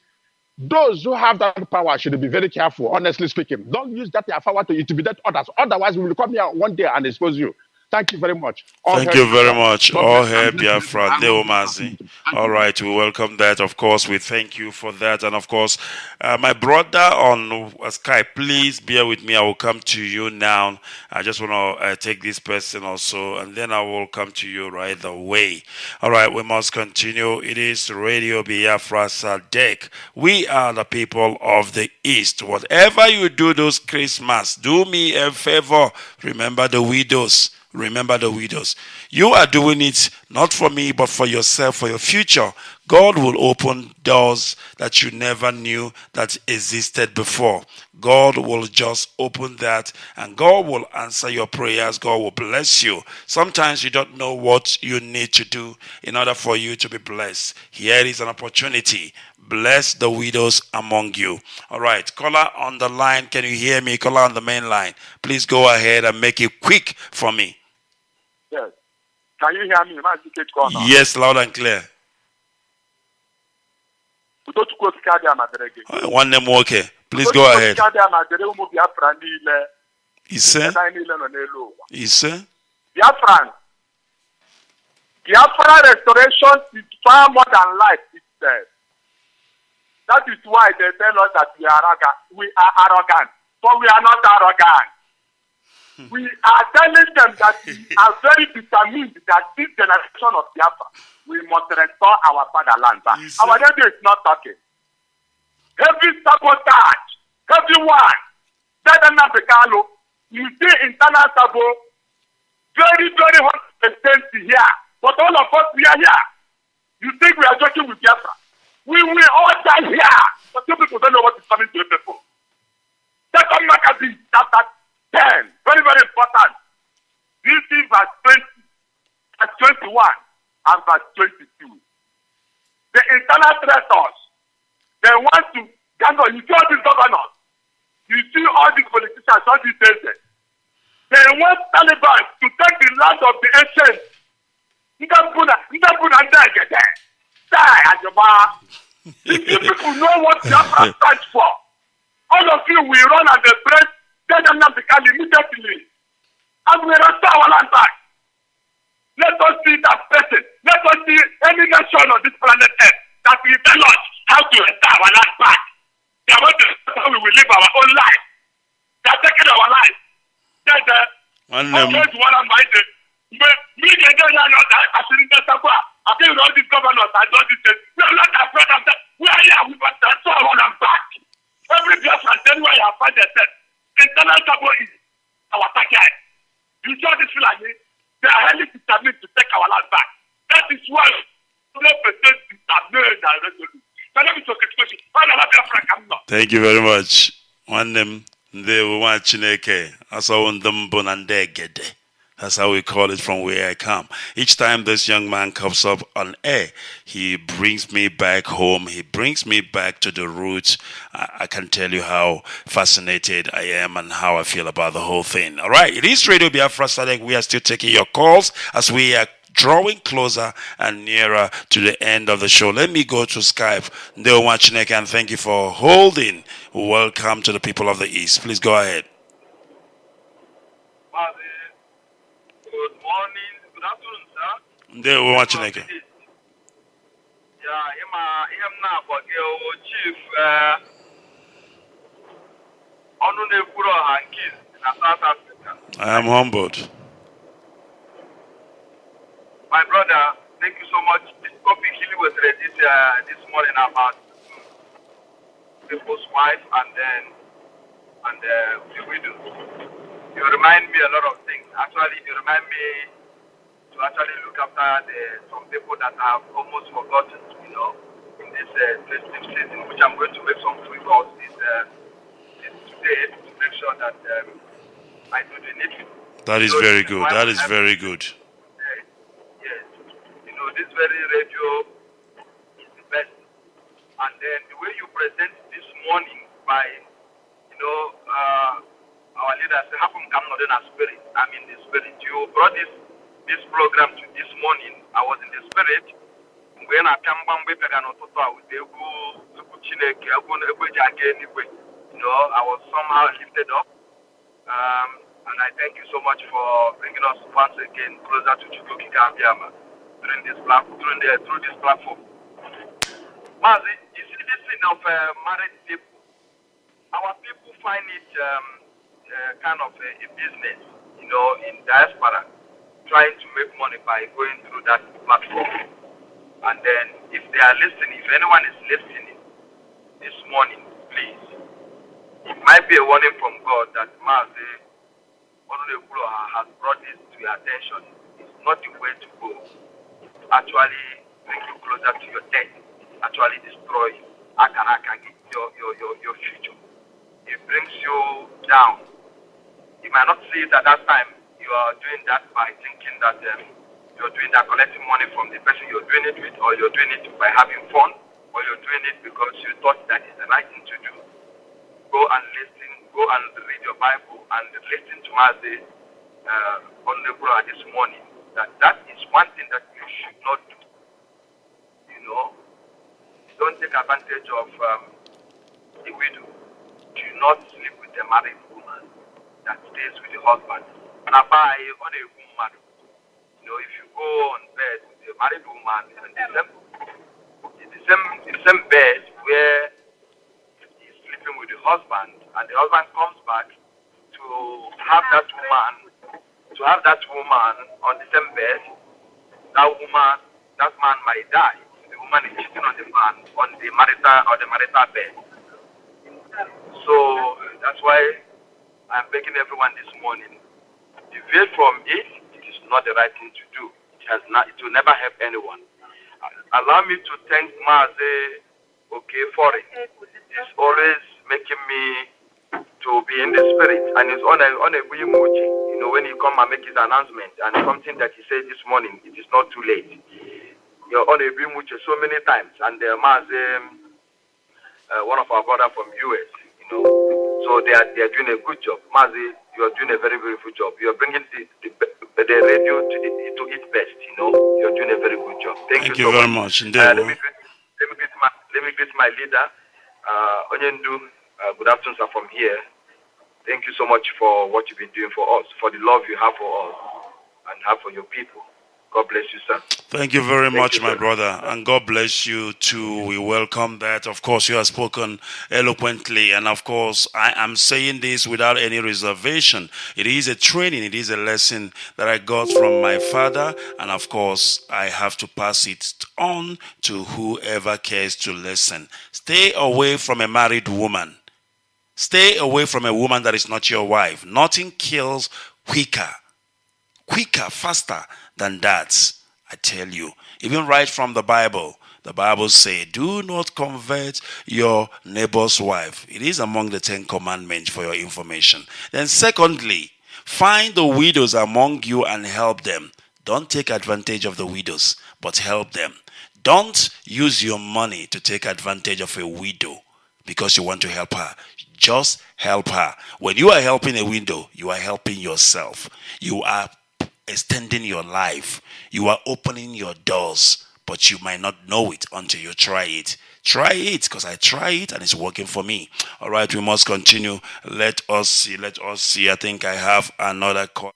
those who have that power should be very careful. Honestly speaking, don't use that power to intimidate others. Otherwise, we will come here one day and expose you. Thank you very much. Thank you very much. All hair Biafra, Leo Mazi. All right, we welcome that. Of course, we thank you for that. And of course, my brother on Skype, please bear with me. I will come to you now. I just want to take this person also, and then I will come to you right away. All right, we must continue. It is Radio Biafra SADEC. We are the people of the East. Whatever you do this Christmas, do me a favor. Remember the widows. Remember the widows. You are doing it not for me, but for yourself, for your future. God will open doors that you never knew that existed before. God will just open that, and God will answer your prayers. God will bless you. Sometimes you don't know what you need to do in order for you to be blessed. Here is an opportunity. Bless the widows among you. All right, caller on the line. Can you hear me? Caller on the main line. Please go ahead and make it quick for me. Yes. Can you hear me? Yes, loud and clear. One name, okay. Please go ahead. Ise? Biafra restoration is far more than life itself. That is why they tell us that we are arrogant. But we are not arrogant. We are telling them that we are very determined that this generation of Biafra, we must restore our fatherland back. Our radio is not talking. Every sabotage, everyone, you see internal sabo, very, very 100% here. But all of us, we are here. You think we are joking with Biafra? We will all die here. But some people don't know what is coming to the people. Second Maccabees, chapter 10, very, very important. This is verse 20, verse 21, and verse 22. The internal threats, they want to gang on. You see all these governors, you see all these politicians, all these agents. They want Taliban to take the land of the ancients. If you people know what Biafra stands for, all of you will run and embrace immediately. And we restore our land back. Let us see that person. Let us see any nation on this planet Earth that will tell us how to restore our land back. They want to how we will live our own life. They are taking our life. All these governors and all these things. We are not afraid of them. We are here. We must restore our land back. Every Biafran, anywhere you have found yourself, internal trouble is our target. You saw this flag, they are highly determined to take our land back. That is why 100% determined and resolute. Thank you very much. One name, They want Chineke. That's how we call it from where I come. Each time this young man comes up on air, he brings me back home. He brings me back to the roots. I can tell you how fascinated I am and how I feel about the whole thing. All right, it is Radio Biafra SADEC. We are still taking your calls as we are drawing closer and nearer to the end of the show. Let me go to Skype. Ndewa Chineke, and thank you for holding. Welcome to the people of the East. Please go ahead. Mazi, good morning, good afternoon, sir. Ndewa Chineke. Yeah, I'm not Chief Onuoha in South Africa. I am humbled. My brother, thank you so much. This topic he was read this morning about people's wife and the widow. You remind me a lot of things. Actually, you remind me to actually look after some people that I have almost forgotten, in this festive season, which I'm going to make some free calls this today to make sure that I do the needful. That is very good. That is very good. Yes. This very radio is the best. And then the way you present this morning by, our leader said, "Happen come not in a spirit." I'm in the spirit. You brought this program to this morning. I was in the spirit. When I come back, I was somehow lifted up. And I thank you so much for bringing us once again closer to Chukwu Abiyama through this platform. Mazi, you see this thing of married people. Our people find it kind of a business, in diaspora, trying to make money by going through that platform. And then if they are listening, if anyone is listening this morning, please, it might be a warning from God that Mazi Onuoha has brought this to your attention. It's not the way to go. It actually brings you closer to your death. Actually destroy your future. It brings you down. You might not see it at that time. You are doing that by thinking that you're doing that, collecting money from the person you're doing it with, or you're doing it by having fun, or you're doing it because you thought that is the right thing to do. Go and listen, go and read your Bible and listen to Mazi Onuoha this morning. That is one thing that you should not do. Don't take advantage of the widow. Do not sleep with a married woman that stays with the husband. And I buy on a woman. If you go on bed with a married woman in the same bed where he's sleeping with the husband, and the husband comes back to have that woman on the same bed, that man might die. The woman is cheating on the man on the marital bed. So that's why I'm begging everyone this morning, deviate from it. It is not the right thing to do. It will never help anyone. Allow me to thank Mazi for it. It's always making me to be in the spirit, and it's on a emoji. When he come and make his announcement, and something that he said this morning, it is not too late. You're on a emoji so many times, and Mazi, one of our brothers from US, so they are doing a good job. Mazi, you are doing a very, very good job. You are bringing the radio to its best. You are doing a very good job. Thank you so very much. much. Let me greet my leader, Onyendu. Good afternoon, sir, from here. Thank you so much for what you've been doing for us, for the love you have for us and have for your people. God bless you, sir. Thank you very much, my brother. And God bless you too. We welcome that. Of course, you have spoken eloquently. And of course, I am saying this without any reservation. It is a training. It is a lesson that I got from my father. And of course, I have to pass it on to whoever cares to listen. Stay away from a married woman. Stay away from a woman that is not your wife. Nothing kills quicker, faster than that. I tell you, even right from the Bible, The Bible says, do not convert your neighbor's wife. It is among the 10 commandments for your information. Then secondly, find the widows among you and help them. Don't take advantage of the widows, but help them. Don't use your money to take advantage of a widow because you want to help her. Just help her. When you are helping a widow, you are helping yourself. You are extending your life. You are opening your doors, but you might not know it until you try it. Try it, because I try it and it's working for me. All right, we must continue. Let us see. I think I have another call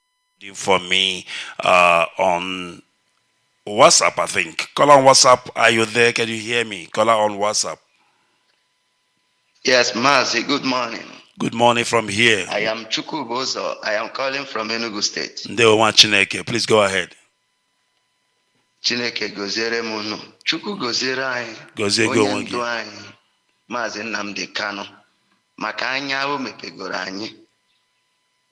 for me on WhatsApp, I think. Call on WhatsApp. Are you there? Can you hear me? Call on WhatsApp. Yes, Mazi, good morning. Good morning from here. I am Chukwu Bozo. I am calling from Enugu State. Ndewo Chineke. Please go ahead. Chineke goziere munu. Chukwu goziere anyị. Gozie go onye ndu anyị. Mazi Nnamdi Kanu. Maka anya o mepegoro anyị.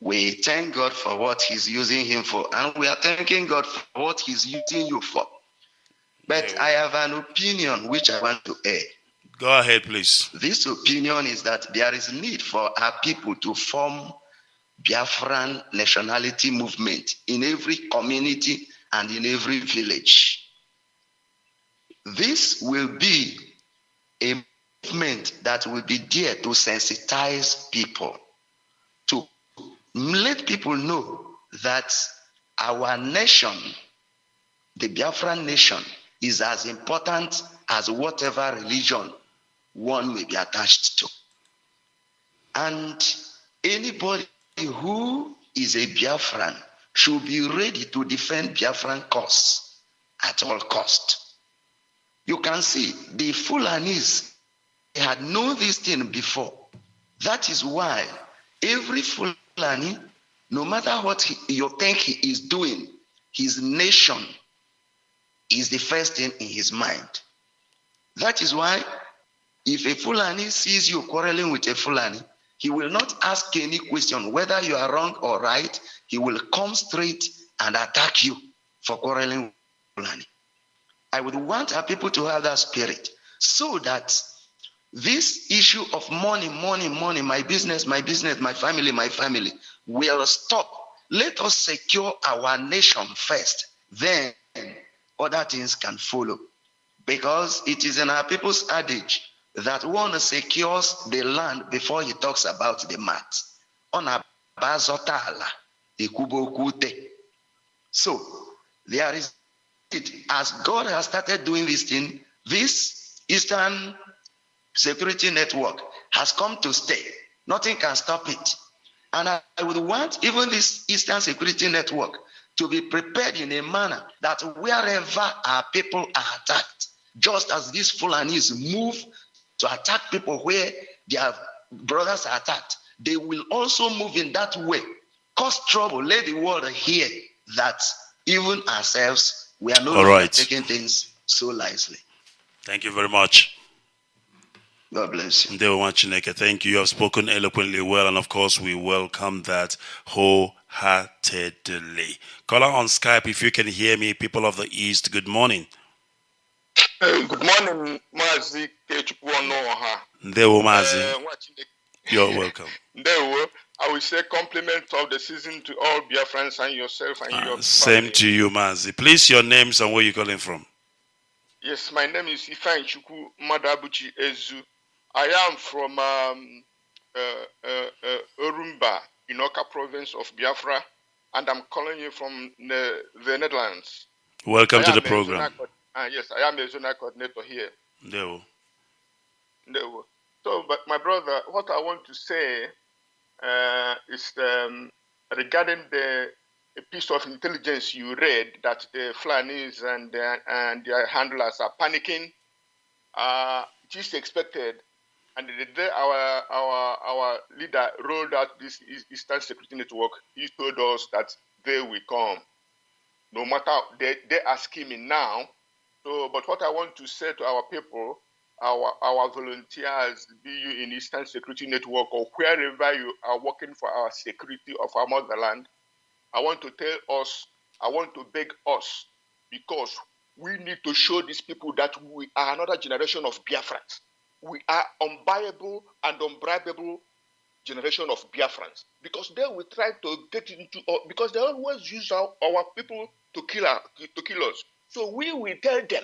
We thank God for what He's using him for, and we are thanking God for what He's using you for. But I have an opinion which I want to air. Go ahead, please. This opinion is that there is need for our people to form Biafran nationality movement in every community and in every village. This will be a movement that will be there to sensitize people, to let people know that our nation, the Biafran nation, is as important as whatever religion one may be attached to. And anybody who is a Biafran should be ready to defend Biafran cause at all cost. You can see the Fulanis had known this thing before. That is why every Fulani, no matter what you think he is doing, his nation is the first thing in his mind. That is why if a Fulani sees you quarreling with a Fulani, he will not ask any question whether you are wrong or right. He will come straight and attack you for quarreling with Fulani. I would want our people to have that spirit so that this issue of money, my business, my family, will stop. Let us secure our nation first. Then other things can follow. Because it is in our people's adage that one secures the land before he talks about the mat. So there is it. As God has started doing this thing, this Eastern Security Network has come to stay. Nothing can stop it. And I would want even this Eastern Security Network to be prepared in a manner that wherever our people are attacked, just as these Fulanis move to attack people where their brothers are attacked, they will also move in that way, cause trouble, let the world hear that even ourselves, we are no longer taking things so lightly. Thank you very much. God bless you. Thank you. You have spoken eloquently well, and of course, we welcome that wholeheartedly. Caller on Skype, if you can hear me, people of the East, good morning. Good morning, Mazi. Ikechukwu Onuoha. Ndewo Mazi. You're welcome. Ndewo. I will say compliment of the season to all Biafrans and yourself and your Same family. to you, Mazi. Please, your names and where you're calling from. Yes, my name is Ikechukwu Madabuchi Ezu. I am from Urumba, Inoka province of Biafra, and I'm calling you from the Netherlands. Welcome to the program. Yes, I am a zonal coordinator here. Ndewo. So, but my brother, what I want to say is regarding the piece of intelligence you read that the Fulanis and their handlers are panicking. It is expected, and the day our leader rolled out this Eastern Security Network, he told us that they will come. No matter they are scheming now. So, but what I want to say to our people, our volunteers, be you in Eastern Security Network or wherever you are working for our security of our motherland, I want to beg us, because We need to show these people that we are another generation of Biafrans. We are unbuyable and unbribable generation of Biafrans, because they will try to get into, because they always use our people to kill us. So we will tell them,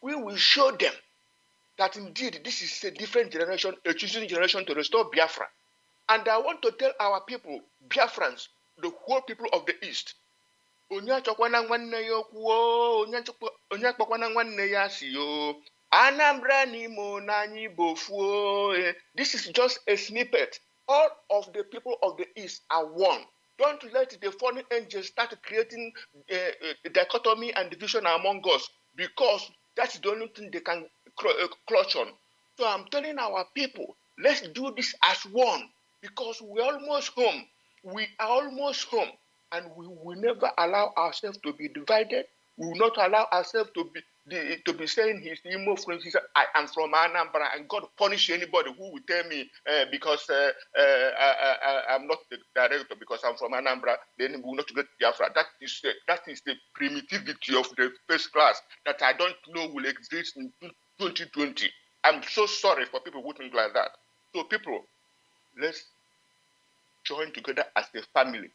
we will show them that indeed this is a different generation, a choosing generation to restore Biafra. And I want to tell our people, Biafrans, the whole people of the East, Anambra Nimo Nani Bofuo. This is just a snippet. All of the people of the East are one. Don't let the foreign angels start creating a dichotomy and division among us, because that's the only thing they can clutch on. So I'm telling our people, let's do this as one, because we're almost home. We are almost home, and we will never allow ourselves to be divided. We will not allow ourselves to be saying his emo friends. He said, I am from Anambra, and God punish anybody who will tell me because I'm not the director, because I'm from Anambra, then we will not get Biafra. That is the primitivity of the first class that I don't know will exist in 2020. I'm so sorry for people who think like that. So people, let's join together as a family.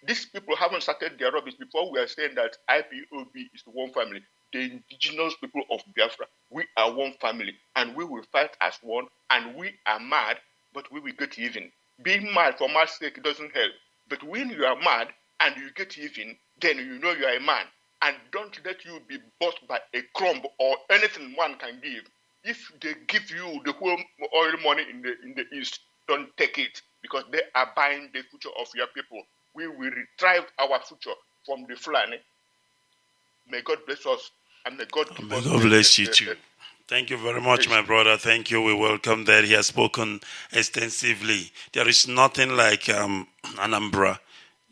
These people haven't started their rubbish before. We are saying that IPOB is one family. The indigenous people of Biafra, we are one family, and we will fight as one, and we are mad, but we will get even. Being mad for my sake doesn't help. But when you are mad and you get even, then you know you are a man. And don't let you be bought by a crumb or anything one can give. If they give you the whole oil money in the East, don't take it, because they are buying the future of your people. We will retrieve our future from the Fulani. May God bless us, and may God keep us. God bless you too. Thank you very much, my brother. Thank you. We welcome that. He has spoken extensively. There is nothing like Anambra.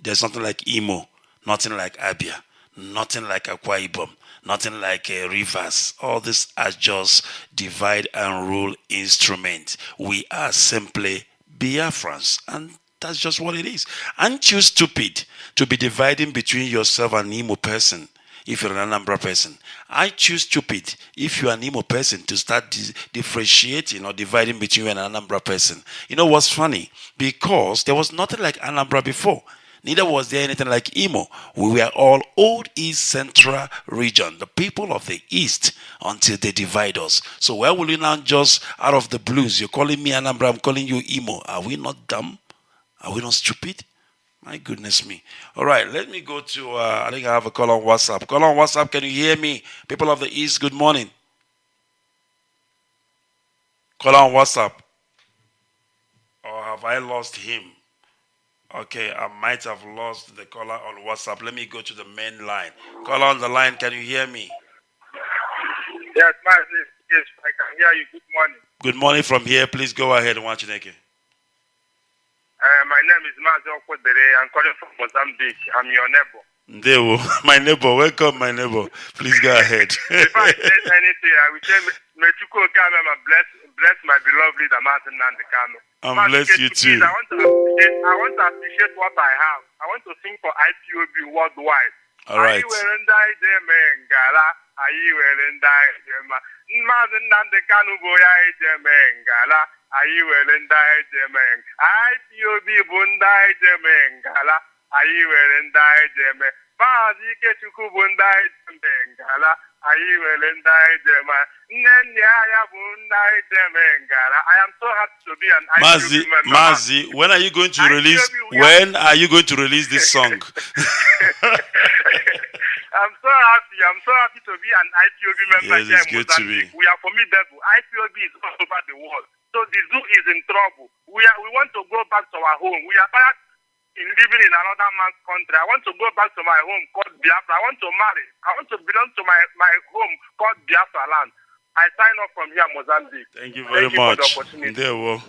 There's nothing like Imo. Nothing like Abia. Nothing like Akwa Ibom. Nothing like Rivers. All these are just divide and rule instruments. We are simply Biafrans, and that's just what it is. Aren't you stupid to be dividing between yourself and Imo person if you're an Anambra person? Aren't you stupid if you're an Imo person to start differentiating or dividing between you and an Anambra person? You know what's funny? Because there was nothing like Anambra before. Neither was there anything like Imo. We were all old East Central region, the people of the East, until they divide us. So where will you now just out of the blues? You're calling me Anambra, I'm calling you Imo. Are we not dumb? Are we not stupid? My goodness me. All right, let me go to, I think I have a call on WhatsApp. Call on WhatsApp, can you hear me? People of the East, good morning. Call on WhatsApp. Or have I lost him? Okay, I might have lost the caller on WhatsApp. Let me go to the main line. Caller on the line, can you hear me? Yes, Mazi. Yes, I can hear you. Good morning. Good morning from here. Please go ahead and watch it again. My name is Mazi Okwodere. I'm calling from Mozambique. I'm your neighbor. Ndeo, my neighbor. Welcome, my neighbor. Please go ahead. If I say anything, I will say, may Chukwu Okabema bless my beloved leader, Martin Nandekano. And bless you too. I want to appreciate what I have. I want to sing for IPOB worldwide. All right. Martin Nandekano boya ejemengala. Ayi were nda ejemeng. IPOB bụ nda ejemengala. Ayi were nda ejeme. Mazi Ikechukwu bụ nda ejemengala. Ayi were nda ejema. Nne ya bụ nda ejemengala. I am so happy to be an IPOB member. Mazi, when are you going to release this song? I'm so happy to be an IPOB member. Yes, it's good to be. We are formidable. IPOB is all over the world. So the zoo is in trouble. We want to go back to our home. We are tired in living in another man's country. I want to go back to my home called Biafra. I want to marry. I want to belong to my home called Biafra land. I sign off from here, Mozambique. Thank you very much. For the opportunity.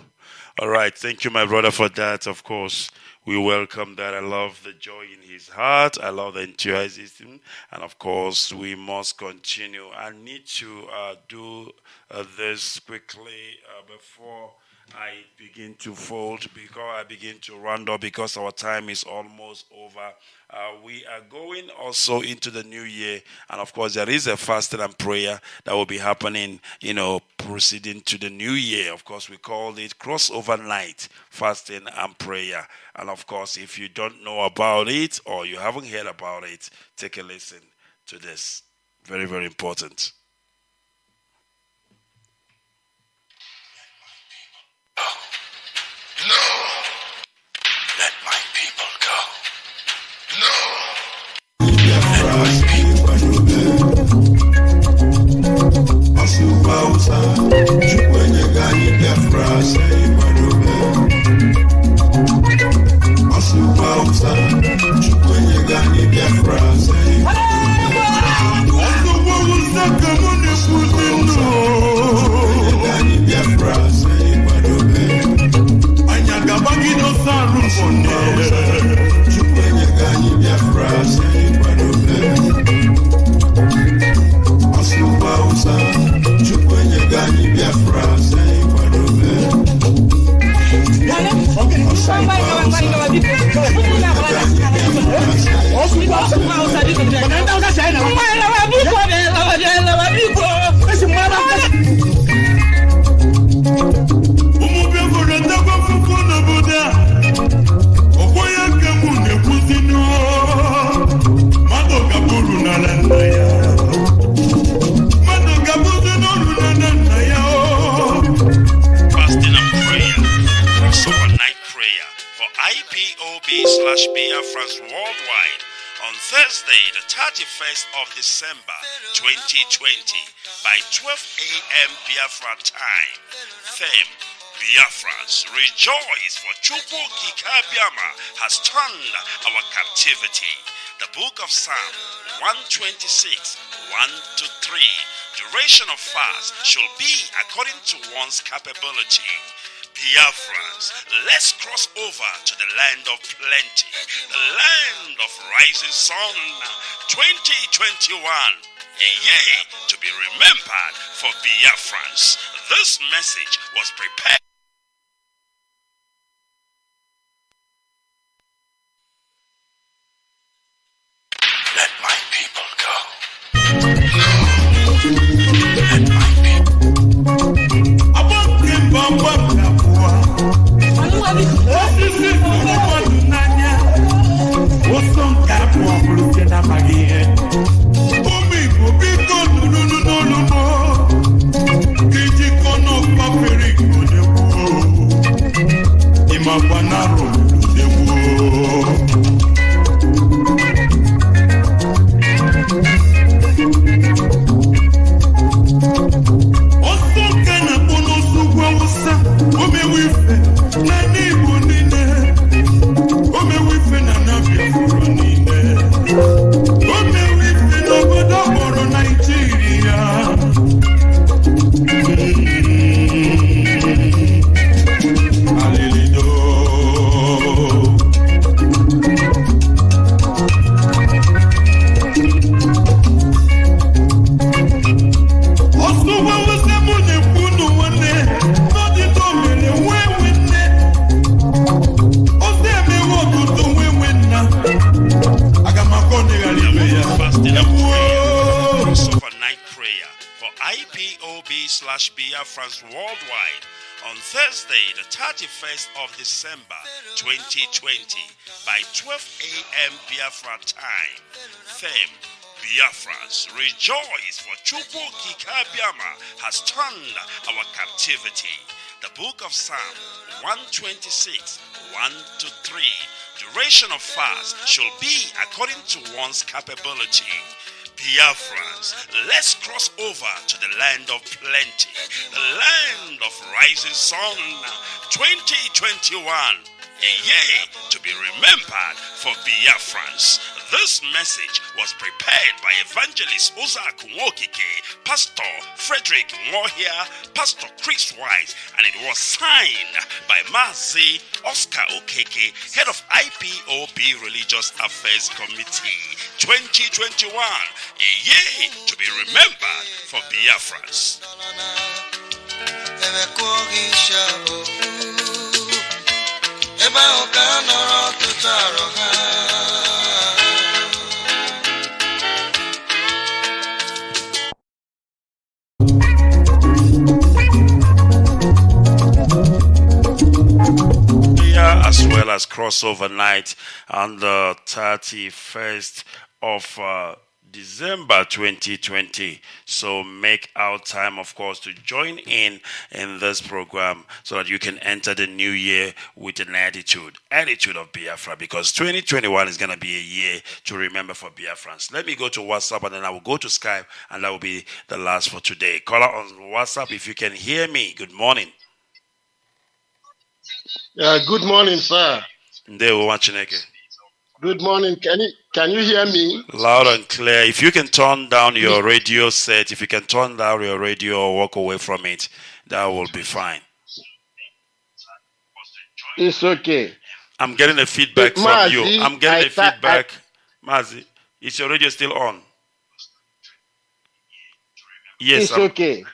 All right. Thank you, my brother, for that, of course. We welcome that. I love the joy in his heart. I love the enthusiasm. And of course, we must continue. I need to do this quickly before I begin to fold, because I begin to round up, because our time is almost over. We are going also into the new year, and of course there is a fasting and prayer that will be happening, proceeding to the new year. Of course, we call it crossover night fasting and prayer. And of course, if you don't know about it or you haven't heard about it, take a listen to this. Very, very important. Let my people go. No. Biafra worldwide on Thursday, the 31st of December 2020 by 12 a.m. Biafra time. Theme: Biafrans, rejoice, for Chukwu Kikabiama has turned our captivity. The book of Psalm 126, 1-3. Duration of fast shall be according to one's capability. Biafrans, let's cross over to the land of plenty, the land of rising sun. 2021, a year to be remembered for Biafrans. This message was prepared. Let my people go. Let my people. Biafrans worldwide on Thursday, the 31st of December 2020 by 12 a.m. Biafra time. Theme: Biafrans, rejoice, for Chukwu Kikabiama has turned our captivity. The book of Psalm 126, 1-3. Duration of fast shall be according to one's capability. Biafrans, let's cross over to the land of plenty, the land of rising sun. 2021, a year to be remembered for Biafrans. This message was prepared by Evangelist Ozak Nwokike, Pastor Frederick Onuoha, Pastor Chris Wise, and it was signed by Mazi Oscar Okeke, head of IPOB Religious Affairs Committee. 2021, a year to be remembered for Biafrans. As well as crossover night on the 31st of December 2020. So make our time, of course, to join in this program so that you can enter the new year with an attitude of Biafra, because 2021 is going to be a year to remember for Biafrans. Let me go to WhatsApp and then I will go to Skype, and that will be the last for today. Caller on WhatsApp, if you can hear me, good morning. Good morning, sir. Good morning. Can you hear me? Loud and clear. If you can turn down your radio set, if you can turn down your radio or walk away from it, that will be fine. It's okay. I'm getting a feedback from Mazi, you. I'm getting a feedback. Mazi, is your radio still on? Yes. It's okay.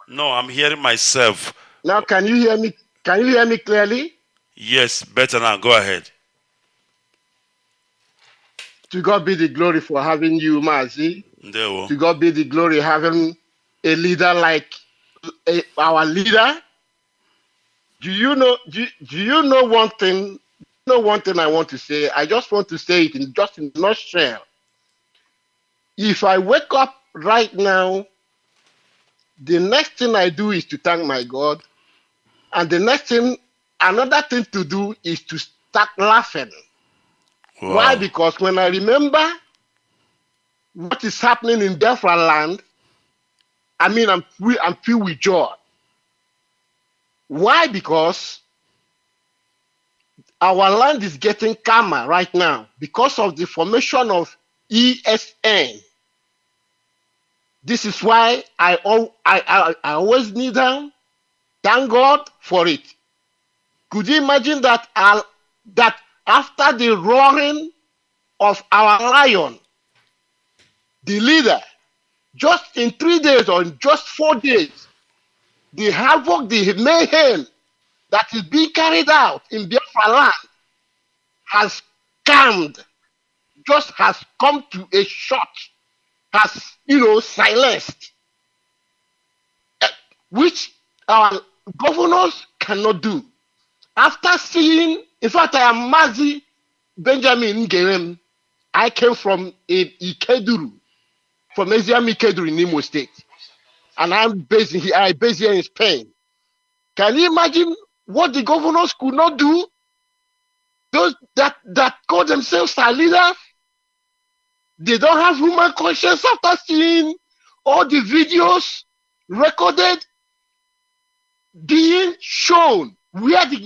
No, I'm hearing myself. Now, can you hear me? Can you hear me clearly? Yes, better now. Go ahead. To God be the glory for having you, Mazi. To God be the glory having a leader like our leader. Do you know one thing? One thing I want to say. I just want to say it in a nutshell. If I wake up right now, the next thing I do is to thank my God. And the next thing, another thing to do is to start laughing. Wow. Why? Because when I remember what is happening in Biafra land, I'm filled with joy. Why? Because our land is getting calmer right now because of the formation of ESN. This is why I always kneel down. Thank God for it. Could you imagine that after the roaring of our lion, the leader, just in 3 days or in just 4 days, the havoc, the mayhem that is being carried out in Biafra land has calmed, just has come to a short, has, silenced, which our governors cannot do. After seeing, in fact, I am Mazi Benjamin Ngerem. I came from Ikeduru, from Eziam Ikeduru in Imo State. And I'm based here in Spain. Can you imagine what the governors could not do? Those that call themselves our leaders, they don't have human conscience after seeing all the videos recorded being shown where the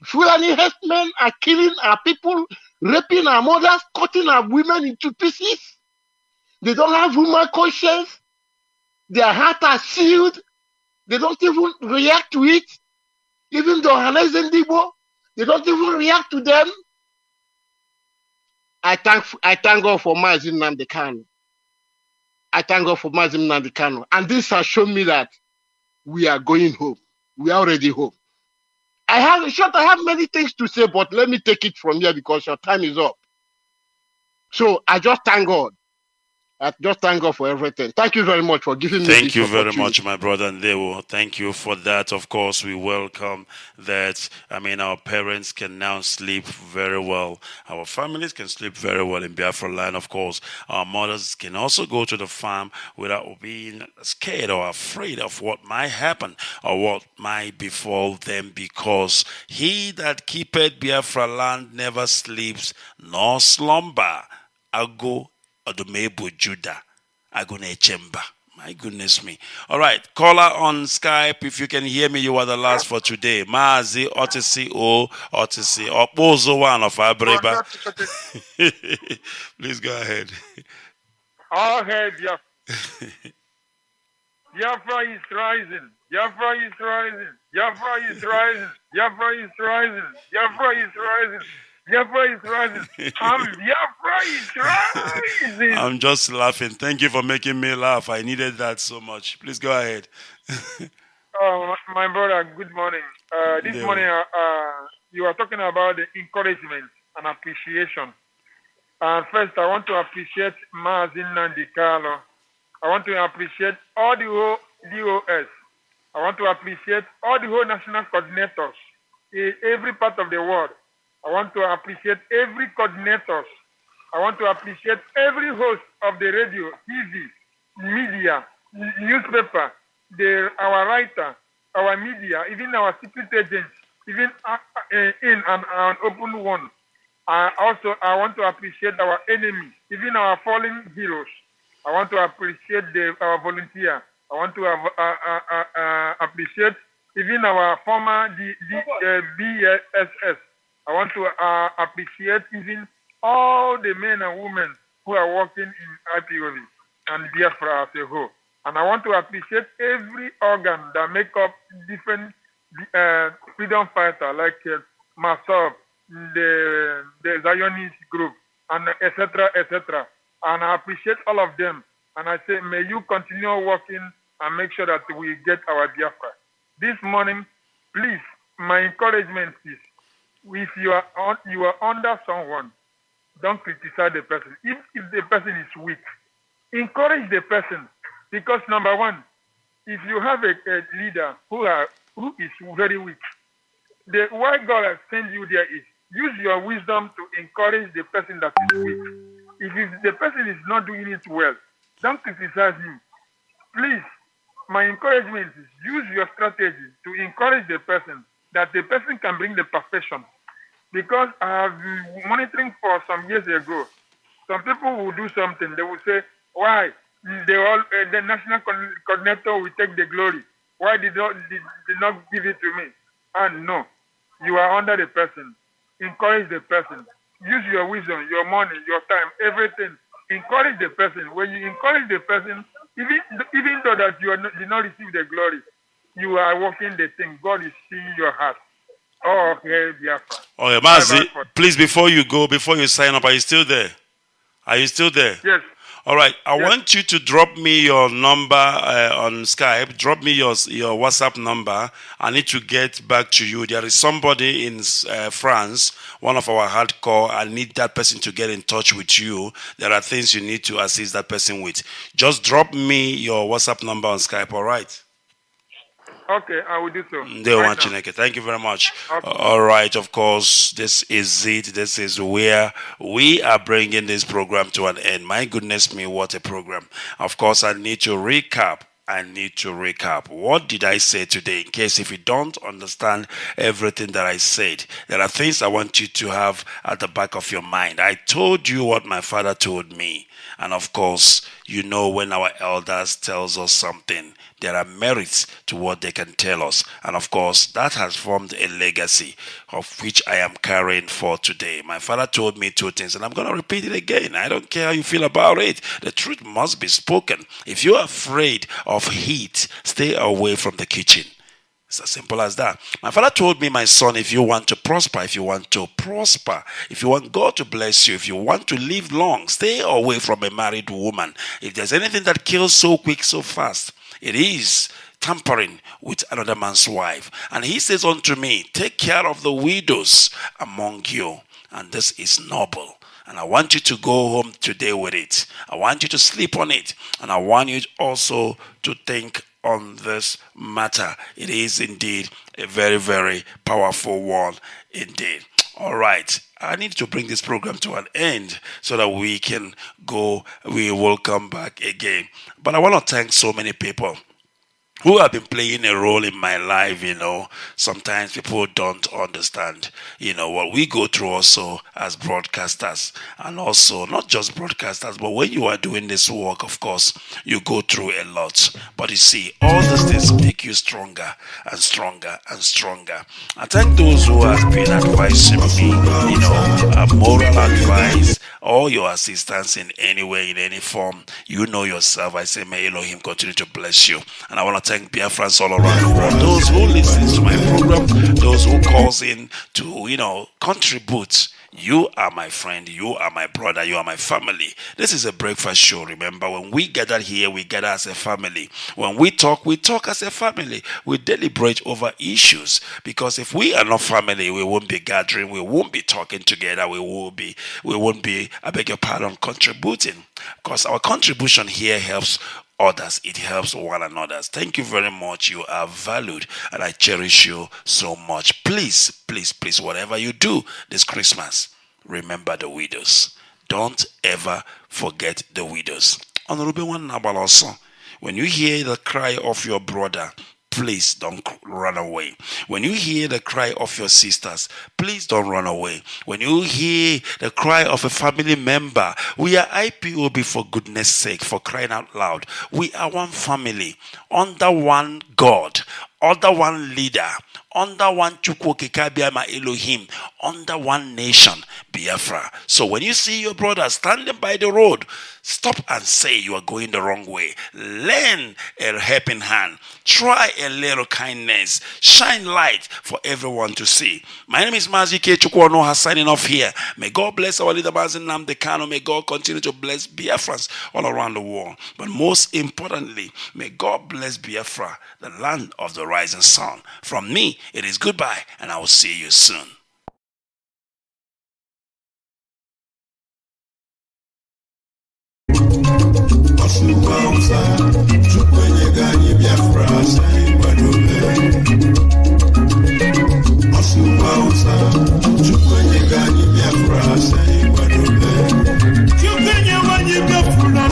Fulani herdsmen are killing our people, raping our mothers, cutting our women into pieces. They don't have human conscience. Their hearts are sealed. They don't even react to it. Even though Hanez and Dibo, they don't even react to them. I thank God for Mazi Nnamdi Kanu. I thank God for Mazi Nnamdi Kanu. And this has shown me that we are going home. We are already home. I have many things to say, but let me take it from here because your time is up. So I just thank God. I just thank God for everything. Thank you very much for giving me this opportunity. Thank you very much, my brother Ndewo. Thank you for that. Of course, we welcome that. Our parents can now sleep very well. Our families can sleep very well in Biafra land, of course. Our mothers can also go to the farm without being scared or afraid of what might happen or what might befall them, because he that keepeth Biafra land never sleeps nor slumber. Ago Odumebu Judah, Agune Chemba. My goodness me. All right, caller on Skype. If you can hear me, you are the last for today. Mazi, Otisi, Otisi, Opozo one of Abreba. Please go ahead. All hail Biafra. Biafra is rising. Biafra is rising. Biafra is rising. Biafra is rising. Biafra is rising. Biafra is rising. Biafra is rising. I'm just laughing. Thank you for making me laugh. I needed that so much. Please go ahead. Oh, my brother, good morning. This Yeah. morning, you are talking about the encouragement and appreciation. First, I want to appreciate Mazi Nandikalo. I want to appreciate all the whole DOS. I want to appreciate all the whole national coordinators in every part of the world. I want to appreciate every coordinators. I want to appreciate every host of the radio, TV, media, newspaper, our writer, our media, even our secret agents, even in an open one. Also, I want to appreciate our enemies, even our fallen heroes. I want to appreciate our volunteer. I want to appreciate even our former BSS. I want to appreciate even all the men and women who are working in IPOB and Biafra as a whole. And I want to appreciate every organ that make up different freedom fighter like myself, the Zionist group, and etc., etc. And I appreciate all of them. And I say, may you continue working and make sure that we get our Biafra. This morning, please, my encouragement is, if you are under someone, don't criticize the person. If the person is weak, encourage the person. Because number one, if you have a leader who is very weak, why God has sent you there is use your wisdom to encourage the person that is weak. If the person is not doing it well, don't criticize him. Please, my encouragement is use your strategy to encourage the person that the person can bring the perfection. Because I have been monitoring for some years ago, some people will do something. They will say, why? The national coordinator will take the glory. Why did not give it to me? And no, you are under the person. Encourage the person. Use your wisdom, your money, your time, everything. Encourage the person. When you encourage the person, even though that you did not receive the glory, you are working the thing. God is seeing your heart. Oh, okay, Biafra. Oh, yeah, Mazi, please, before you go, before you sign up, are you still there? Are you still there? Yes. All right. I want you to drop me your number on Skype. Drop me your WhatsApp number. I need to get back to you. There is somebody in France, one of our hardcore. I need that person to get in touch with you. There are things you need to assist that person with. Just drop me your WhatsApp number on Skype, all right? Okay, I will do so. Thank you very much. Okay. All right, of course, this is it. This is where we are bringing this program to an end. My goodness me, what a program. Of course, I need to recap. What did I say today? In case if you don't understand everything that I said, there are things I want you to have at the back of your mind. I told you what my father told me. And of course, you know when our elders tells us something, there are merits to what they can tell us. And of course, that has formed a legacy of which I am carrying for today. My father told me two things, and I'm going to repeat it again. I don't care how you feel about it. The truth must be spoken. If you're afraid of heat, stay away from the kitchen. It's as simple as that. My father told me, my son, if you want to prosper, if you want God to bless you, if you want to live long, stay away from a married woman. If there's anything that kills so quick, so fast, it is tampering with another man's wife. And he says unto me, take care of the widows among you. And this is noble. And I want you to go home today with it. I want you to sleep on it. And I want you also to think on this matter. It is indeed a very, very powerful one indeed. All right. I need to bring this program to an end so that we can go. We will come back again. But I want to thank so many people. who have been playing a role in my life, sometimes people don't understand, what we go through also as broadcasters, and also not just broadcasters, but when you are doing this work, of course, you go through a lot. But you see, all these things make you stronger and stronger and stronger. I thank those who have been advising me, moral advice, all your assistance in any way, in any form. You know yourself. I say, may Elohim continue to bless you. And I want to thank Biafrans all around the world. Those who listen to my program, those who calls in to, contribute. You are my friend, you are my brother, you are my family. This is a breakfast show. Remember, when we gather here, we gather as a family. When we talk as a family. We deliberate over issues. Because if we are not family, we won't be gathering, we won't be talking together, we won't be, I beg your pardon, contributing. Because our contribution here helps others, it helps one another. Thank you very much. You are valued and I cherish you so much. Please, please, please, whatever you do this Christmas, remember the widows. Don't ever forget the widows. Honorable one Nabaloso, when you hear the cry of your brother, please don't run away. When you hear the cry of your sisters, please don't run away. When you hear the cry of a family member, we are IPOB, for goodness sake, for crying out loud. We are one family, under one God, under one leader, under one Chukwu Kikabiama Elohim, under one nation, Biafra. So when you see your brother standing by the road, stop and say you are going the wrong way. Lend a helping hand. Try a little kindness. Shine light for everyone to see. My name is Mazi, Ikechukwu, Onuoha, signing off here. May God bless our leader, Mazi Nnamdi. May God continue to bless Biafrans all around the world. But most importantly, may God bless Biafra, the land of the rising sun. From me, it is goodbye, and I will see you soon. Chukwu enyega anyị Biafra,